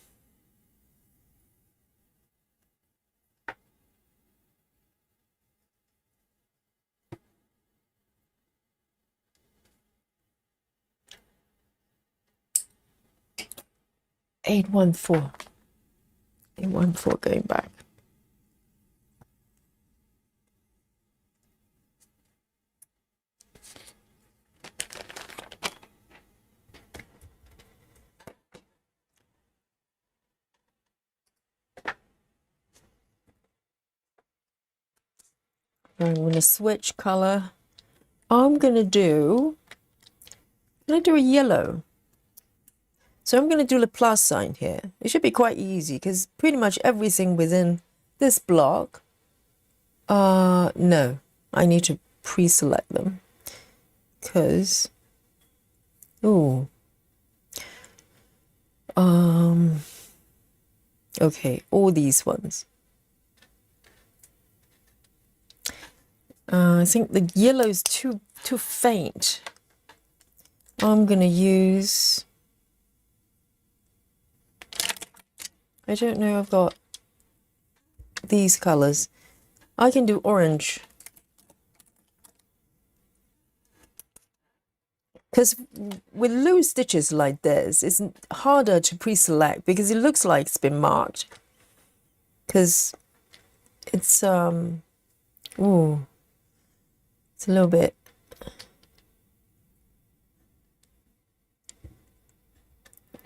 Eight, 1, 4. 8, 1, 4 going back. I'm going to switch color. I'm going to do a yellow. So I'm going to do the plus sign here. It should be quite easy because pretty much everything within this block, no, I need to pre-select them because, okay, all these ones. I think the yellow is too faint. I'm going to use, I don't know, I've got these colors. I can do orange. Because with loose stitches like this, it's harder to pre-select because it looks like it's been marked. Because it's, it's a little bit.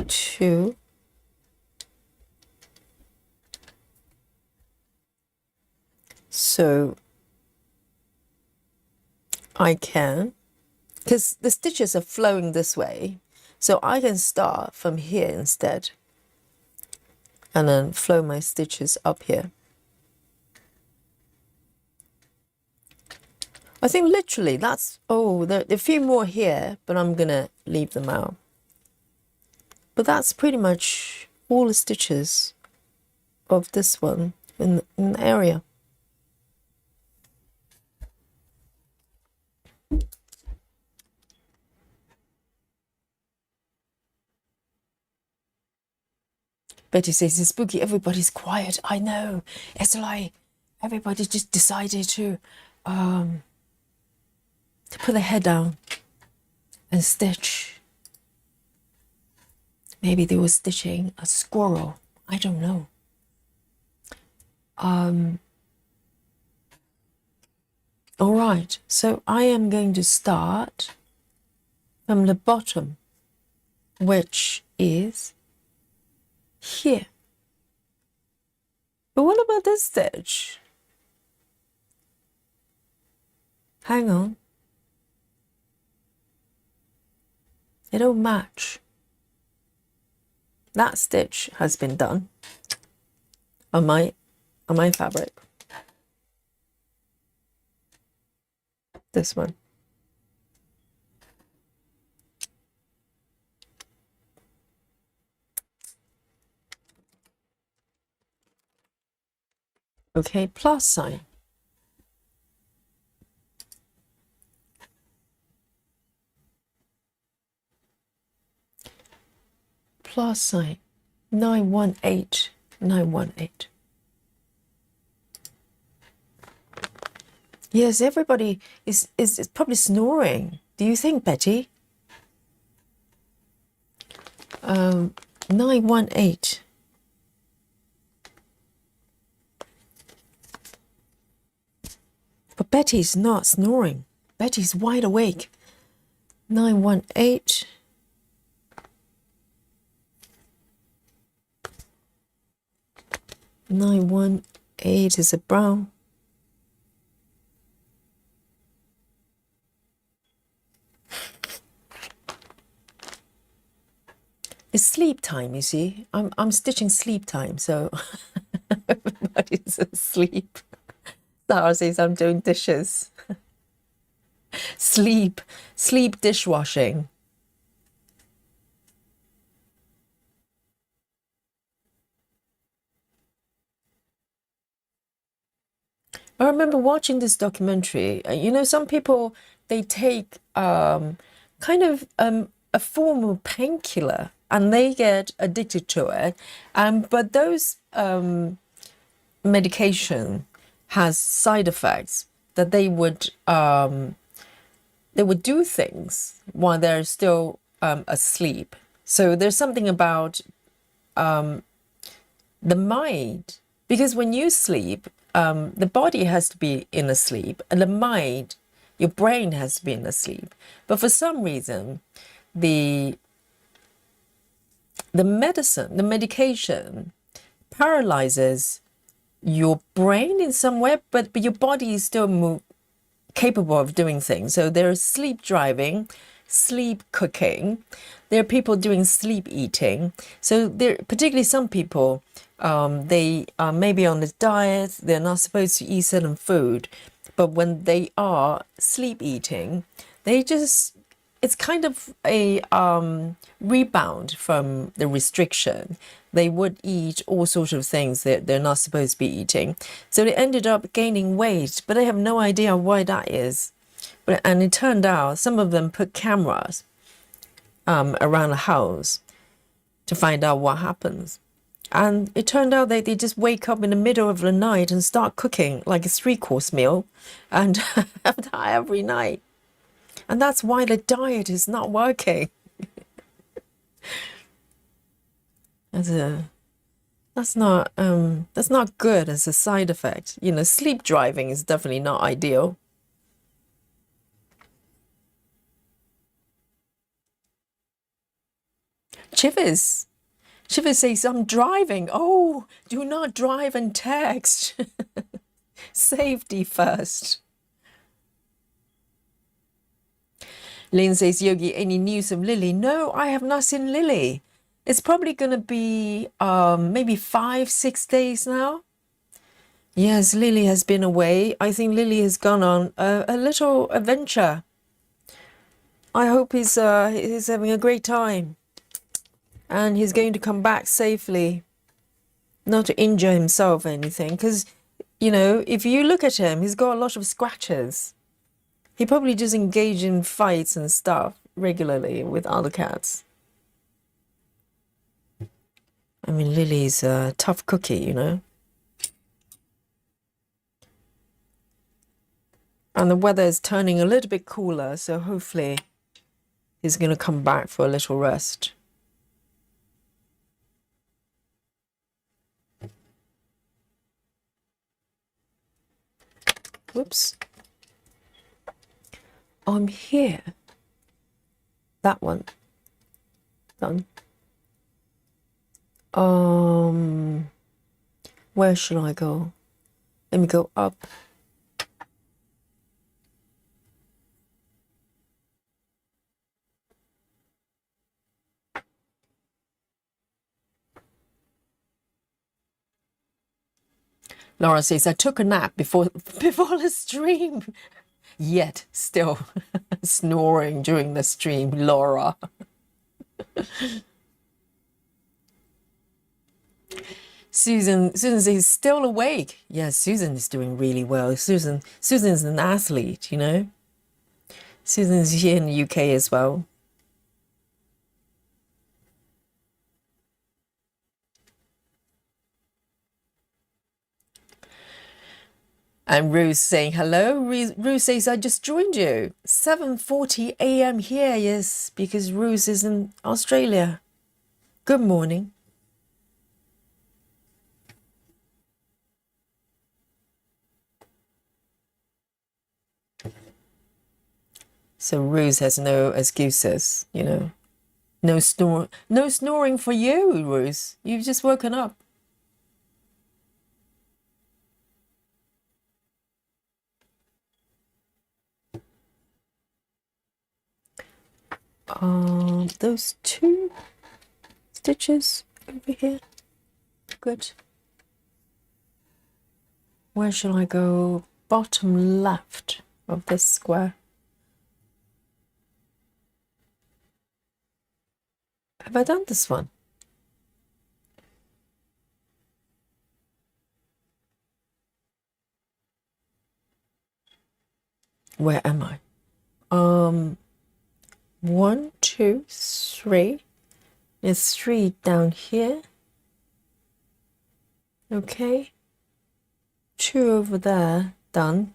Two. So I can, because the stitches are flowing this way, so I can start from here instead and then flow my stitches up here. I think literally that's, there are a few more here, but I'm gonna leave them out. But that's pretty much all the stitches of this one in the area. Betty says it's spooky, everybody's quiet. I know. It's like everybody just decided to put their head down and stitch. Maybe they were stitching a squirrel. I don't know. All right, so I am going to start from the bottom, which is here. But what about this stitch? Hang on. They don't match. That stitch has been done on my fabric. This one. Okay, plus sign. Plus sign. 918, 918. Yes, everybody is probably snoring. Do you think, Betty? 918. But Betty's not snoring. Betty's wide awake. 918. 918 is a brown. It's sleep time, you see. I'm stitching sleep time, so everybody's asleep. Sarah says I'm doing dishes. Sleep dishwashing. I remember watching this documentary. You know, some people, they take kind of a form of painkiller and they get addicted to it. But those medication has side effects that they would do things while they're still asleep. So there's something about the mind, because when you sleep, the body has to be in a sleep, and the mind, your brain has to be in a sleep. But for some reason, the medication paralyzes your brain in some way, but your body is still capable of doing things. So there's sleep driving, sleep cooking. There are people doing sleep eating. So there, particularly some people, they are maybe on a diet. They're not supposed to eat certain food, but when they are sleep eating, they just, it's kind of a rebound from the restriction. They would eat all sorts of things that they're not supposed to be eating. So they ended up gaining weight, but I have no idea why that is. And it turned out some of them put cameras around the house to find out what happens. And it turned out that they just wake up in the middle of the night and start cooking like a 3-course meal and have that every night. And that's why the diet is not working. That's not good as a side effect. You know, sleep driving is definitely not ideal. Chivers says, I'm driving. Oh, do not drive and text. Safety first. Lynn says, Yogi, any news of Lily? No, I have not seen Lily. It's probably going to be maybe 5-6 days now. Yes, Lily has been away. I think Lily has gone on a little adventure. I hope he's having a great time. And he's going to come back safely. Not to injure himself or anything. Because, you know, if you look at him, he's got a lot of scratches. He probably just engage in fights and stuff regularly with other cats. I mean, Lily's a tough cookie, you know. And the weather is turning a little bit cooler, so hopefully he's going to come back for a little rest. Whoops. I'm here. That one. Done. Where should I go? Let me go up. Laura says, I took a nap before the stream. Yet still snoring during the stream, Laura. Susan says, still awake. Yes, Susan is doing really well. Susan's an athlete, you know. Susan's here in the UK as well. And Ruth saying hello. Ruth says, I just joined you. 7:40 a.m. here, yes, because Ruth is in Australia. Good morning. So Ruth has no excuses, you know. No snoring for you, Ruth. You've just woken up. those 2 stitches over here. Good. Where shall I go? Bottom left of this square. Have I done this one? Where am I? 1, 2, 3. There's 3 down here. Okay. 2 over there. Done.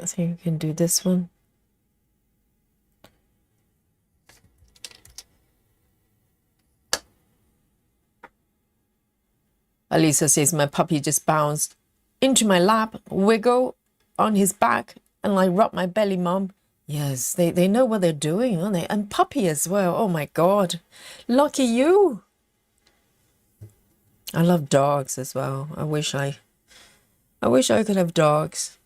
I think we can do this one. Alisa says my puppy just bounced into my lap, wiggle on his back, and I rub my belly, Mom. Yes, they know what they're doing, don't they? And puppy as well. Oh my God. Lucky you. I love dogs as well. I wish I could have dogs.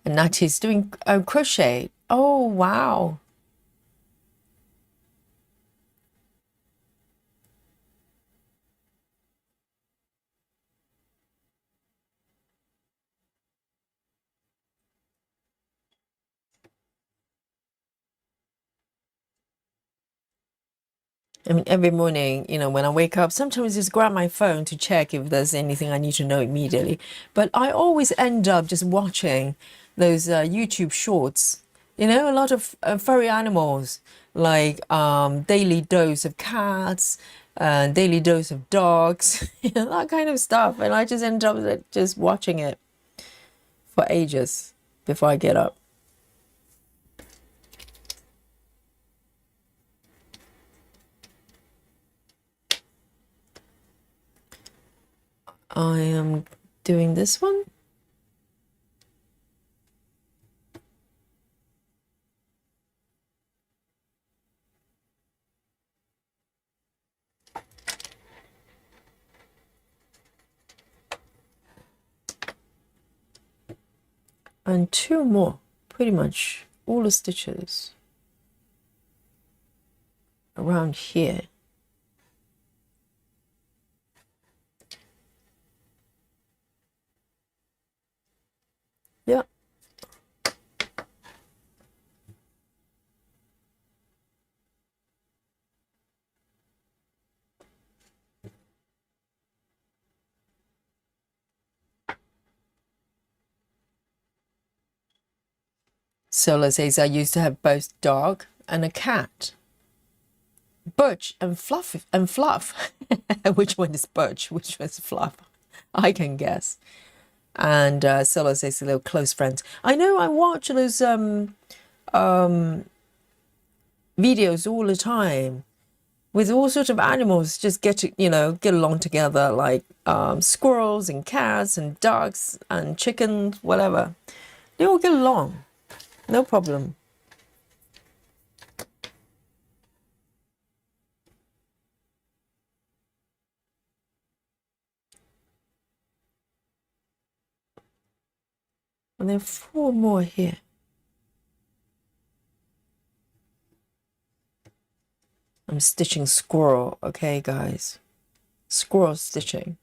And Natty's doing crochet. Oh, wow. I mean, every morning, you know, when I wake up, sometimes I just grab my phone to check if there's anything I need to know immediately. But I always end up just watching those YouTube shorts. You know, a lot of furry animals, like daily dose of cats, daily dose of dogs, you know, that kind of stuff. And I just end up just watching it for ages before I get up. I am doing this one. And 2 more, pretty much all the stitches around here. Yeah. Sola says I used to have both dog and a cat. Butch and Fluff and Fluff. Which one is Butch? Which one's Fluff? I can guess. And Sola says they're close friends. I know I watch those videos all the time with all sorts of animals just get along together, like squirrels and cats and ducks and chickens, whatever. They all get along. No problem. And there are 4 more here. I'm stitching squirrel, okay, guys? Squirrel stitching.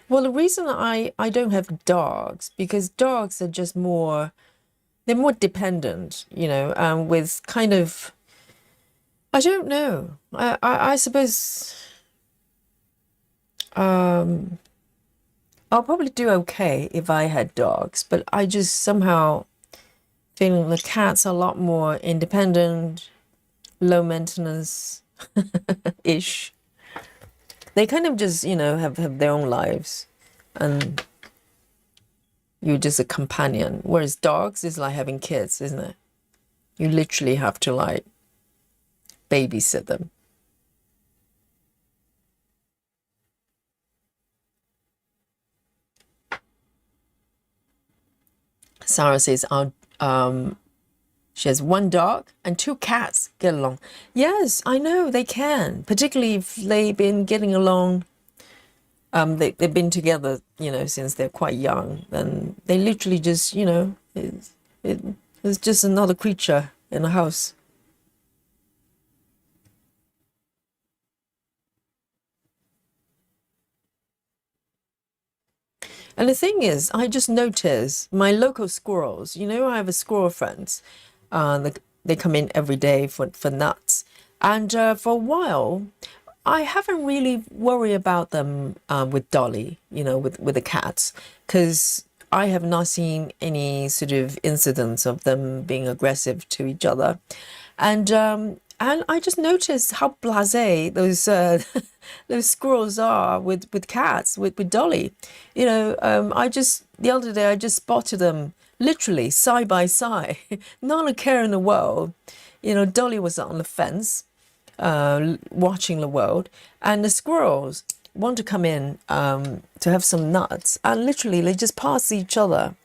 Well, the reason I don't have dogs, because dogs are just more, they're more dependent, you know, with kind of, I don't know. I suppose I'll probably do okay if I had dogs, but I just somehow feeling the cats are a lot more independent, low maintenance ish. They kind of just, you know, have their own lives, and you're just a companion. Whereas dogs is like having kids, isn't it? You literally have to like babysit them. Sarah says, she has 1 dog and 2 cats get along. Yes, I know they can, particularly if they've been getting along. They've been together, since they're quite young. And they literally just, it's just another creature in the house. And the thing is, I just noticed my local squirrels, I have a squirrel friends. They come in every day for nuts. And for a while, I haven't really worried about them with Dolly, with the cats, because I have not seen any sort of incidents of them being aggressive to each other. And I just noticed how blasé those those squirrels are with cats, with Dolly. The other day I just spotted them literally side by side, not a care in the world. Dolly was on the fence, watching the world, and the squirrels want to come in to have some nuts, and literally they just pass each other,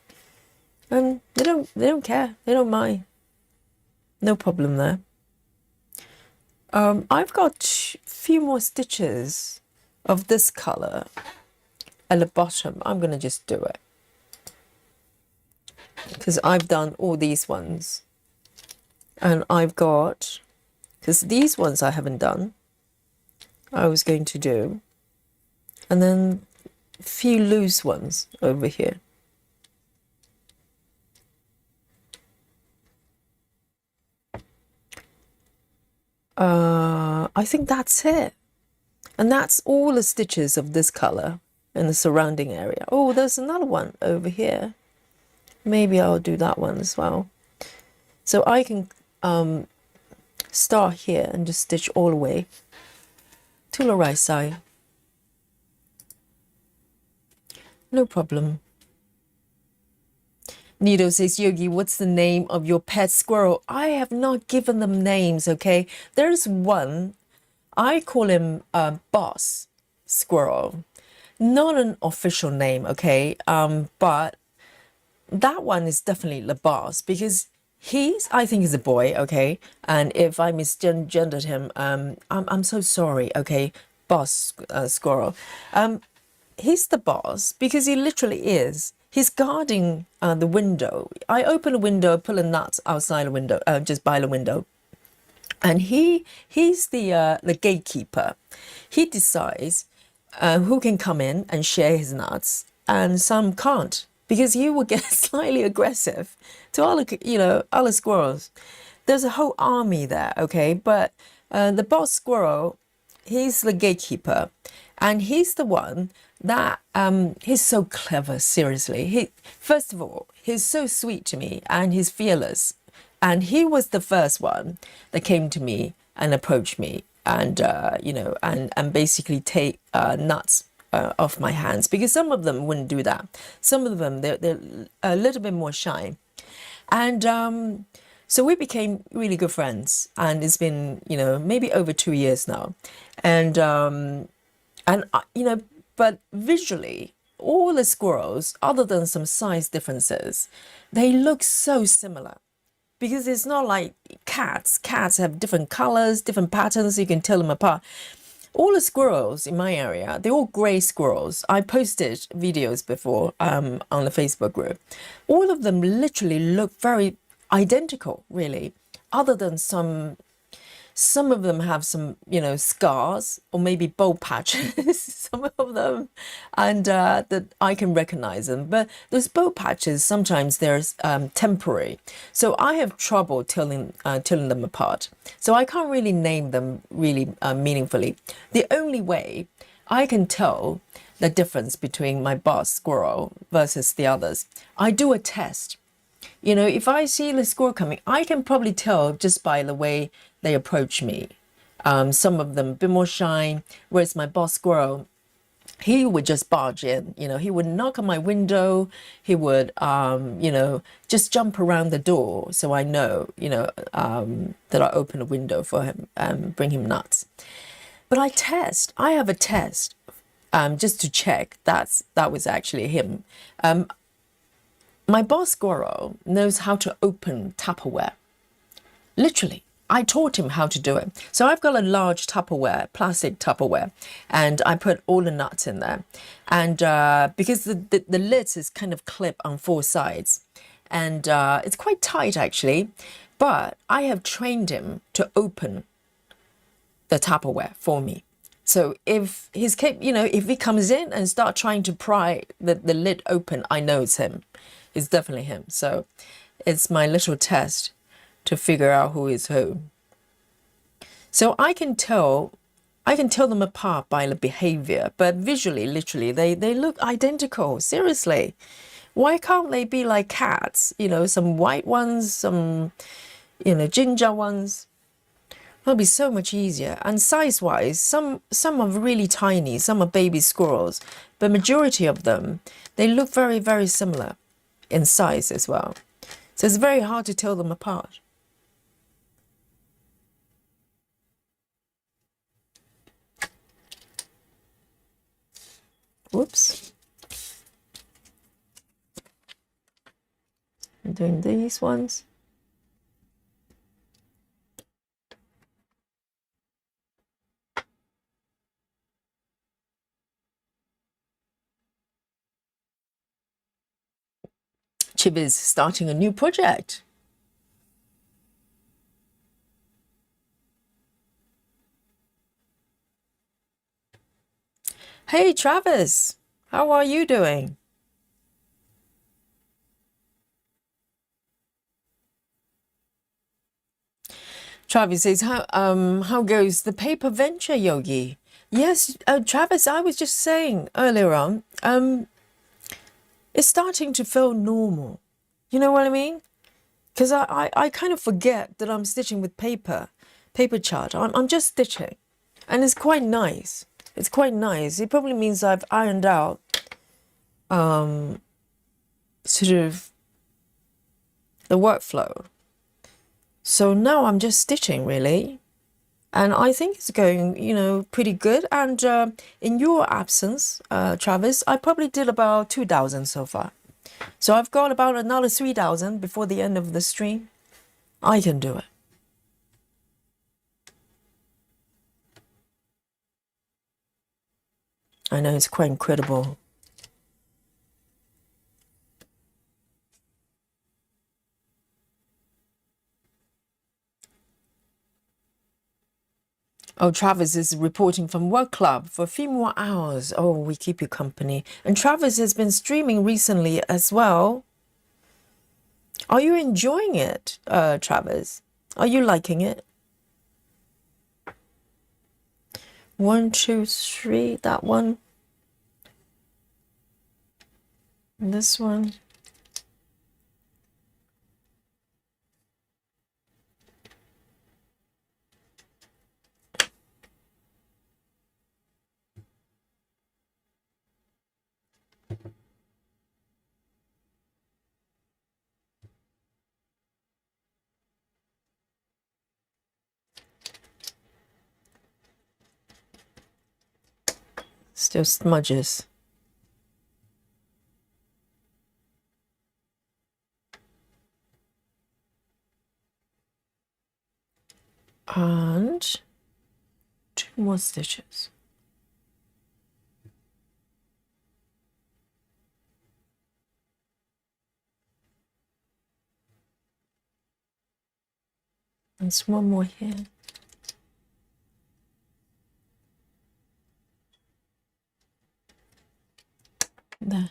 and they don't care, they don't mind, no problem there. I've got a few more stitches of this color at the bottom. I'm going to just do it because I've done all these ones, and I've got, because these ones I haven't done, I was going to do, and then a few loose ones over here. I think that's it. And that's all the stitches of this color in the surrounding area. Oh, there's another one over here. Maybe I'll do that one as well. So I can start here and just stitch all the way to the right side. No problem. Nido says, Yogi, what's the name of your pet squirrel? I have not given them names, okay? There's one, I call him Boss Squirrel. Not an official name, okay? But that one is definitely the boss, because I think he's a boy, okay? And if I misgendered him, I'm so sorry, okay? Boss Squirrel. He's the boss because he literally is. He's guarding the window. I open a window, pull a nut outside the window, just by the window. And he's the gatekeeper. He decides who can come in and share his nuts, and some can't, because he will get slightly aggressive to other squirrels. There's a whole army there, okay? But the boss squirrel, he's the gatekeeper, and he's the one that he's so clever, seriously. First of all, he's so sweet to me, and he's fearless. And he was the first one that came to me and approached me, and and basically take nuts off my hands, because some of them wouldn't do that. Some of them, they're a little bit more shy. And so we became really good friends, and it's been, maybe over 2 years now. And but visually, all the squirrels, other than some size differences, they look so similar. Because it's not like cats. Cats have different colors, different patterns, you can tell them apart. All the squirrels in my area, they're all gray squirrels. I posted videos before on the Facebook group. All of them literally look very identical, really, other than some of them have some, scars or maybe bowl patches, some of them, and that I can recognize them. But those bowl patches, sometimes they're temporary. So I have trouble telling them apart. So I can't really name them really meaningfully. The only way I can tell the difference between my boss squirrel versus the others, I do a test. If I see the squirrel coming, I can probably tell just by the way they approach me. Some of them a bit more shy, whereas my boss squirrel, he would just barge in, he would knock on my window. He would, just jump around the door. So I know, that I open a window for him and bring him nuts. But I have a test, just to check that was actually him. My boss squirrel knows how to open Tupperware. Literally. I taught him how to do it. So I've got a large Tupperware, plastic Tupperware, and I put all the nuts in there. And because the lid is kind of clipped on 4 sides, and it's quite tight actually, but I have trained him to open the Tupperware for me. So if if he comes in and start trying to pry the lid open, I know it's him. It's definitely him. So it's my little test to figure out who is who. So I can tell them apart by the behavior, but visually, literally, they look identical. Seriously. Why can't they be like cats? Some white ones, some, ginger ones. It'll be so much easier. And size-wise, some are really tiny, some are baby squirrels, but majority of them, they look very, very similar in size as well. So it's very hard to tell them apart. Whoops. I'm doing these ones. Chib is starting a new project. Hey, Travis, how are you doing? Travis says, how goes the paper venture, Yogi? Yes, Travis, I was just saying earlier on, it's starting to feel normal. You know what I mean? Because I kind of forget that I'm stitching with paper chart. I'm just stitching, and it's quite nice. It's quite nice. It probably means I've ironed out sort of the workflow. So now I'm just stitching really, and I think it's going, pretty good. And in your absence, Travis, I probably did about 2,000 so far. So I've got about another 3,000 before the end of the stream. I can do it. I know, it's quite incredible. Oh, Travis is reporting from work club for a few more hours. Oh, we keep you company. And Travis has been streaming recently as well. Are you enjoying it, Travis? Are you liking it? 1, 2, 3, that one. And this one. Still smudges. And 2 more stitches. There's one more here. There.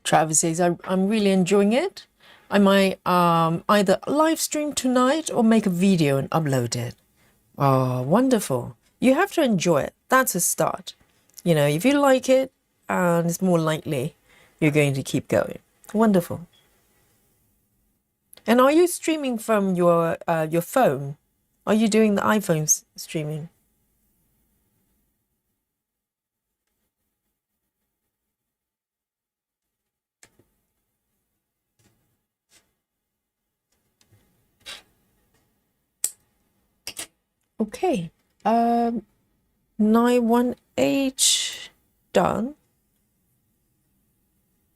Travis says, I'm really enjoying it. I might either live stream tonight or make a video and upload it. Oh, wonderful. You have to enjoy it. That's a start. If you like it, and it's more likely you're going to keep going. Wonderful. And are you streaming from your phone? Are you doing the iPhone streaming? Okay. 918 done.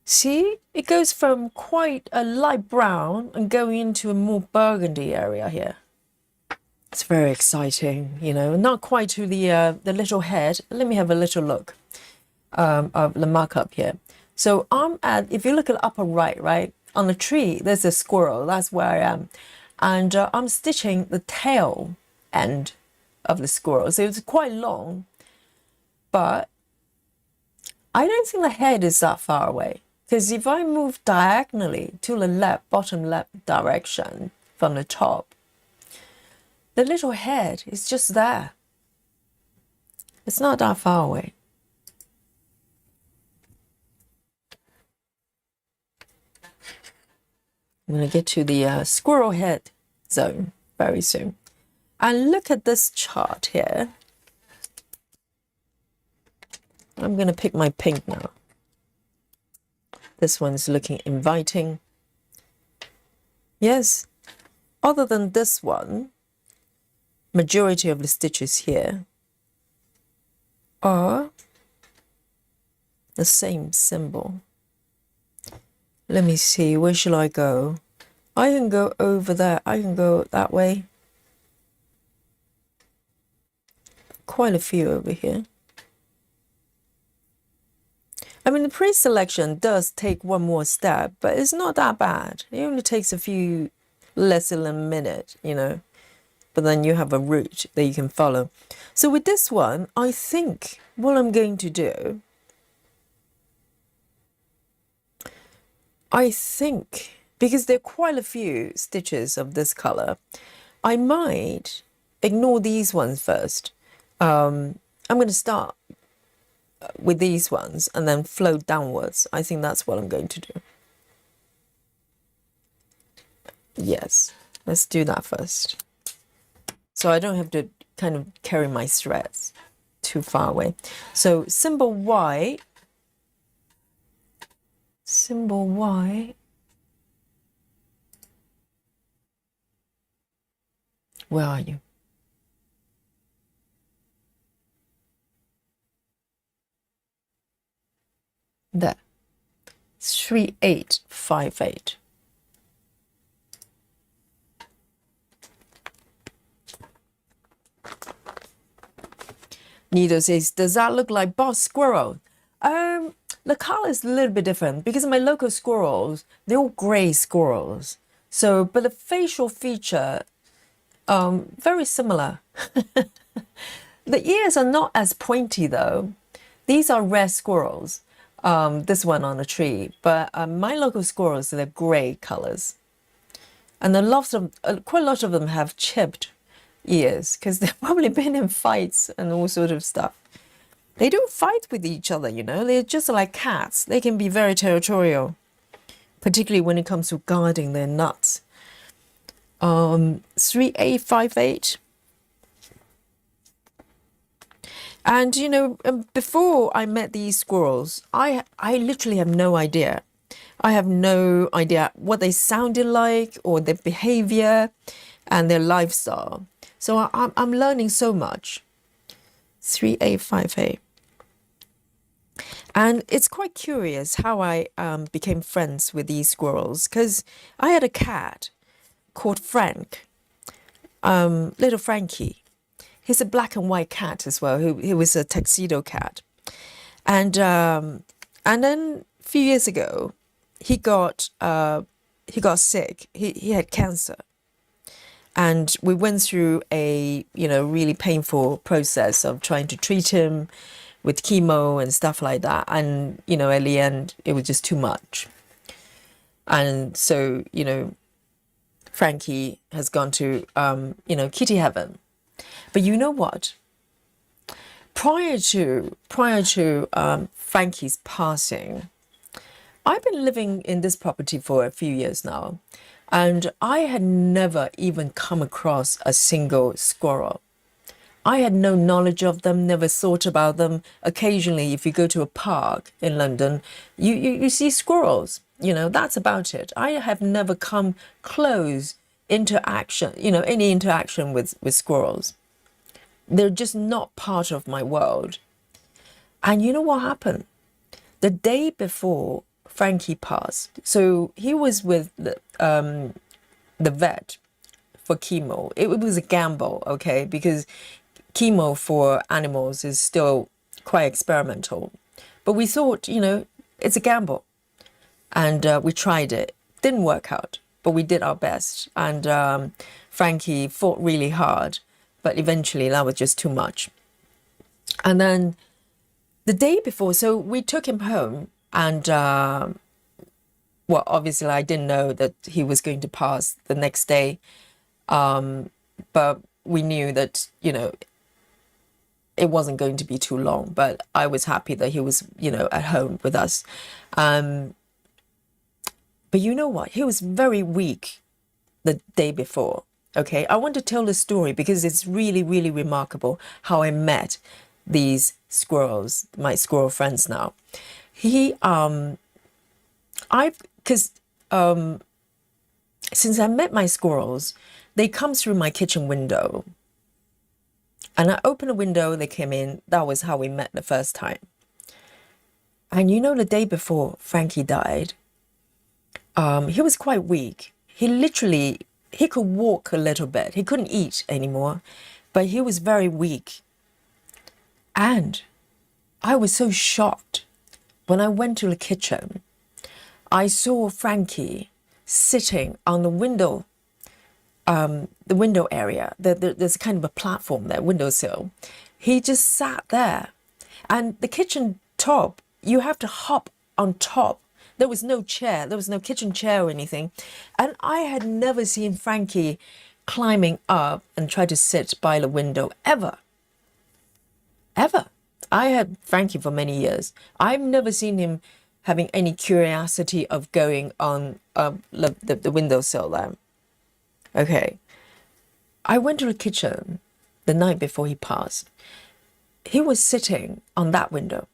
See, it goes from quite a light brown and going into a more burgundy area here. It's very exciting, you know, not quite to the little head. Let me have a little look of the markup here. So I'm at, if you look at the upper right, on the tree, there's a squirrel. That's where I am. And I'm stitching the tail end of the squirrel. So it's quite long, but I don't think the head is that far away. Because if I move diagonally to the left, bottom left direction from the top, the little head is just there. It's not that far away. I'm going to get to the squirrel head zone very soon. And look at this chart here. I'm going to pick my pink now. This one's looking inviting. Yes, other than this one, majority of the stitches here are the same symbol. Let me see, where shall I go? I can go over there, I can go that way. Quite a few over here. I mean, the pre-selection does take one more step, but it's not that bad. It only takes a few less than a minute, you know. But then you have a route that you can follow. So with this one, I think what I'm going to do, I think, because there are quite a few stitches of this color, I might ignore these ones first. I'm going to start with these ones and then float downwards. I think that's what I'm going to do. Yes, let's do that first. So I don't have to kind of carry my threads too far away. So symbol Y, where are you? There, 3858. Nido says, does that look like boss squirrel? The color is a little bit different because my local squirrels, they're all gray squirrels. So, but the facial feature, very similar. The ears are not as pointy though. These are red squirrels. This one on a tree, but my local squirrels, they're gray colors. And quite a lot of them have chipped ears because they've probably been in fights and all sort of stuff. They don't fight with each other, you know, they're just like cats. They can be very territorial, particularly when it comes to guarding their nuts. 3858. And, you know, before I met these squirrels, I literally have no idea. I have no idea what they sounded like or their behavior and their lifestyle. So I'm learning so much. 3858. And it's quite curious how I became friends with these squirrels, because I had a cat called Frank, little Frankie. He's a black and white cat as well. He was a tuxedo cat. And then a few years ago, he got sick. He had cancer. And we went through a, you know, really painful process of trying to treat him with chemo and stuff like that. And, you know, at the end, it was just too much. And so, you know, Frankie has gone to, you know, kitty heaven. But you know what? Prior to Frankie's passing, I've been living in this property for a few years now. And I had never even come across a single squirrel. I had no knowledge of them, never thought about them. Occasionally, if you go to a park in London, you see squirrels. That's about it. I have never come close interaction, any interaction with squirrels. They're just not part of my world. And you know what happened? The day before Frankie passed, so he was with the vet for chemo. It was a gamble, okay, because chemo for animals is still quite experimental. But we thought, it's a gamble. And we tried it. Didn't work out, but we did our best. And Frankie fought really hard, but eventually that was just too much. And then the day before, so we took him home, and well, obviously I didn't know that he was going to pass the next day, but we knew that, it wasn't going to be too long. But I was happy that he was, at home with us. But you know what? He was very weak the day before. Okay, I want to tell the story because it's really, really remarkable how I met these squirrels, my squirrel friends now. Since I met my squirrels, they come through my kitchen window. And I opened a window, they came in. That was how we met the first time. And the day before Frankie died, he was quite weak. He could walk a little bit. He couldn't eat anymore, but he was very weak. And I was so shocked when I went to the kitchen. I saw Frankie sitting on the window area. There's kind of a platform there, windowsill. He just sat there. And the kitchen top, you have to hop on top. There was no chair. There was no kitchen chair or anything. And I had never seen Frankie climbing up and try to sit by the window ever. Ever. I had Frankie for many years. I've never seen him having any curiosity of going on the windowsill there. Okay. I went to the kitchen the night before he passed. He was sitting on that window,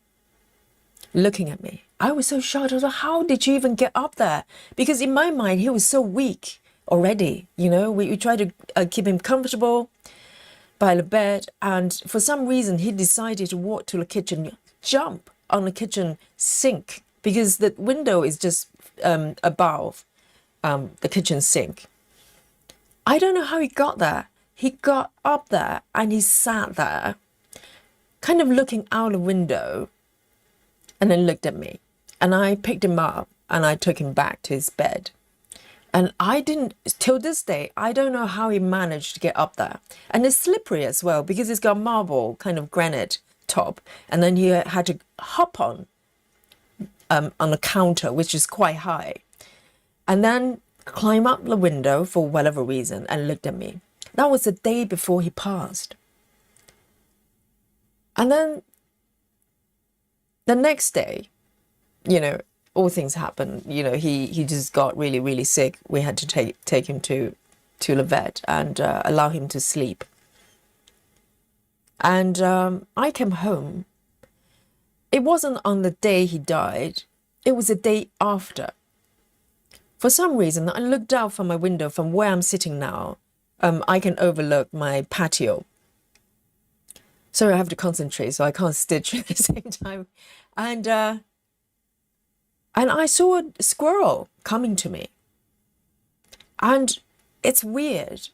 looking at me. I was so shocked. I was like, how did you even get up there? Because in my mind, he was so weak already. We tried to keep him comfortable by the bed. And for some reason, he decided to walk to the kitchen, jump on the kitchen sink, because the window is just above the kitchen sink. I don't know how he got there. He got up there and he sat there, kind of looking out the window, and then looked at me. And I picked him up and I took him back to his bed. And till this day, I don't know how he managed to get up there. And it's slippery as well because it's got marble, kind of granite top. And then he had to hop on the counter, which is quite high. And then climb up the window for whatever reason and looked at me. That was the day before he passed. And then the next day, all things happened. He just got really, really sick. We had to take him to the vet and allow him to sleep. And I came home. It wasn't on the day he died. It was the day after. For some reason, I looked out from my window from where I'm sitting now. I can overlook my patio. Sorry, I have to concentrate, so I can't stitch at the same time. And I saw a squirrel coming to me. And it's weird.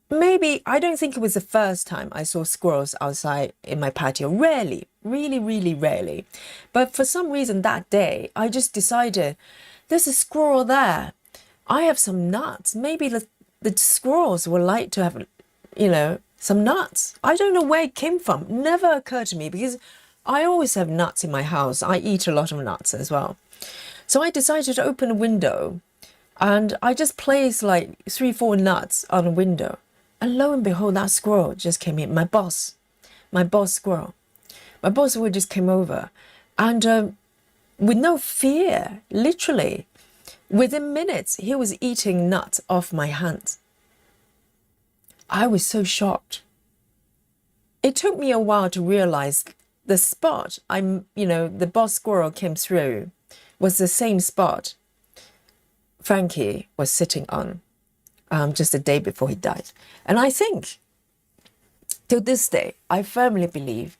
Maybe, I don't think it was the first time I saw squirrels outside in my patio. Rarely, really, really rarely. But for some reason that day, I just decided, there's a squirrel there. I have some nuts. Maybe the squirrels would like to have, some nuts. I don't know where it came from. Never occurred to me because I always have nuts in my house. I eat a lot of nuts as well. So I decided to open a window and I just placed like 3-4 nuts on the window. And lo and behold, that squirrel just came in. My boss squirrel. My boss just came over and with no fear, literally, Within minutes, he was eating nuts off my hands. I was so shocked. It took me a while to realize the spot the boss squirrel came through was the same spot Frankie was sitting on just a day before he died. And I think, till this day, I firmly believe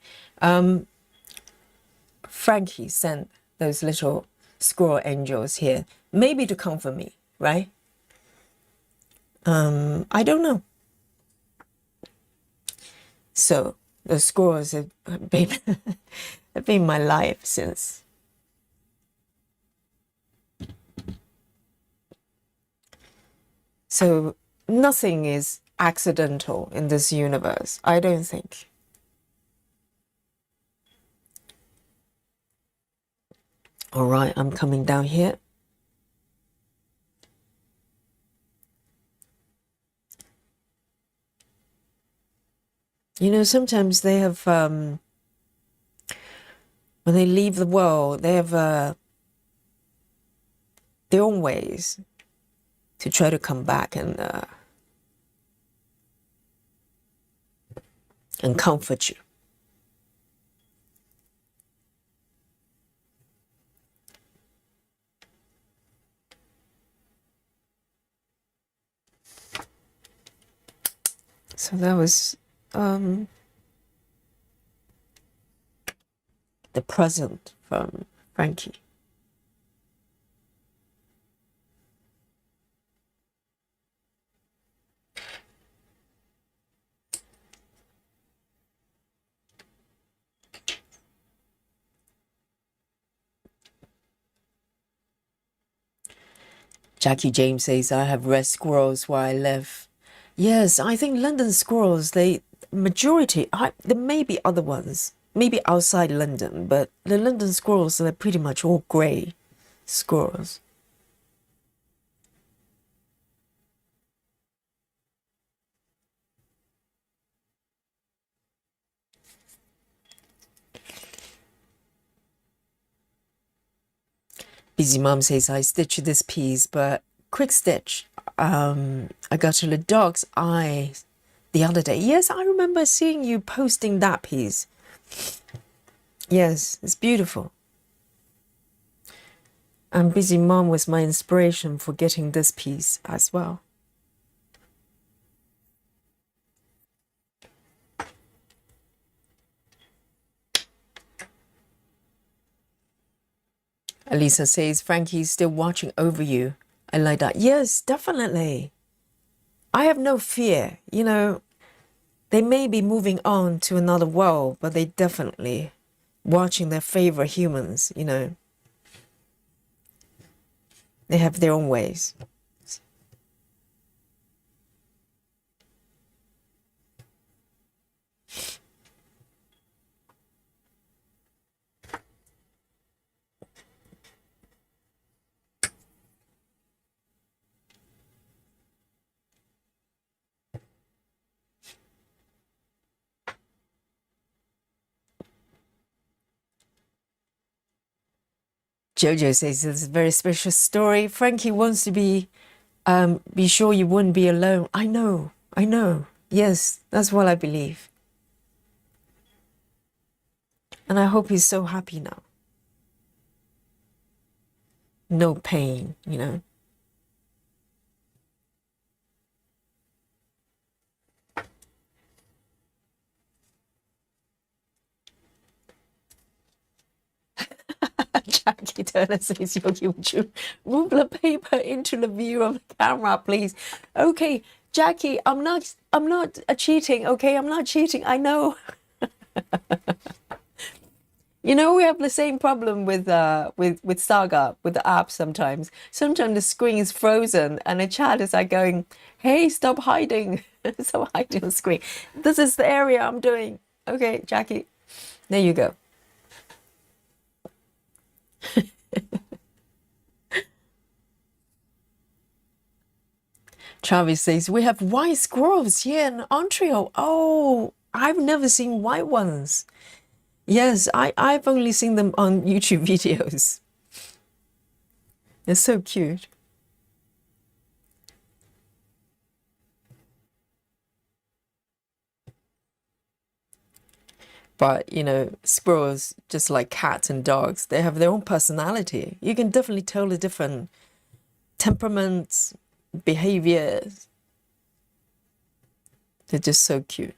Frankie sent those little squirrel angels here, maybe to comfort me, right? I don't know. So the squirrels have been my life since. So nothing is accidental in this universe, I don't think. All right, I'm coming down here. You know, sometimes they have, when they leave the world, they have their own ways to try to come back and comfort you. So that was the present from Frankie. Jackie James says, I have red squirrels where I live. Yes, I think London squirrels, there may be other ones, maybe outside London, but the London squirrels are pretty much all grey squirrels. Busy Mom says, I stitched this piece, but quick stitch. I got to the dog's eye the other day. Yes, I remember seeing you posting that piece. Yes, it's beautiful. And Busy Mom was my inspiration for getting this piece as well. Elisa says, Frankie's still watching over you. I like that. Yes, definitely. I have no fear. You know, they may be moving on to another world, but they definitely watching their favorite humans, you know. They have their own ways. Jojo says it's a very special story. Frankie wants to be sure you wouldn't be alone. I know. Yes, that's what I believe. And I hope he's so happy now. No pain, you know. Jackie Turner says, Yogi, would you move the paper into the view of the camera, please? Okay, Jackie, I'm not cheating, okay? I'm not cheating, I know. You know, we have the same problem with Saga, with the app sometimes. Sometimes the screen is frozen and the chat is like going, hey, stop hiding. Stop hiding the screen. This is the area I'm doing. Okay, Jackie, there you go. Travis says, we have white squirrels here in Ontario. Oh, I've never seen white ones. Yes, I've only seen them on YouTube videos. They're so cute. But, you know, squirrels, just like cats and dogs, they have their own personality. You can definitely tell the different temperaments, behaviors. They're just so cute.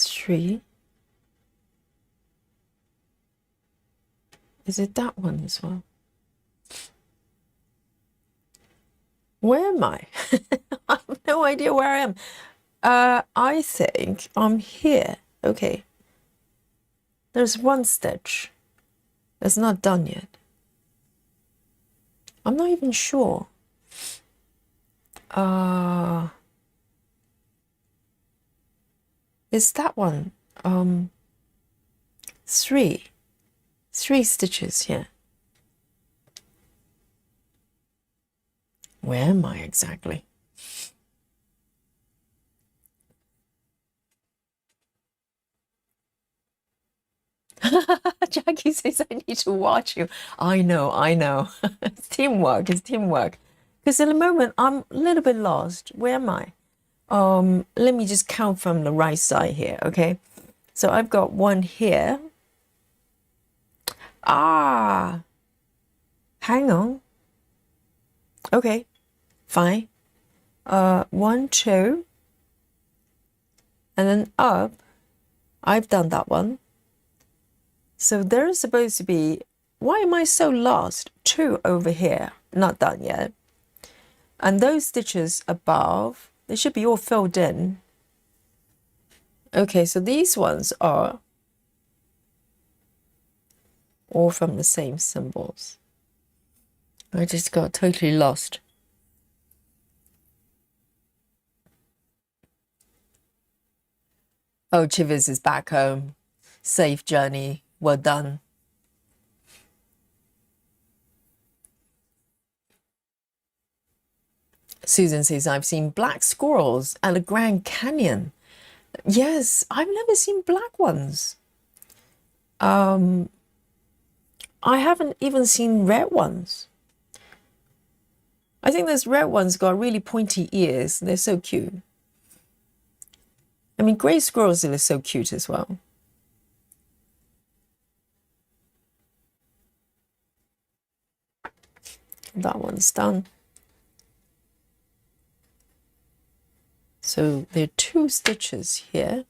Three. Is it that one as well? Where am I? I have no idea where I am. I think I'm here. Okay. There's one stitch that's not done yet. I'm not even sure. Is that one? Three stitches here. Where am I exactly? Jackie says I need to watch you. I know. It's teamwork. Because in the moment I'm a little bit lost. Where am I? Let me just count from the right side here, okay? So I've got one here. Ah, hang on. Okay, fine. 1, 2, and then up. I've done that one. So there's supposed to be, why am I so lost? 2 over here, not done yet. And those stitches above, they should be all filled in. Okay, so these ones are all from the same symbols. I just got totally lost. Oh, Chivers is back home. Safe journey. Well done. Susan says, I've seen black squirrels at the Grand Canyon. Yes, I've never seen black ones. I haven't even seen red ones. I think those red ones got really pointy ears. They're so cute. I mean, gray squirrels are so cute as well. That one's done. So there are 2 stitches here.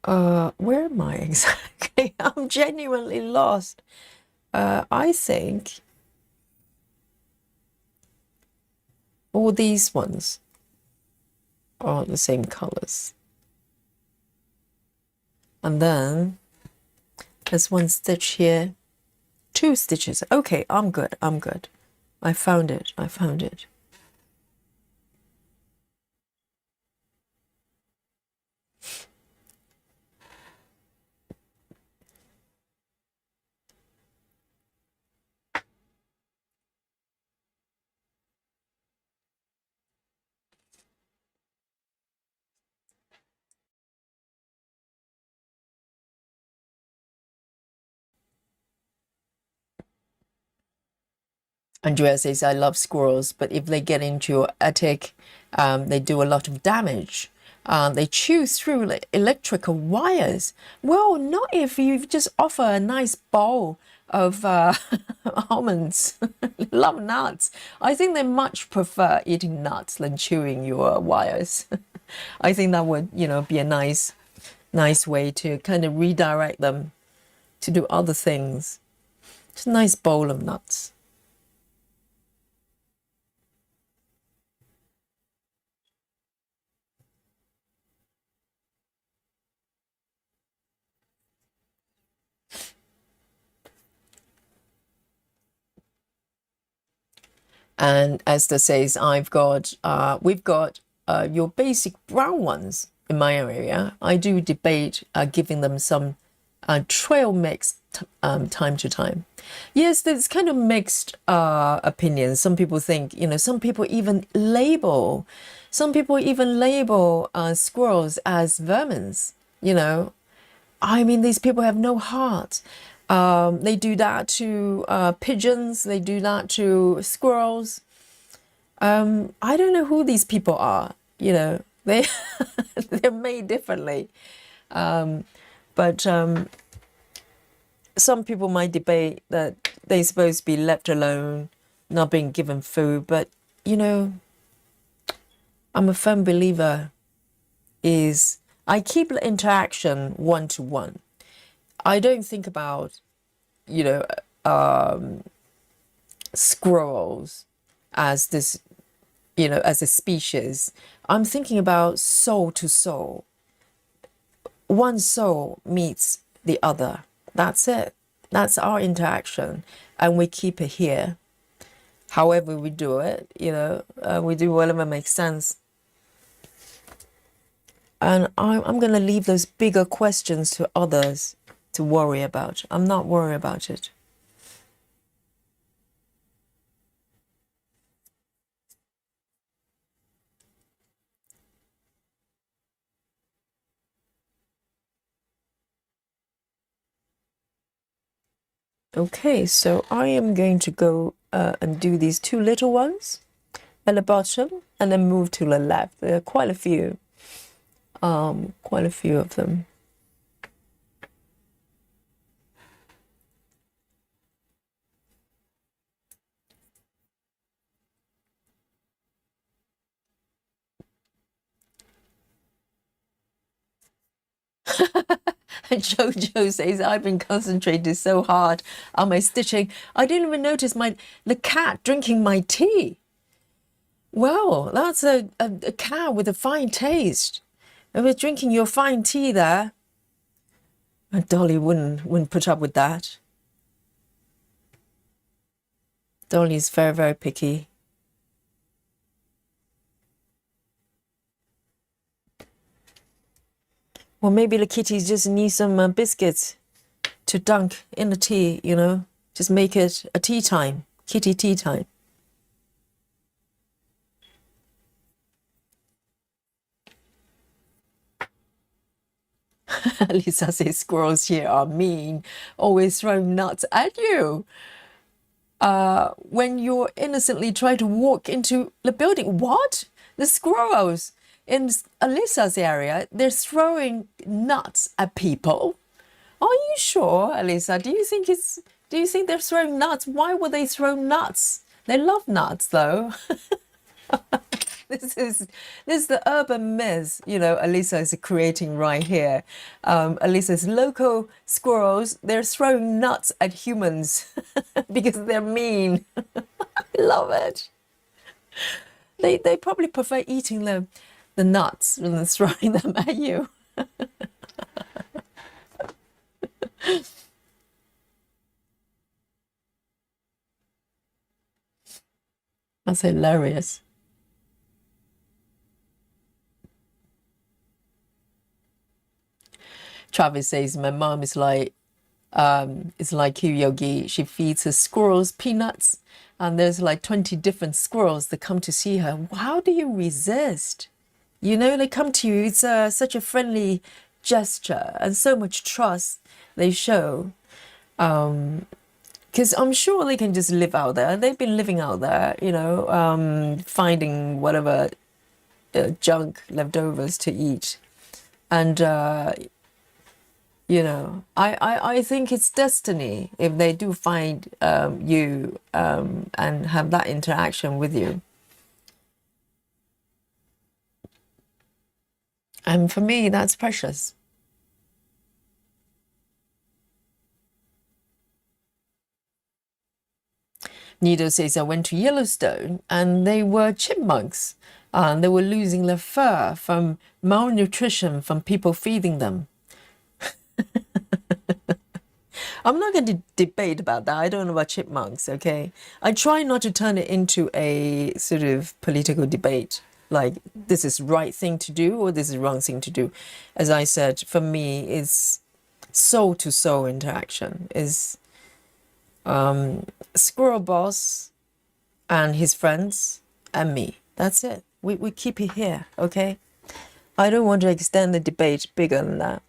Where am I exactly? I'm genuinely lost. I think all these ones are the same colors. And then there's 1 stitch here, 2 stitches. Okay, I'm good. I found it. Andrea says, I love squirrels, but if they get into your attic, they do a lot of damage. They chew through electrical wires. Well, not if you just offer a nice bowl of almonds. Love nuts. I think they much prefer eating nuts than chewing your wires. I think that would, be a nice way to kind of redirect them to do other things. Just a nice bowl of nuts. And Esther says, we've got your basic brown ones. in my area, I do debate giving them some trail mix time to time. Yes, there's kind of mixed opinions. Some people think, some people even label squirrels as vermins. I mean, these people have no heart. They do that to pigeons. They do that to squirrels. I don't know who these people are. They they're made differently. But some people might debate that they're supposed to be left alone, not being given food. But I'm a firm believer I keep the interaction one-to-one. I don't think about squirrels as this, as a species. I'm thinking about soul to soul. One soul meets the other. That's it. That's our interaction. And we keep it here. However we do it, we do whatever makes sense. And I'm going to leave those bigger questions to others to worry about. I'm not worried about it. Okay, so I am going to go and do these two little ones at the bottom and then move to the left. There are quite a few of them. And Jojo says, I've been concentrating so hard on my stitching. I didn't even notice the cat drinking my tea. Well, that's a cat with a fine taste. If it's drinking your fine tea there, Dolly wouldn't put up with that. Dolly's very, very picky. Well, maybe the kitties just need some biscuits to dunk in the tea, Just make it a tea time, kitty tea time. Lisa says squirrels here are mean, always throwing nuts at you. When you're innocently trying to walk into the building. What? The squirrels in Alyssa's area, they're throwing nuts at people. Are you sure, Alyssa? Do you think they're throwing nuts? Why would they throw nuts? They love nuts, though. This is the urban myth, Alyssa is creating right here. Alyssa's local squirrels, they're throwing nuts at humans because they're mean. I love it. They probably prefer eating the nuts rather than throwing them at you. That's hilarious. Travis says, my mom is like you, Yogi. She feeds her squirrels peanuts, and there's like 20 different squirrels that come to see her. How do you resist? They come to you. It's such a friendly gesture and so much trust they show. Because I'm sure they can just live out there. They've been living out there, finding whatever junk leftovers to eat. And I think it's destiny if they do find you and have that interaction with you. And for me, that's precious. Nido says, I went to Yellowstone and they were chipmunks. And they were losing their fur from malnutrition from people feeding them. I'm not going to debate about that. I don't know about chipmunks, okay? I try not to turn it into a sort of political debate. like this is right thing to do or this is wrong thing to do. As I said, for me, it's soul to soul interaction. Is Squirrel Boss and his friends and me. That's it. We keep it here, okay? I don't want to extend the debate bigger than that.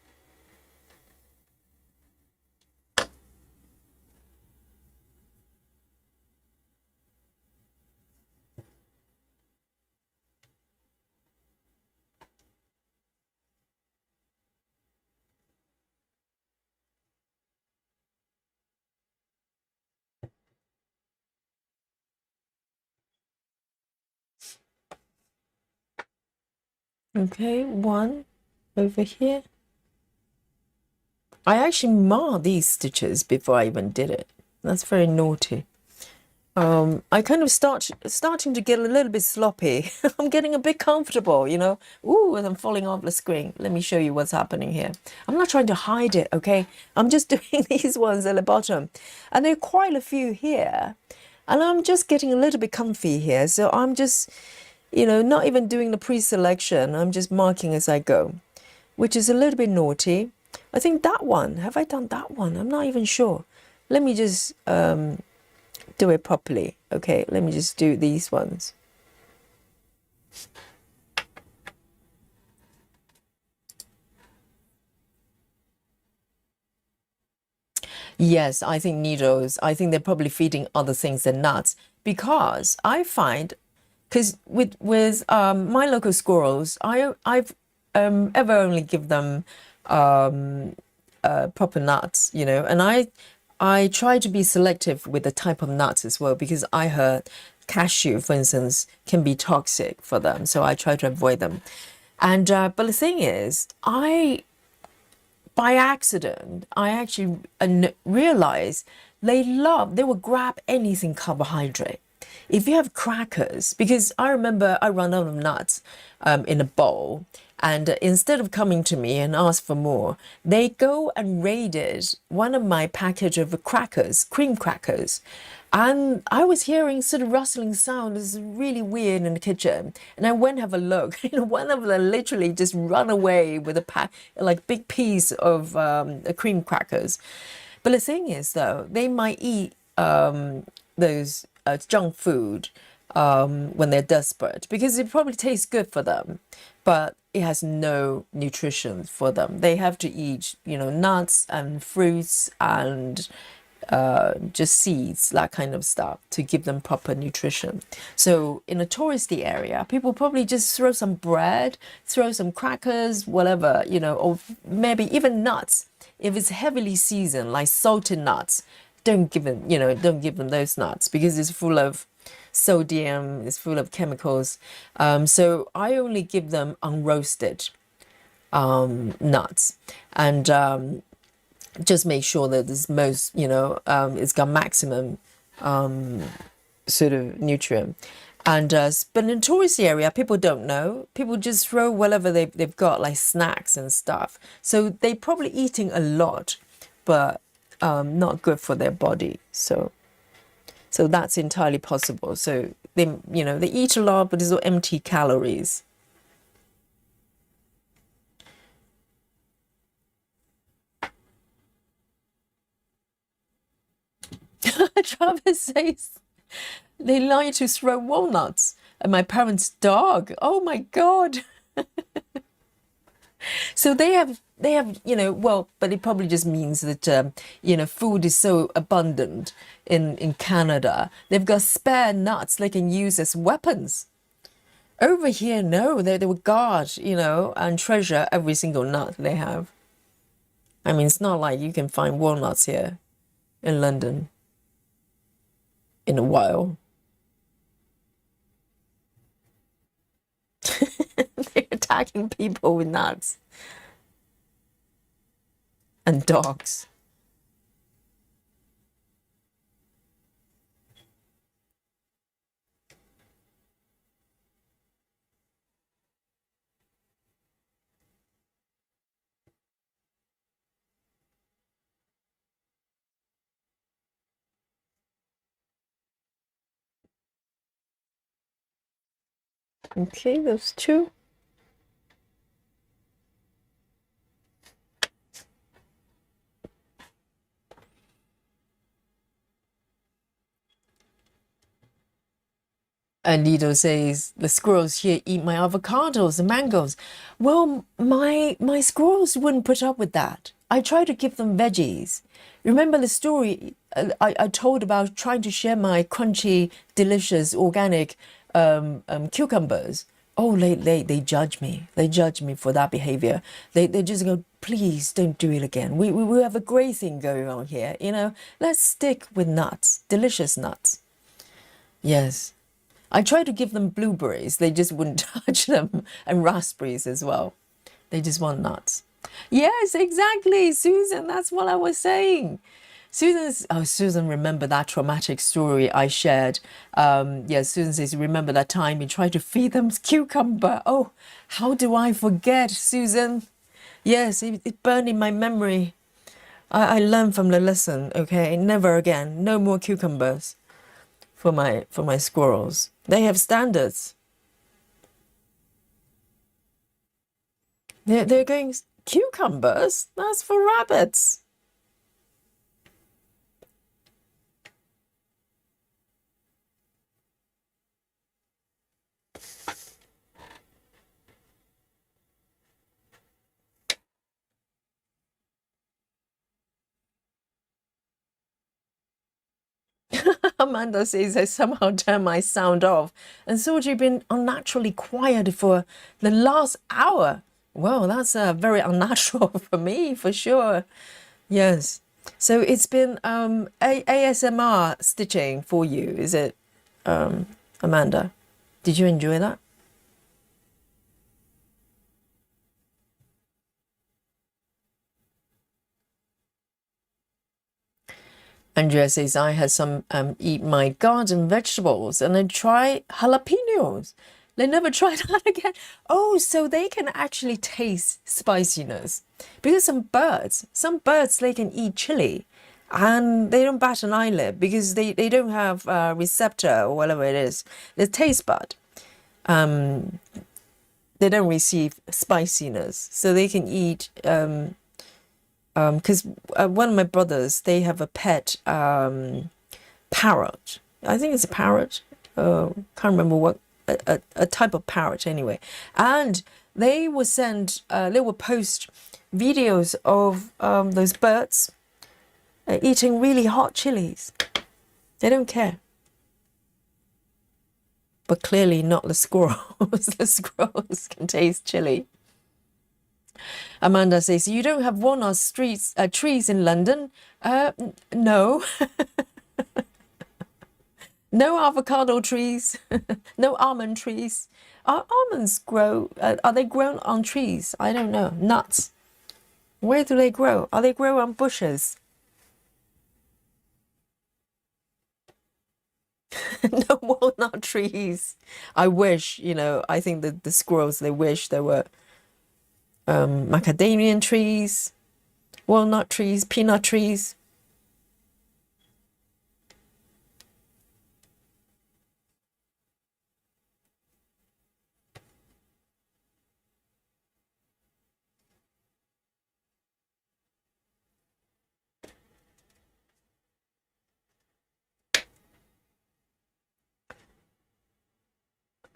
Okay, one over here. I actually marked these stitches before I even did it. That's very naughty. I kind of starting to get a little bit sloppy. I'm getting a bit comfortable, you know. Ooh, and I'm falling off the screen. Let me show you what's happening here. I'm not trying to hide it, okay? I'm just doing these ones at the bottom. And there are quite a few here. And I'm just getting a little bit comfy here. So I'm just, you know, not even doing the pre-selection. I'm just marking as I go, which is a little bit naughty. I think that one, have I done that one? I'm not even sure. Let me just do it properly. Okay, let me just do these ones. Yes, I think needles, I think they're probably feeding other things than nuts, because I find, because my local squirrels, I've ever only give them proper nuts, you know, and I try to be selective with the type of nuts as well, because I heard cashew, for instance, can be toxic for them, so I try to avoid them. And but the thing is, by accident, I actually realized they will grab anything carbohydrate. If you have crackers, because I remember I run out of nuts in a bowl, and instead of coming to me and ask for more, they go and raided one of my package of crackers, cream crackers. And I was hearing sort of rustling sound. It was really weird in the kitchen. And I went and have a look. You know, one of them literally just run away with a pack, like big piece of cream crackers. But the thing is, though, they might eat those junk food when they're desperate, because it probably tastes good for them, but it has no nutrition for them. They have to eat, you know, nuts and fruits and just seeds, that kind of stuff, to give them proper nutrition. So in a touristy area, people probably just throw some bread, throw some crackers, whatever, you know, or maybe even nuts. If it's heavily seasoned, like salted nuts, don't give them, you know, don't give them those nuts, because it's full of sodium, it's full of chemicals. So I only give them unroasted nuts, and just make sure that this most, you know, it's got maximum sort of nutrient. And but in touristy area, people don't know. People just throw whatever they've got, like snacks and stuff. So they probably eating a lot, but not good for their body. So that's entirely possible. So they, you know, they eat a lot, but it's all empty calories. Travis says they like to throw walnuts at my parents' dog. Oh my God. So they have, you know, well, but it probably just means that, you know, food is so abundant in Canada. They've got spare nuts they can use as weapons. Over here, no, they would guard, you know, and treasure every single nut they have. I mean, it's not like you can find walnuts here in London in a while. They're attacking people with nuts and dogs. Okay, those two. And Lido says the squirrels here eat my avocados and mangoes. Well, my squirrels wouldn't put up with that. I try to give them veggies. Remember the story I told about trying to share my crunchy, delicious, organic cucumbers? Oh, they judge me. They judge me for that behavior. They just go, please don't do it again. We have a great thing going on here. You know, let's stick with nuts, delicious nuts. Yes. I tried to give them blueberries. They just wouldn't touch them, and raspberries as well. They just want nuts. Yes, exactly, Susan. That's what I was saying. Susan, remember that traumatic story I shared? Yes, Susan says, remember that time you tried to feed them cucumber? Oh, how do I forget, Susan? Yes, it burned in my memory. I learned from the lesson. Okay, never again. No more cucumbers for my squirrels. They have standards. They're going cucumbers. That's for rabbits. Amanda says I somehow turned my sound off and thought you've been unnaturally quiet for the last hour. Well, that's very unnatural for me, for sure. Yes. So it's been ASMR stitching for you, is it, Amanda? Did you enjoy that? Andrea says, I had some eat my garden vegetables and then try jalapenos. They never tried that again. Oh, so they can actually taste spiciness. Because some birds, they can eat chili and they don't bat an eyelid because they don't have a receptor or whatever it is, the taste bud. They don't receive spiciness. So they can eat because one of my brothers, they have a pet parrot. I think it's a parrot. Can't remember what a type of parrot anyway. And they will send, they will post videos of those birds eating really hot chilies. They don't care. But clearly not the squirrels. The squirrels can taste chili. Amanda says, you don't have walnut trees in London? No. No avocado trees. No almond trees. Are almonds grow? Are they grown on trees? I don't know. Nuts. Where do they grow? Are they grow on bushes? No walnut trees. I wish, you know, I think that the squirrels, they wish there were macadamia trees, walnut trees, peanut trees.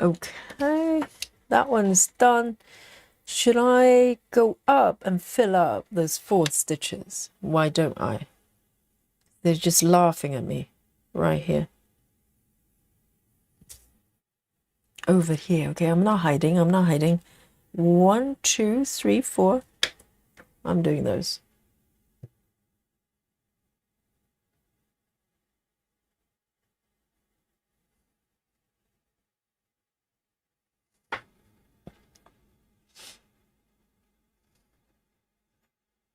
Okay, that one's done. Should I go up and fill up those 4 stitches? Why don't I? They're just laughing at me right here. Over here. Okay, I'm not hiding. I'm not hiding. 1, 2, 3, 4. I'm doing those.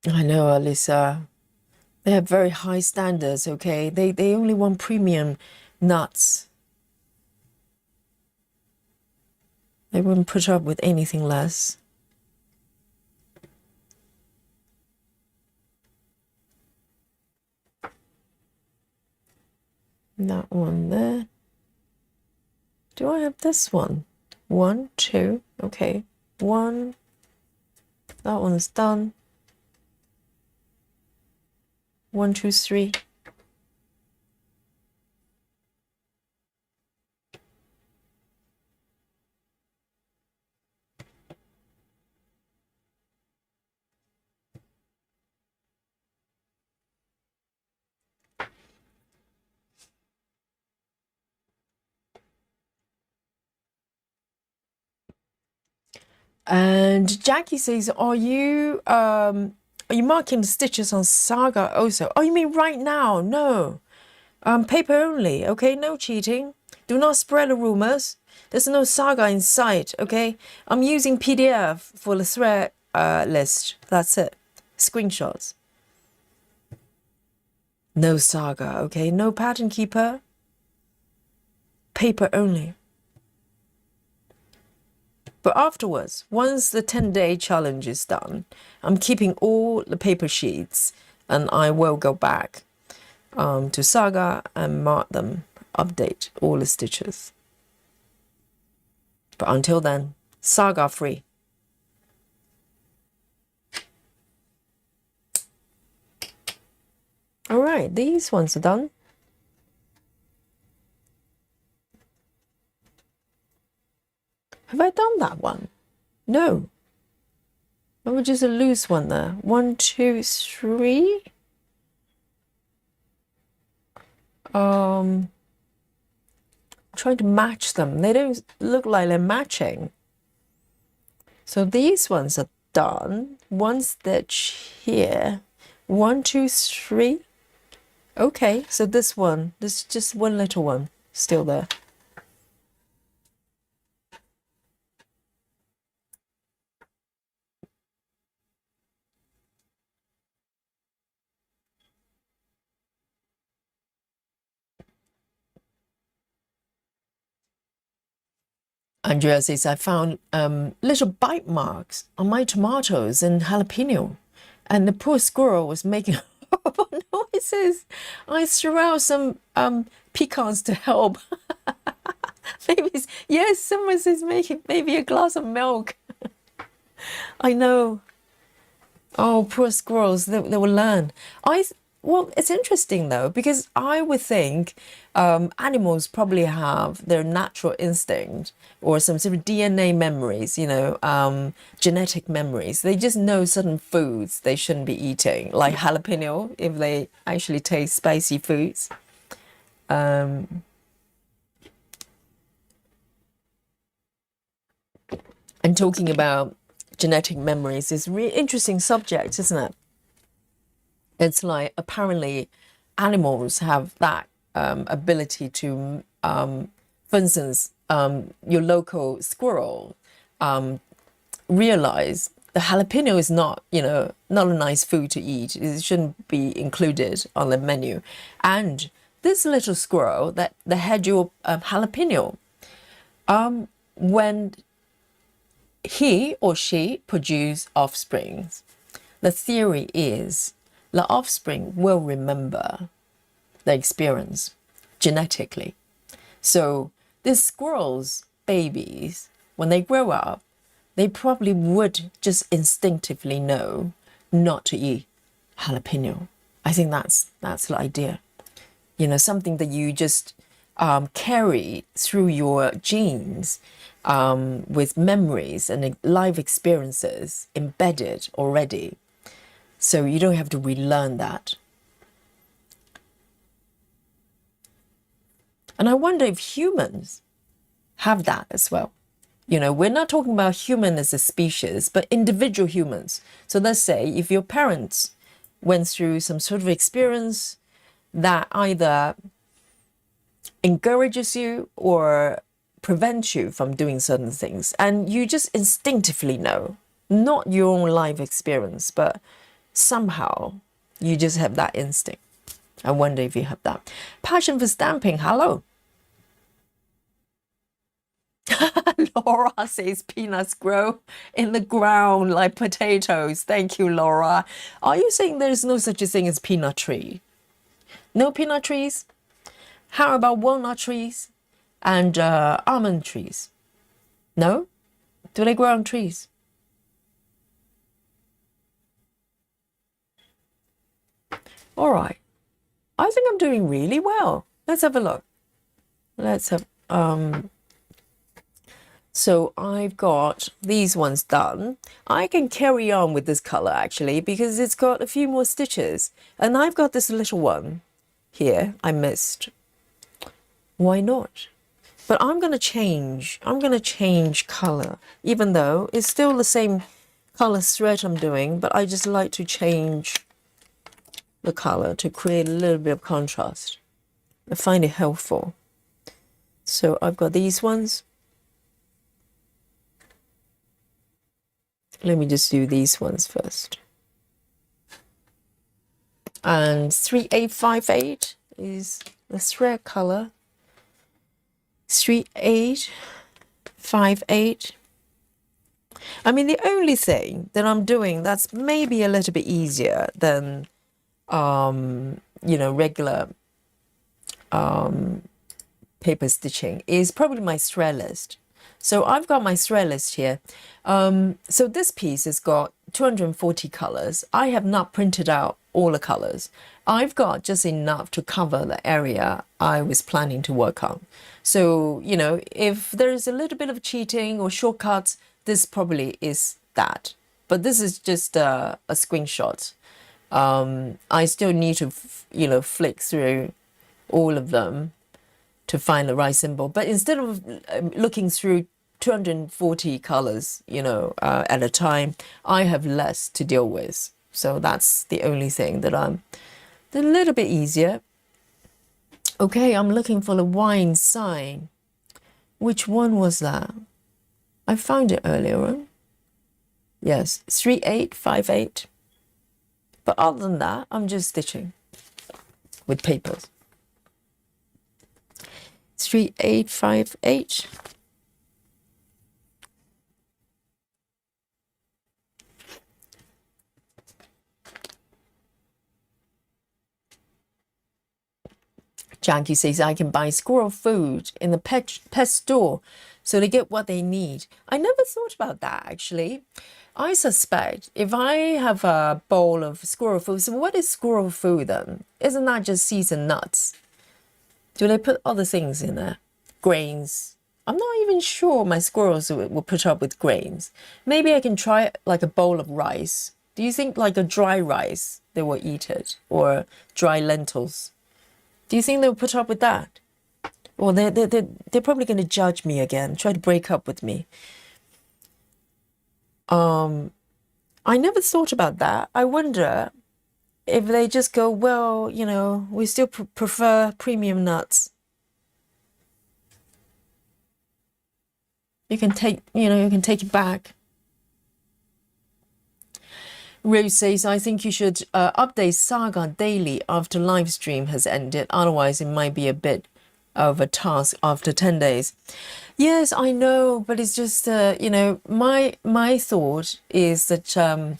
I know, Alyssa. They have very high standards, okay? They only want premium nuts. They wouldn't put up with anything less. That one there. Do I have this one? 1, 2. Okay. 1. That one's done. 1, 2, 3. And Jackie says, are you marking the stitches on Saga also? Oh, you mean right now? No. Paper only, okay? No cheating. Do not spread the rumors. There's no Saga in sight, okay? I'm using PDF for the thread list. That's it. Screenshots. No Saga, okay? No pattern keeper. Paper only. But afterwards, once the 10-day challenge is done, I'm keeping all the paper sheets and I will go back to Saga and mark them, update all the stitches. But until then, Saga free. All right, these ones are done. Have I done that one? No. That was just a loose one there. 1, 2, 3. Trying to match them. They don't look like they're matching. So these ones are done. 1 stitch here. 1, 2, 3. Okay, so this is just one little one still there. Andrea says, I found little bite marks on my tomatoes and jalapeno, and the poor squirrel was making horrible noises. I threw out some pecans to help. Maybe, yes, someone says making maybe a glass of milk. I know. Oh, poor squirrels, they will learn. Well, it's interesting though, because I would think animals probably have their natural instinct or some sort of DNA memories, genetic memories. They just know certain foods they shouldn't be eating, like jalapeno, if they actually taste spicy foods. And talking about genetic memories is a really interesting subject, isn't it? It's like apparently animals have that ability to, for instance, your local squirrel realize the jalapeno is not, not a nice food to eat. It shouldn't be included on the menu. And this little squirrel that had your jalapeno, when he or she produce offspring, the theory is the offspring will remember the experience genetically. So these squirrels' babies, when they grow up, they probably would just instinctively know not to eat jalapeno. I think that's the idea. Something that you just carry through your genes with memories and life experiences embedded already. So you don't have to relearn that. And I wonder if humans have that as well. We're not talking about human as a species, but individual humans. So let's say if your parents went through some sort of experience that either encourages you or prevents you from doing certain things, and you just instinctively know, not your own life experience, but somehow you just have that instinct. I wonder if you have that. Passion for stamping, hello. Laura says peanuts grow in the ground like potatoes. Thank you, Laura. Are you saying there's no such a thing as peanut tree? No peanut trees? How about walnut trees and almond trees? No? Do they grow on trees? All right. I think I'm doing really well. Let's have a look. Let's have, so I've got these ones done. I can carry on with this color actually because it's got a few more stitches. And I've got this little one here I missed. Why not? But I'm going to change. I'm going to change color, even though it's still the same color thread I'm doing, but I just like to change the color to create a little bit of contrast. I find it helpful. So I've got these ones. Let me just do these ones first. And 3858 is the thread color. 3858. I mean, the only thing that I'm doing that's maybe a little bit easier than, you know, regular paper stitching is probably my thread list. So I've got my thread list here. So this piece has got 240 colors. I have not printed out all the colors. I've got just enough to cover the area I was planning to work on. So, you know, if there's a little bit of cheating or shortcuts, this probably is that. But this is just a screenshot. I still need to, you know, flick through all of them to find the right symbol. But instead of looking through 240 colors, you know, at a time, I have less to deal with. So that's the only thing that I'm a little bit easier. Okay, I'm looking for the wine sign. Which one was that? I found it earlier on. Yes, 3858. But other than that, I'm just stitching with papers. 3858. Janky says, I can buy squirrel food in the pet store so they get what they need. I never thought about that, actually. I suspect if I have a bowl of squirrel food, so what is squirrel food then? Isn't that just seasoned nuts? Do they put other things in there? Grains? I'm not even sure my squirrels will put up with grains. Maybe I can try like a bowl of rice. Do you think like a dry rice, they will eat it? Or dry lentils? Do you think they'll put up with that? Well, they're probably going to judge me again, try to break up with me. I never thought about that. I wonder if they just go, well, you know, we still prefer premium nuts. You can take, you know, you can take it back. Rose says, I think you should update Saga daily after live stream has ended. Otherwise, it might be a bit of a task after 10 days. Yes, I know, but it's just, you know, my thought is that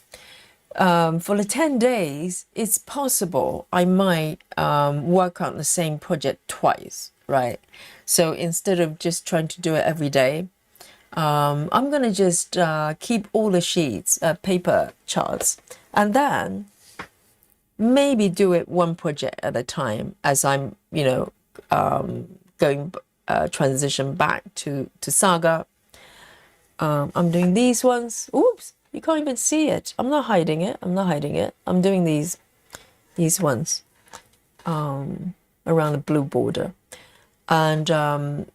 for the 10 days, it's possible I might work on the same project twice, right? So instead of just trying to do it every day, I'm going to just keep all the sheets, paper charts, and then maybe do it one project at a time as I'm, you know, going transition back to Saga. I'm doing these ones. Oops, you can't even see it. I'm not hiding it. I'm not hiding it. I'm doing these ones around the blue border. And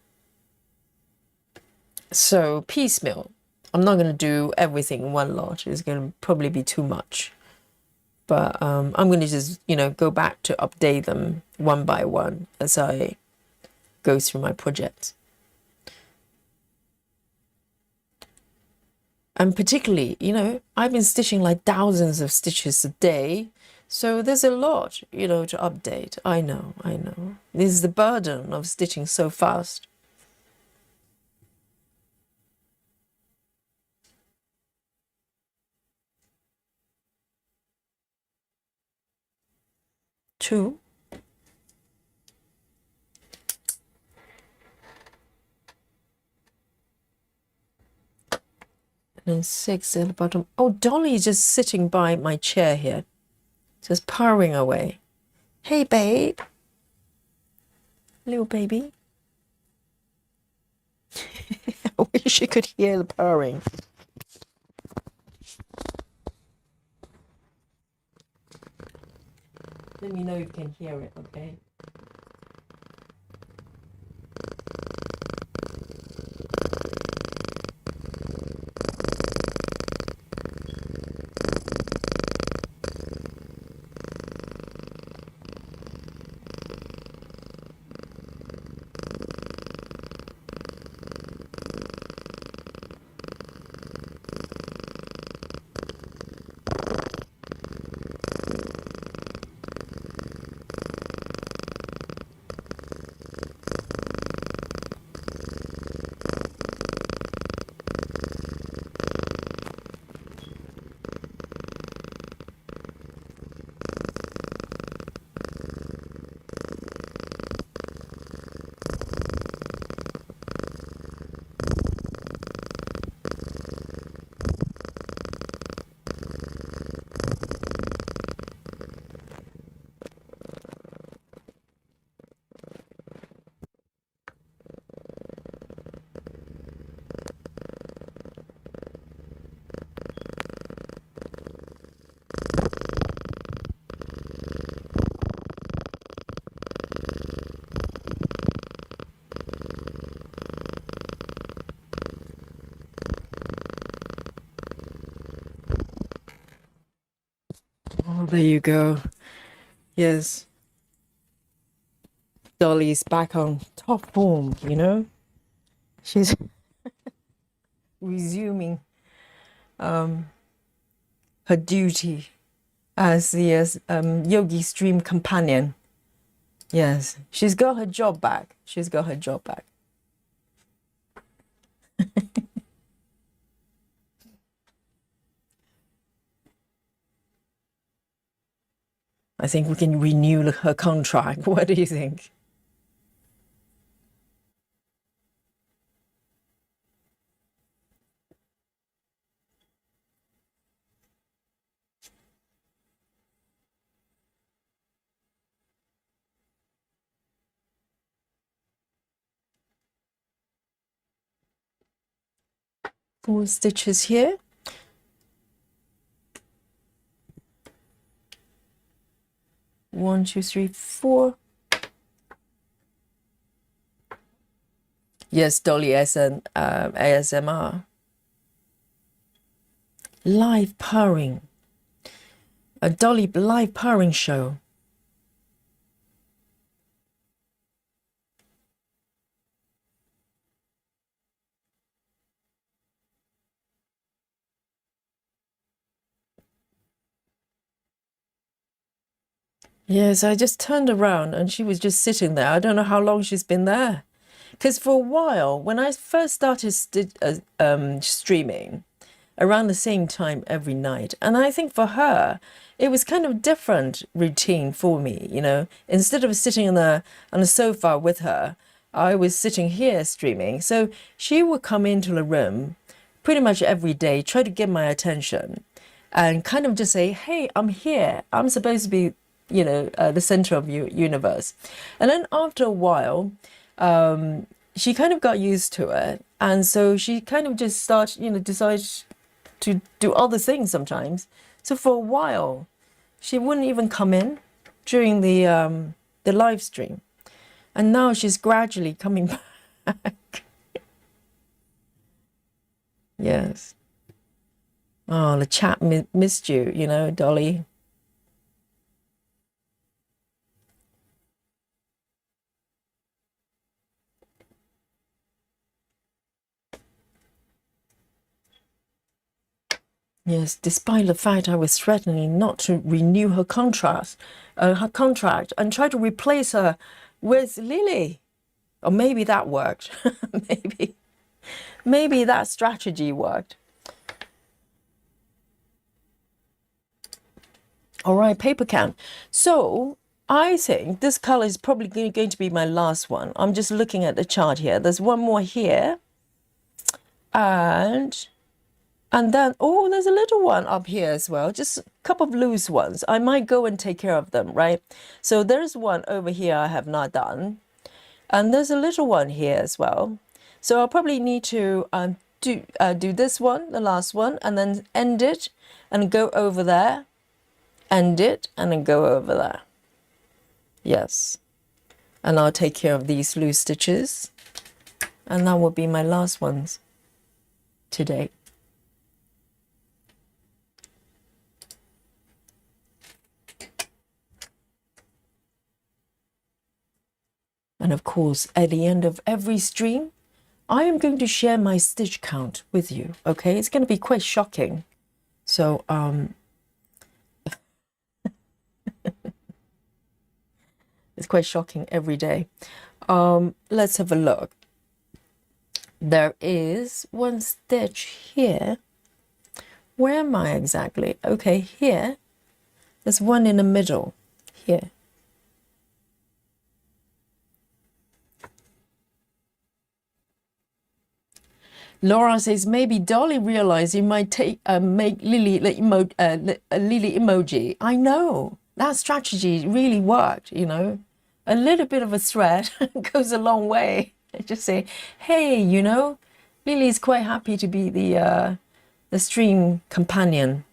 so piecemeal. I'm not going to do everything in one lot. It's going to probably be too much. But I'm going to just, you know, go back to update them one by one as I go through my projects. And particularly, you know, I've been stitching like thousands of stitches a day. So there's a lot, you know, to update. I know. This is the burden of stitching so fast. True. And then 6 at the bottom. Oh, Dolly is just sitting by my chair here, just purring away. Hey, babe. Little baby. I wish you could hear the purring. Let me know if you can hear it, okay? Oh, there you go. Yes. Dolly's back on top form, you know? She's resuming her duty as the yogi stream companion. Yes, she's got her job back. She's got her job back. I think we can renew her contract. What do you think? Four stitches here. One, two, three, four. Yes, Dolly as an ASMR. Live purring. A Dolly live purring show. Yes, I just turned around and she was just sitting there. I don't know how long she's been there. Because for a while, when I first started streaming, around the same time every night, and I think for her, it was kind of different routine for me, you know. Instead of sitting on the sofa with her, I was sitting here streaming. So she would come into the room pretty much every day, try to get my attention, and kind of just say, "Hey, I'm here. I'm supposed to be, you know, the center of your universe." And then after a while, she kind of got used to it, and so she kind of just started, you know, decided to do other things sometimes. So for a while, she wouldn't even come in during the live stream, and now she's gradually coming back. Yes. Oh, the chat missed you, you know, Dolly. Yes, despite the fact I was threatening not to renew her contract and try to replace her with Lily. Or maybe that worked. maybe that strategy worked. All right, paper can. So I think this color is probably going to be my last one. I'm just looking at the chart here. There's one more here. And And then, oh, there's a little one up here as well, just a couple of loose ones. I might go and take care of them, right? So there's one over here I have not done. And there's a little one here as well. So I'll probably need to do this one, the last one, and then end it and go over there, end it, and then go over there. Yes. And I'll take care of these loose stitches. And that will be my last ones today. And of course, at the end of every stream, I am going to share my stitch count with you, okay? It's going to be quite shocking. So, it's quite shocking every day. Let's have a look. There is one stitch here. Where am I exactly? Okay, here. There's one in the middle, here. Laura says, maybe Dolly realized you might make Lily a Lily emoji. I know. That strategy really worked, you know. A little bit of a thread goes a long way. Just say, hey, you know, Lily's quite happy to be the stream companion.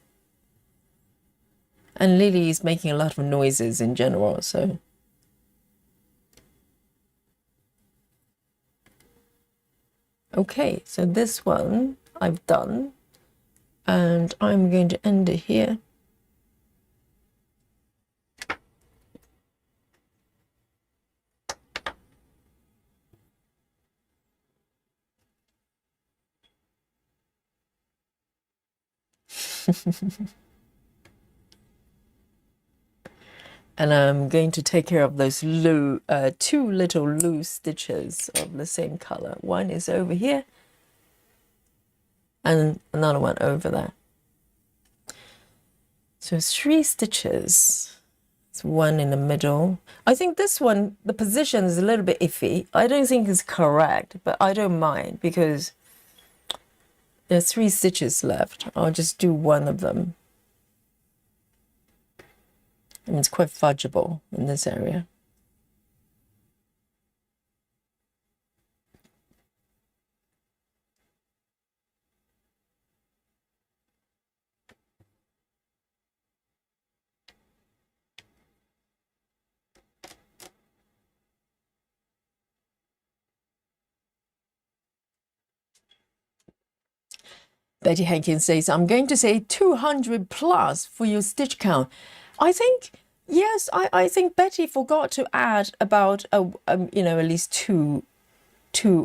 And Lily is making a lot of noises in general, so... Okay, so this one I've done, and I'm going to end it here. And I'm going to take care of those two little loose stitches of the same color. One is over here and another one over there. So 3 stitches. It's one in the middle. I think this one, the position is a little bit iffy. I don't think it's correct, but I don't mind because there's 3 stitches left. I'll just do one of them. And it's quite fudgeable in this area. Betty Hankins says, I'm going to say 200 plus for your stitch count. I think, yes, I think Betty forgot to add about, you know, at least two,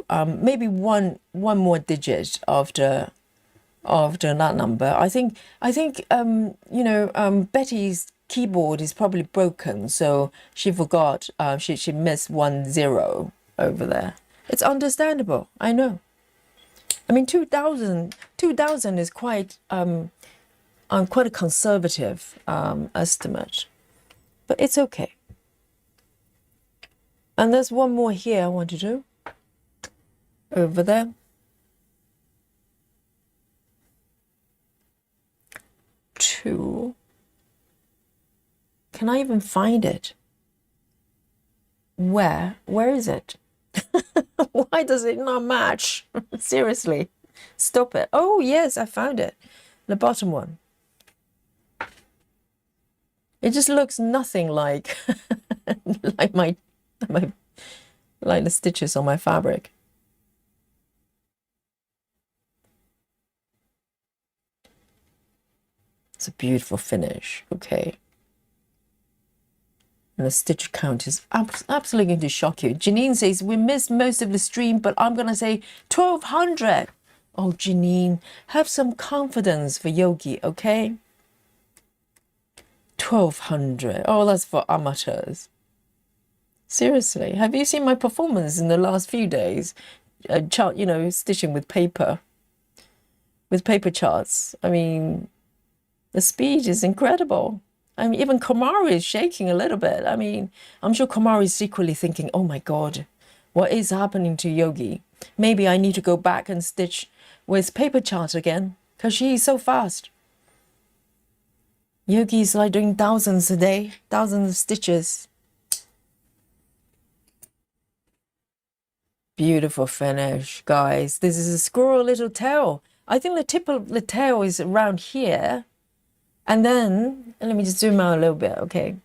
maybe one more digit after that number. I think, you know, Betty's keyboard is probably broken, so she forgot, she missed 10 over there. It's understandable, I know. I mean, 2000 is quite quite a conservative estimate, but it's okay. And there's one more here I want to do over there. Two. Can I even find it? Where is it? Why does it not match? Seriously, stop it. Oh yes, I found it. The bottom one. It just looks nothing like like the stitches on my fabric. It's a beautiful finish. Okay. And the stitch count is absolutely going to shock you. Janine says, we missed most of the stream, but I'm going to say 1,200. Oh, Janine, have some confidence for Yogi, okay? 1,200. Oh, that's for amateurs. Seriously, have you seen my performance in the last few days? Chart, you know, stitching with paper charts. I mean, the speed is incredible. I mean, even Komari is shaking a little bit. I mean, I'm sure Komari is secretly thinking, oh my God, what is happening to Yogi? Maybe I need to go back and stitch with paper chart again. because she's so fast. Yogi's like doing thousands a day, thousands of stitches. Beautiful finish, guys. This is a squirrel little tail. I think the tip of the tail is around here. And then, let me just zoom out a little bit, okay?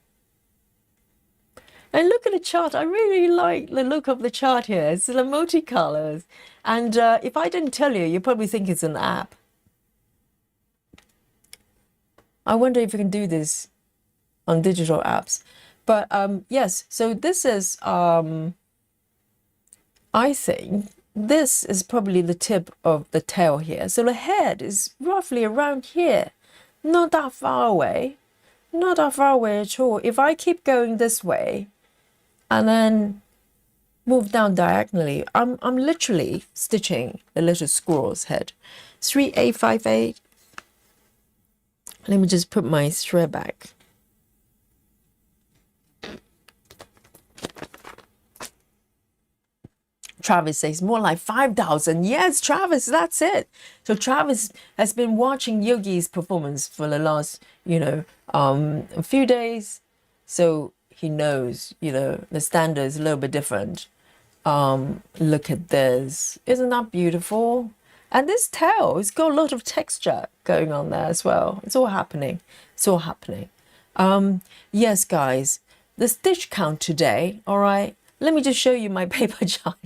And look at the chart. I really like the look of the chart here. It's the multicolors. And if I didn't tell you, you probably think it's an app. I wonder if you can do this on digital apps. But yes, so this is, I think, this is probably the tip of the tail here. So the head is roughly around here. Not that far away. Not that far away at all. If I keep going this way, and then move down diagonally, I'm literally stitching the little squirrel's head. 3858. Let me just put my thread back. Travis says more like 5,000. Yes, Travis, that's it. So Travis has been watching Yogi's performance for the last, a few days. So he knows, the standard is a little bit different. Look at this. Isn't that beautiful? And this tail, it's got a lot of texture going on there as well. It's all happening. It's all happening. Yes, guys, the stitch count today, all right? Let me just show you my paper chart.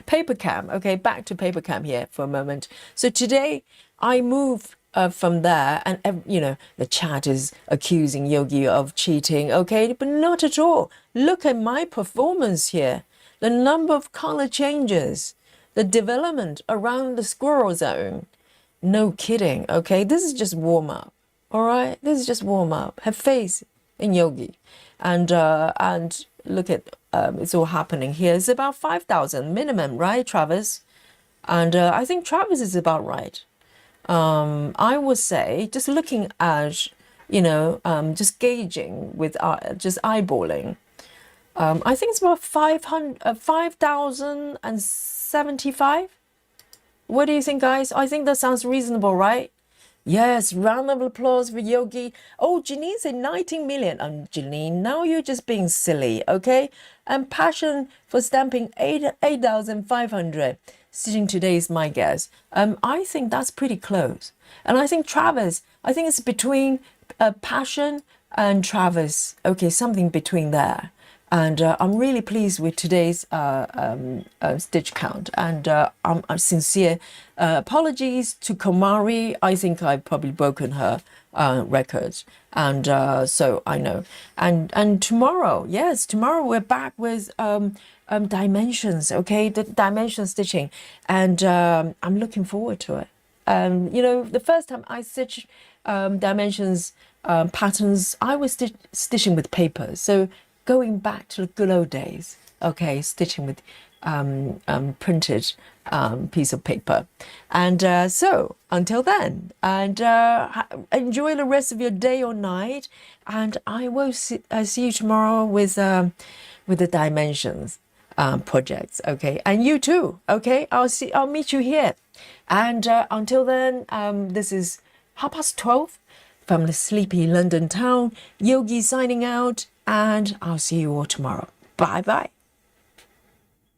Paper cam. Okay, back to paper cam here for a moment. So today I moved from there, and the chat is accusing Yogi of cheating, okay, but not at all. Look at my performance here, the number of color changes, the development around the squirrel zone. No kidding, okay, this is just warm up. All right, this is just warm up. Have faith in Yogi, and look at it's all happening here. It's about 5,000 minimum, right, Travis? And I think Travis is about right. I would say, just looking at, just gauging with just eyeballing, I think it's about 5,075. What do you think, guys? I think that sounds reasonable, right? Yes, round of applause for Yogi. Oh, Janine said 19 million. Janine, now you're just being silly, okay? And passion for stamping 8,500. Sitting today is my guess. I think that's pretty close. And I think Travis, I think it's between passion and Travis. Okay, something between there. And I'm really pleased with today's stitch count. And I'm sincere apologies to Komari. I think I've probably broken her records. And so I know. And tomorrow, yes, tomorrow we're back with dimensions, okay? The dimension stitching. And I'm looking forward to it. The first time I stitched dimensions patterns, I was stitching with paper. So going back to the good old days, okay, stitching with printed piece of paper. And so until then, and enjoy the rest of your day or night. And I will see you tomorrow with the dimensions projects, okay, and you too, okay. I'll meet you here. And until then, this is 12:30 from the sleepy London town. Yogi signing out. And I'll see you all tomorrow. Bye bye.